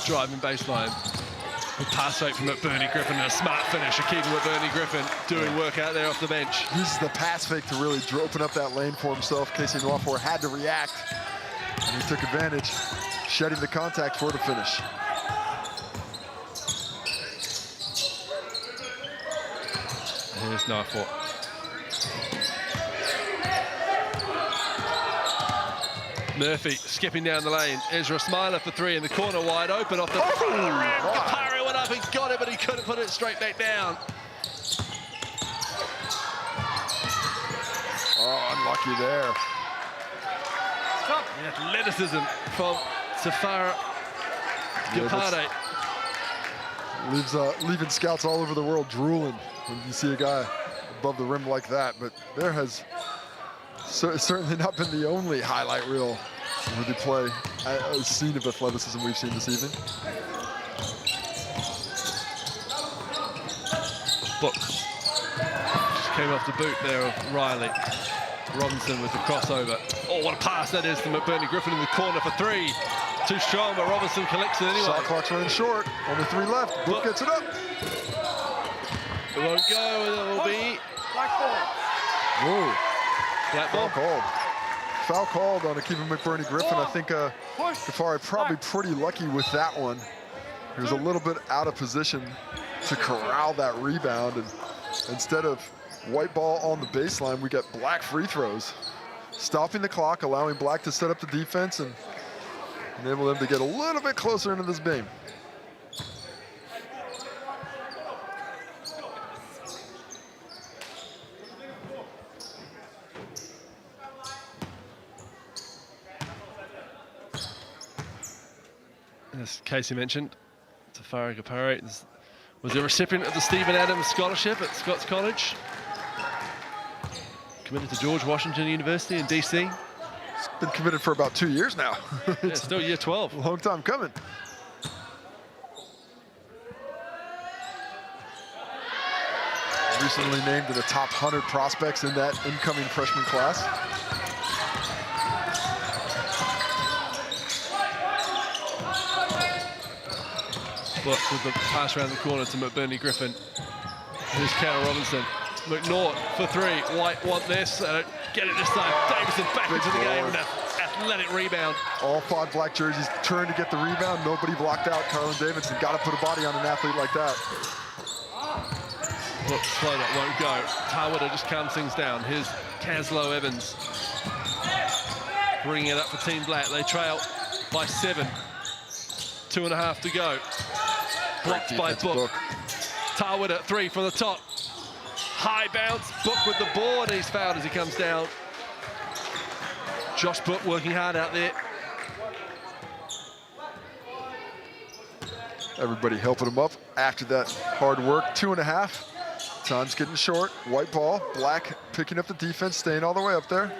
driving baseline. A pass straight from McBurney Griffin and a smart finish. Akiba McBurney Griffin doing work out there off the bench. Uses the pass fake to really open up that lane for himself. Casey Noirfort had to react, and he took advantage, shedding the contact for the finish. Here's Noirfort. Murphy skipping down the lane. Ezra Smiler for three in the corner, wide open off the front of the rim. Kapari went up and got it, but he couldn't put it straight back down. Oh, unlucky there. The athleticism from Tafari Kapade. Leaving scouts all over the world drooling when you see a guy above the rim like that, but there has certainly not been the only highlight reel with the play, a scene of athleticism we've seen this evening. Book just came off the boot there of Riley. Robinson with the crossover. Oh, what a pass that is to McBurney Griffin in the corner for three. Too strong, but Robinson collects it anyway. Shot clock's running short. Only 3 left. Book gets it up. It won't go, and it will be black ball. Whoa. Black ball. Foul called on Akiba McBurney Griffin. I think Kapari probably pretty lucky with that one. He was a little bit out of position to corral that rebound, and instead of white ball on the baseline, we get Black free throws, stopping the clock, allowing Black to set up the defense and enable them to get a little bit closer into this game. As Casey mentioned, Tafari Kapari was a recipient of the Stephen Adams Scholarship at Scots College. Committed to George Washington University in DC. It's been committed for about 2 years now. Yeah, still year 12. Long time coming. Recently named to the top 100 prospects in that incoming freshman class. But with the pass around the corner to McBurney Griffin. Here's Carol Robinson. McNaught for three. White want this. Get it this time. Davison back into the game with an athletic rebound. All 5 Black jerseys turned to get the rebound. Nobody blocked out Carlin Davidson. Got to put a body on an athlete like that. Look, slow that won't go. Tarwitter just calms things down. Here's Caslow Evans. Bringing it up for Team Black. They trail by 7. 2.5 to go. Blocked by Book. Tarwitter, 3 from the top. High bounce, Book with the board. He's fouled as he comes down. Josh Book working hard out there. Everybody helping him up after that hard work. 2.5. Time's getting short. White ball. Black picking up the defense, staying all the way up there.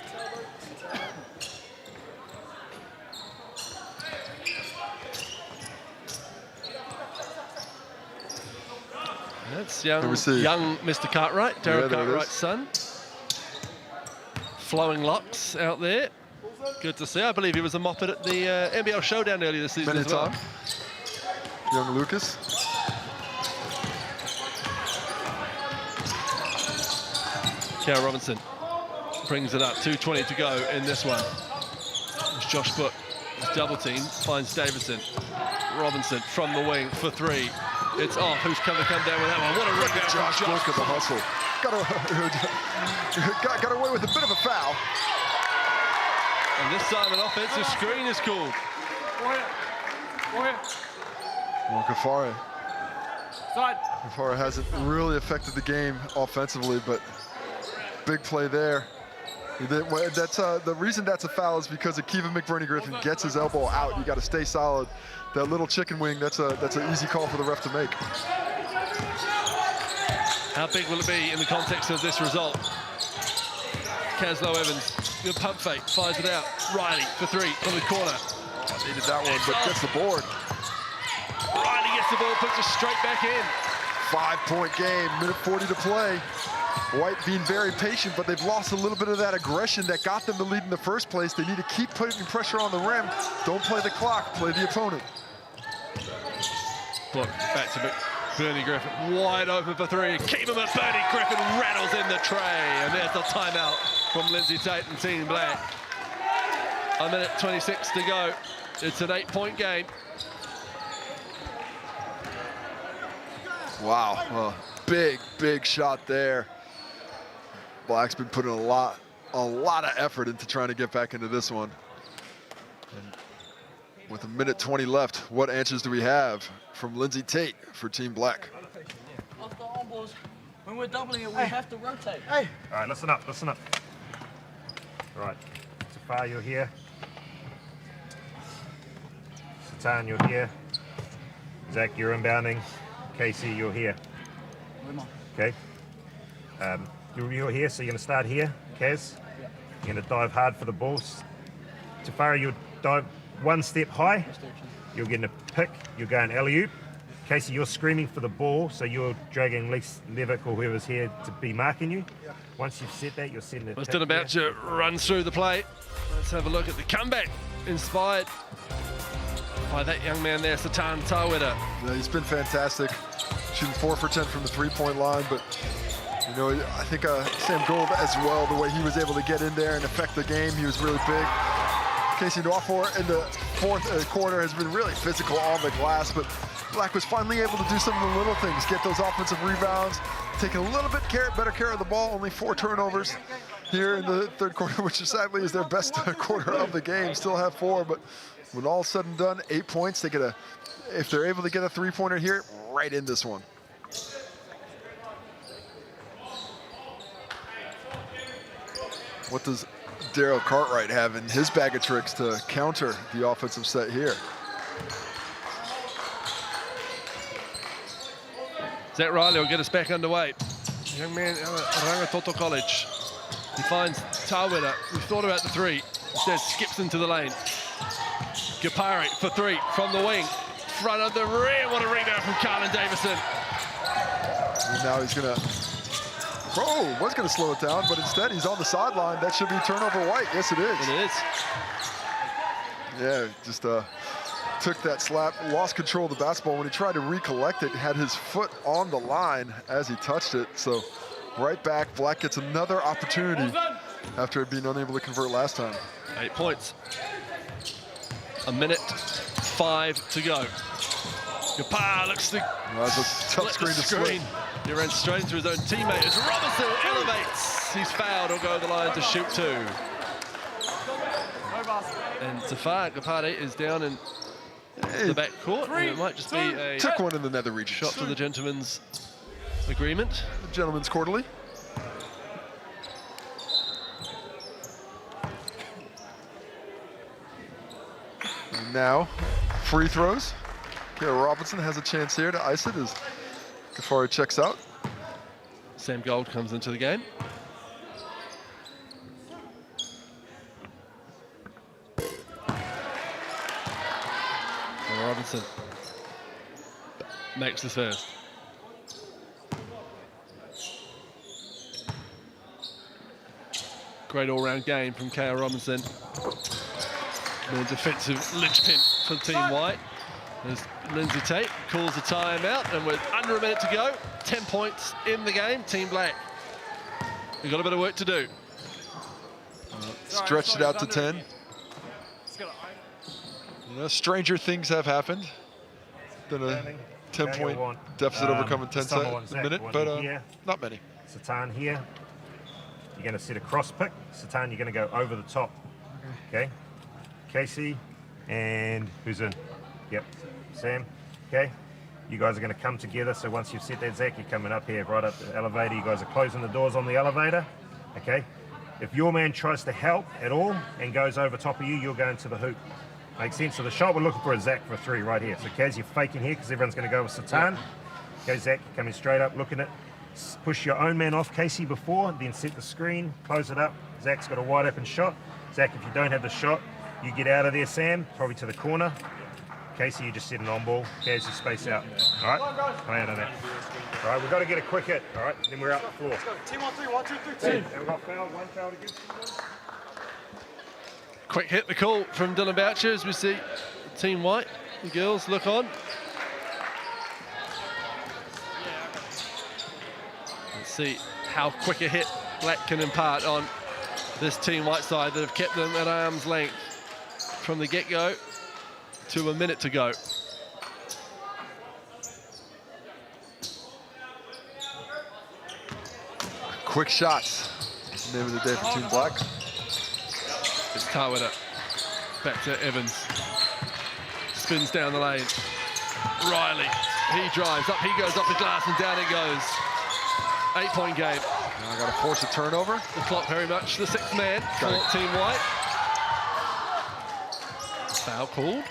That's young Mr. Cartwright, Darren Cartwright's son. Flowing locks out there. Good to see. I believe he was a moppet at the NBL Showdown earlier this season as well. Young Lucas. Cal Robinson brings it up. 2:20 to go in this one. It's Josh Book. His double team finds Davison. Robinson from the wing for three. It's off. Who's going to come down with that one? What a rebound from Josh Book at the hustle. Got away with a bit of a foul. And this time an offensive screen is called. Well, Gafari hasn't really affected the game offensively, but big play there. That's the reason that's a foul is because Akiva McBurney Griffin gets his elbow out. You got to stay solid. That little chicken wing, that's an easy call for the ref to make. How big will it be in the context of this result? Caslow Evans, good pump fake, fires it out. Riley for three from the corner. Needed that one, but gets the board. Riley gets the ball, puts it straight back in. 5-point game, minute 40 to play. White being very patient, but they've lost a little bit of that aggression that got them the lead in the first place. They need to keep putting pressure on the rim. Don't play the clock, play the opponent. Look, back to McBurney Griffin, wide open for three. Keep him at Bernie Griffin, rattles in the tray. And there's the timeout from Lindsay Tate and Team Black. A minute 26 to go. It's an 8-point game. Wow, big shot there. Black's been putting a lot of effort into trying to get back into this one. And with a minute 20 left, what answers do we have from Lindsay Tate for Team Black? Off the arm balls, when we're doubling it, we have to rotate. All right, listen up. All right, Safar, you're here. Satan, you're here. Zach, you're inbounding. Casey, you're here. Okay. You're here, so you're going to start here, Kaz. You're going to dive hard for the balls. Tafari, you'll dive one step high. You're getting a pick. You're going alley-oop. Casey, you're screaming for the ball, so you're dragging Levick or whoever's here to be marking you. Once you've set that, you're setting it. We're still about to run through the play. Let's have a look at the comeback, inspired by that young man there, Satan Taweda. Yeah, he's been fantastic. Shooting 4 for 10 from the three-point line, but you know, I think Sam Gold as well, the way he was able to get in there and affect the game, he was really big. Casey Nwafor in the fourth quarter has been really physical on the glass, but Black was finally able to do some of the little things, get those offensive rebounds, taking a little bit better care of the ball, only 4 turnovers here in the third quarter, which sadly is their best quarter of the game, still have 4, but when all said and done, 8 points, they get if they're able to get a three-pointer here, right in this one. What does Daryl Cartwright have in his bag of tricks to counter the offensive set here? Zach Riley will get us back underway. Young man at Rangatoto College. He finds Taweda, who thought about the three, instead skips into the lane. Gapari for three from the wing. Front of the rear, what a rebound from Carlin Davison. And now he's gonna, was gonna slow it down, but instead he's on the sideline. That should be turnover White, yes it is. It is. Yeah, just took that slap, lost control of the basketball. When he tried to recollect it, had his foot on the line as he touched it. So right back, Black gets another opportunity after being unable to convert last time. 8 points. A minute 5 to go. Gapar looks to that's a tough screen to split. He ran straight into his own teammate as Robinson elevates. He's fouled, he'll go to the line to shoot 2. And Gapar is down in the back court. And it might just be a took one in the nether region. Shot for the gentleman's agreement. The gentleman's quarterly. And now, free throws. Kara Robinson has a chance here to ice it as Gafari checks out. Sam Gold comes into the game. Robinson makes the first. Great all-round game from Kale Robinson. The defensive linchpin for Team White. As Lindsay Tate calls the timeout, and with under a minute to go, 10 points in the game, Team Black. We've got a bit of work to do. Stretched it out to 10. You know, stranger things have happened than a 10-point deficit overcoming 10 seconds a minute, but not many. Satan here. You're going to set a cross pick. Satan, you're going to go over the top. Okay. Casey, and who's in? Yep, Sam. Okay. You guys are going to come together. So once you've set that, Zach, you're coming up here, right up the elevator. You guys are closing the doors on the elevator. Okay. If your man tries to help at all and goes over top of you, you'll go into the hoop. Makes sense. So the shot we're looking for is Zach for 3 right here. So Kaz, you're faking here because everyone's going to go with Satan. Okay, Zach, coming straight up, looking at. Push your own man off Casey before, then set the screen, close it up. Zach's got a wide open shot. Zach, if you don't have the shot, you get out of there, Sam, probably to the corner. Casey, you just set an on ball. Kaz, you space out. All right, come out of that. All right, we've got to get a quick hit. All right, then we're out the floor. Team on 3, 1, 2, 3, team. And we've got foul, 1 foul against you. Quick hit, the call from Dylan Boucher as we see Team White, the girls look on. Let's see how quick a hit Black can impart on this Team White side that have kept them at arm's length from the get-go to a minute to go. Quick shots. Name of the day for Team Black. It's Tawada. Back to Evans. Spins down the lane. Riley. He drives up. He goes up the glass and down it goes. 8-point game. Now I got to force a turnover. The clock very much the 6th man for Team White. Foul called.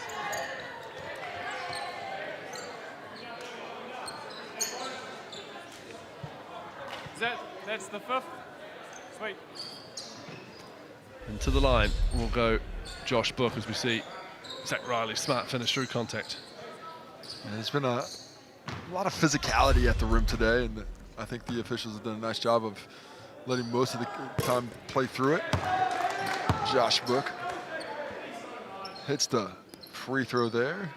That's the 5th. Sweet. And to the line will go Josh Book as we see Zach Riley smart finish through contact. And there's been a lot of physicality at the rim today, and I think the officials have done a nice job of letting most of the time play through it. Josh Book hits the free throw there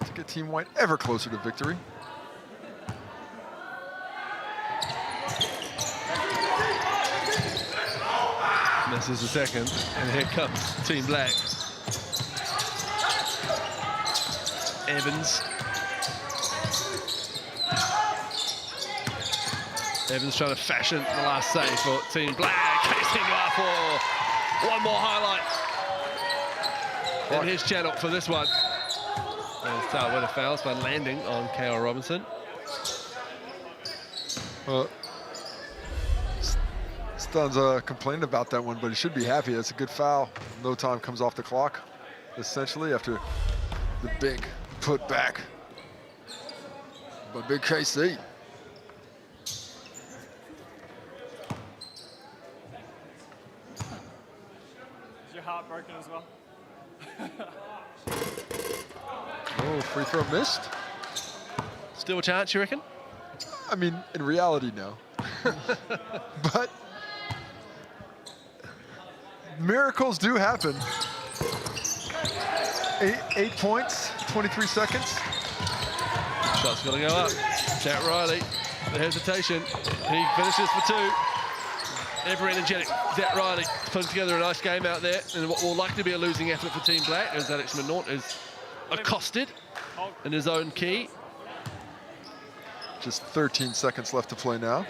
to get Team White ever closer to victory. Misses the second, and here comes Team Black. Evans. Evans trying to fashion the last save for Team Black. Casey for one more highlight in his channel for this one. There's Tawada fouls by landing on K.O. Robinson. Well, Stun's complaining about that one, but he should be happy. That's a good foul. No time comes off the clock, essentially, after the big put back by big KC. Is your heart broken as well? Oh, free throw missed. Still a chance, you reckon? I mean, in reality, no. But miracles do happen. 8 points, 23 seconds. Shot's got to go up. Jack Riley, the hesitation. He finishes for 2. Ever energetic. Zach Riley putting together a nice game out there, and what will likely be a losing effort for Team Black as Alex Minort is accosted in his own key. Just 13 seconds left to play now.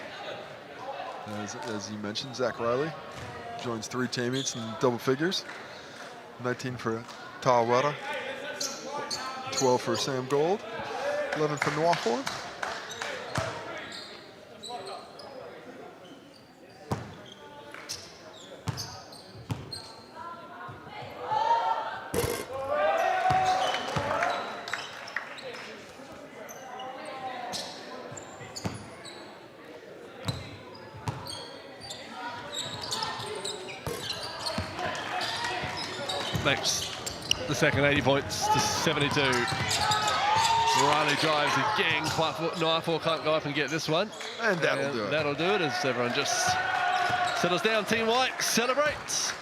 As you mentioned, Zach Riley joins 3 teammates in double figures. 19 for Tawada, 12 for Sam Gold, 11 for Nwafor. makes the second 80 points to 72. Riley drives again. Knife can't go up and get this one. And that'll do it. That'll do it as everyone just settles down. Team White celebrates.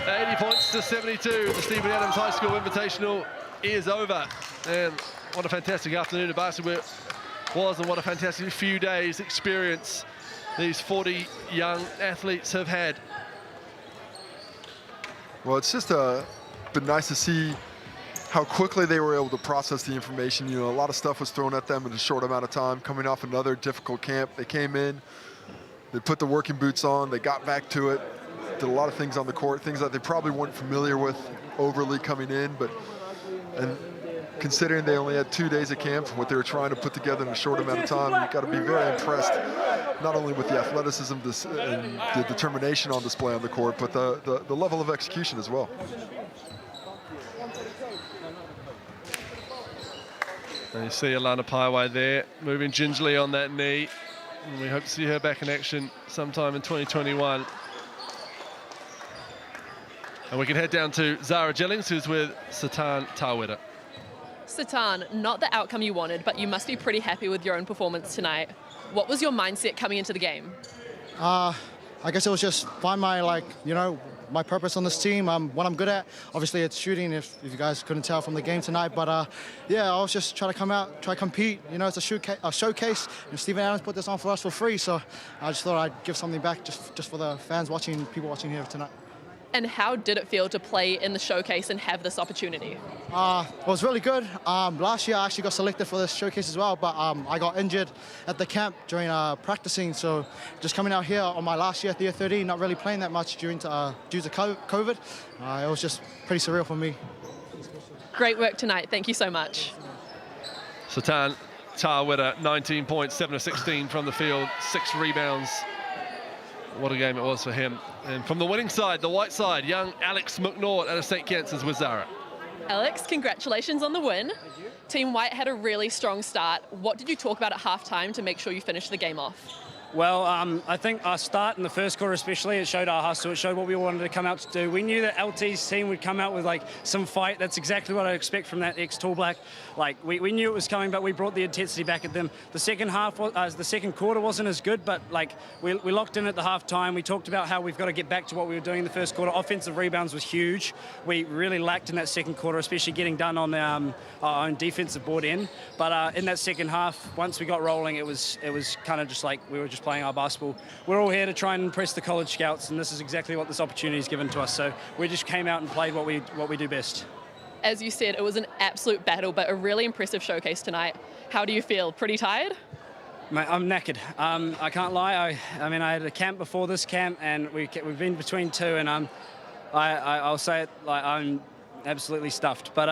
80 points to 72. The Stephen Adams High School Invitational is over. And what a fantastic afternoon of basketball it was, and what a fantastic few days experience these 40 young athletes have had. Well, it's just been nice to see how quickly they were able to process the information. You know, a lot of stuff was thrown at them in a short amount of time. Coming off another difficult camp, they came in, they put the working boots on, they got back to it, did a lot of things on the court, things that they probably weren't familiar with overly coming in, and considering they only had 2 days of camp, what they were trying to put together in a short amount of time, you've got to be very impressed, not only with the athleticism and the determination on display on the court, but the level of execution as well. And you see Alana Paiwai there, moving gingerly on that knee. And we hope to see her back in action sometime in 2021. And we can head down to Zara Jellings, who's with Satan Taweda. Satan, not the outcome you wanted, but you must be pretty happy with your own performance tonight. What was your mindset coming into the game? I guess it was just find my, my purpose on this team, what I'm good at. Obviously, it's shooting, if you guys couldn't tell from the game tonight. But, yeah, I was just trying to come out, try to compete. You know, it's a showcase. And Stephen Adams put this on for us for free, so I just thought I'd give something back just for the fans watching, people watching here tonight. And how did it feel to play in the showcase and have this opportunity? It was really good. Last year, I actually got selected for this showcase as well, but I got injured at the camp during practicing. So just coming out here on my last year at the year 13, not really playing that much due to COVID, it was just pretty surreal for me. Great work tonight. Thank you so much. Satan Taweda, 19 points, 7 of 16 from the field, 6 rebounds. What a game it was for him. And from the winning side, the white side, young Alex McNaught out of St. Kansas with Zara. Alex, congratulations on the win. Team White had a really strong start. What did you talk about at halftime to make sure you finished the game off? Well, I think our start in the first quarter especially, it showed our hustle, it showed what we wanted to come out to do. We knew that LT's team would come out with some fight. That's exactly what I expect from that ex-Tall Black. We knew it was coming, but we brought the intensity back at them. The second quarter wasn't as good, but we locked in at the half time. We talked about how we've got to get back to what we were doing in the first quarter. Offensive rebounds was huge. We really lacked in that second quarter, especially getting done on our own defensive board end. But in that second half, once we got rolling, it was kind of just like we were just playing our basketball. We're all here to try and impress the college scouts, and this is exactly what this opportunity has given to us. So we just came out and played what we do best. As you said, it was an absolute battle, but a really impressive showcase tonight. How do you feel? Pretty tired? Mate, I'm knackered. I can't lie. I had a camp before this camp, and we've been between two, and I'll say it, I'm absolutely stuffed. But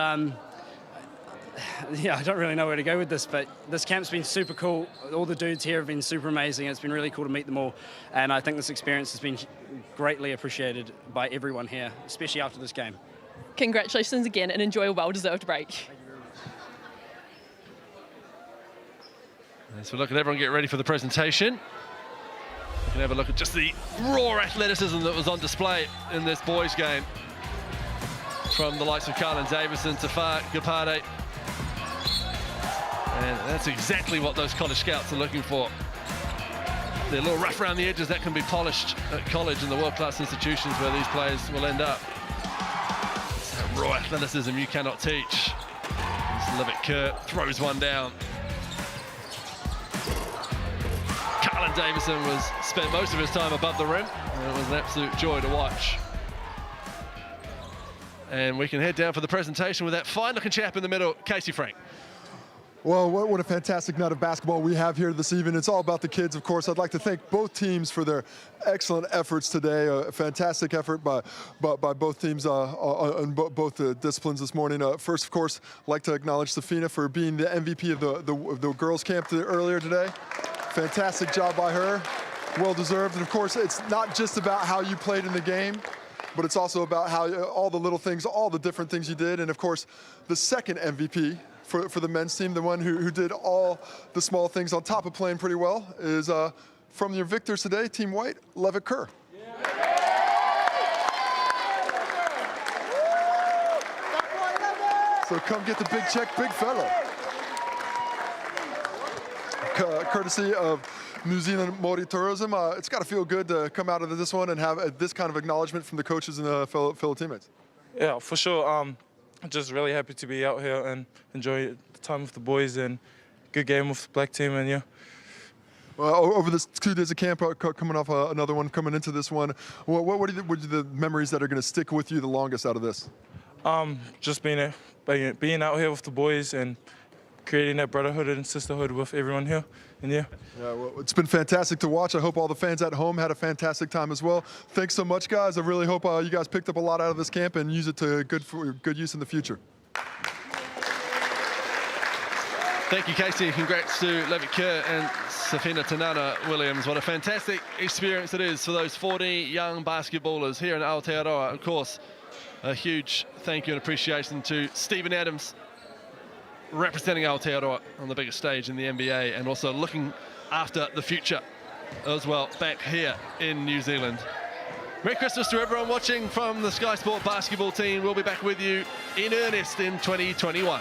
yeah, I don't really know where to go with this, but this camp's been super cool. All the dudes here have been super amazing. It's been really cool to meet them all, and I think this experience has been greatly appreciated by everyone here, especially after this game. Congratulations again, and enjoy a well-deserved break. So look at everyone get ready for the presentation. We can have a look at just the raw athleticism that was on display in this boys' game. From the likes of Carlin Davison to Far Gapade. And that's exactly what those college scouts are looking for. They're a little rough around the edges, that can be polished at college and the world-class institutions where these players will end up. It's that raw athleticism you cannot teach. Levitt Kerr throws one down. Carlin Davison spent most of his time above the rim, and it was an absolute joy to watch. And we can head down for the presentation with that fine-looking chap in the middle, Casey Frank. Well, what a fantastic night of basketball we have here this evening. It's all about the kids, of course. I'd like to thank both teams for their excellent efforts today. A fantastic effort by both teams on both disciplines this morning. First, of course, I'd like to acknowledge Safina for being the MVP of the girls' camp earlier today. Fantastic job by her. Well-deserved. And, of course, it's not just about how you played in the game, but it's also about how all the little things, all the different things you did. And, of course, the second MVP for the men's team, the one who did all the small things on top of playing pretty well, is from your victors today, Team White, Levitt Kerr. So come get the big check, big fella. Courtesy of New Zealand Māori Tourism. It's got to feel good to come out of this one and have this kind of acknowledgement from the coaches and the fellow teammates. Yeah, for sure. I'm just really happy to be out here and enjoy the time with the boys and good game with the black team, and yeah. Well, over this 2 days of camp, coming off another one, coming into this one, what are the memories that are going to stick with you the longest out of this? Just being out here with the boys and creating that brotherhood and sisterhood with everyone here, and yeah. Yeah, well, it's been fantastic to watch. I hope all the fans at home had a fantastic time as well. Thanks so much, guys. I really hope you guys picked up a lot out of this camp and use it to good use in the future. Thank you, Casey. Congrats to Levitt Kerr and Safina Tanana Williams. What a fantastic experience it is for those 40 young basketballers here in Aotearoa. Of course, a huge thank you and appreciation to Stephen Adams, representing Aotearoa on the biggest stage in the NBA, and also looking after the future as well back here in New Zealand. Merry Christmas to everyone watching from the Sky Sport basketball team. We'll be back with you in earnest in 2021.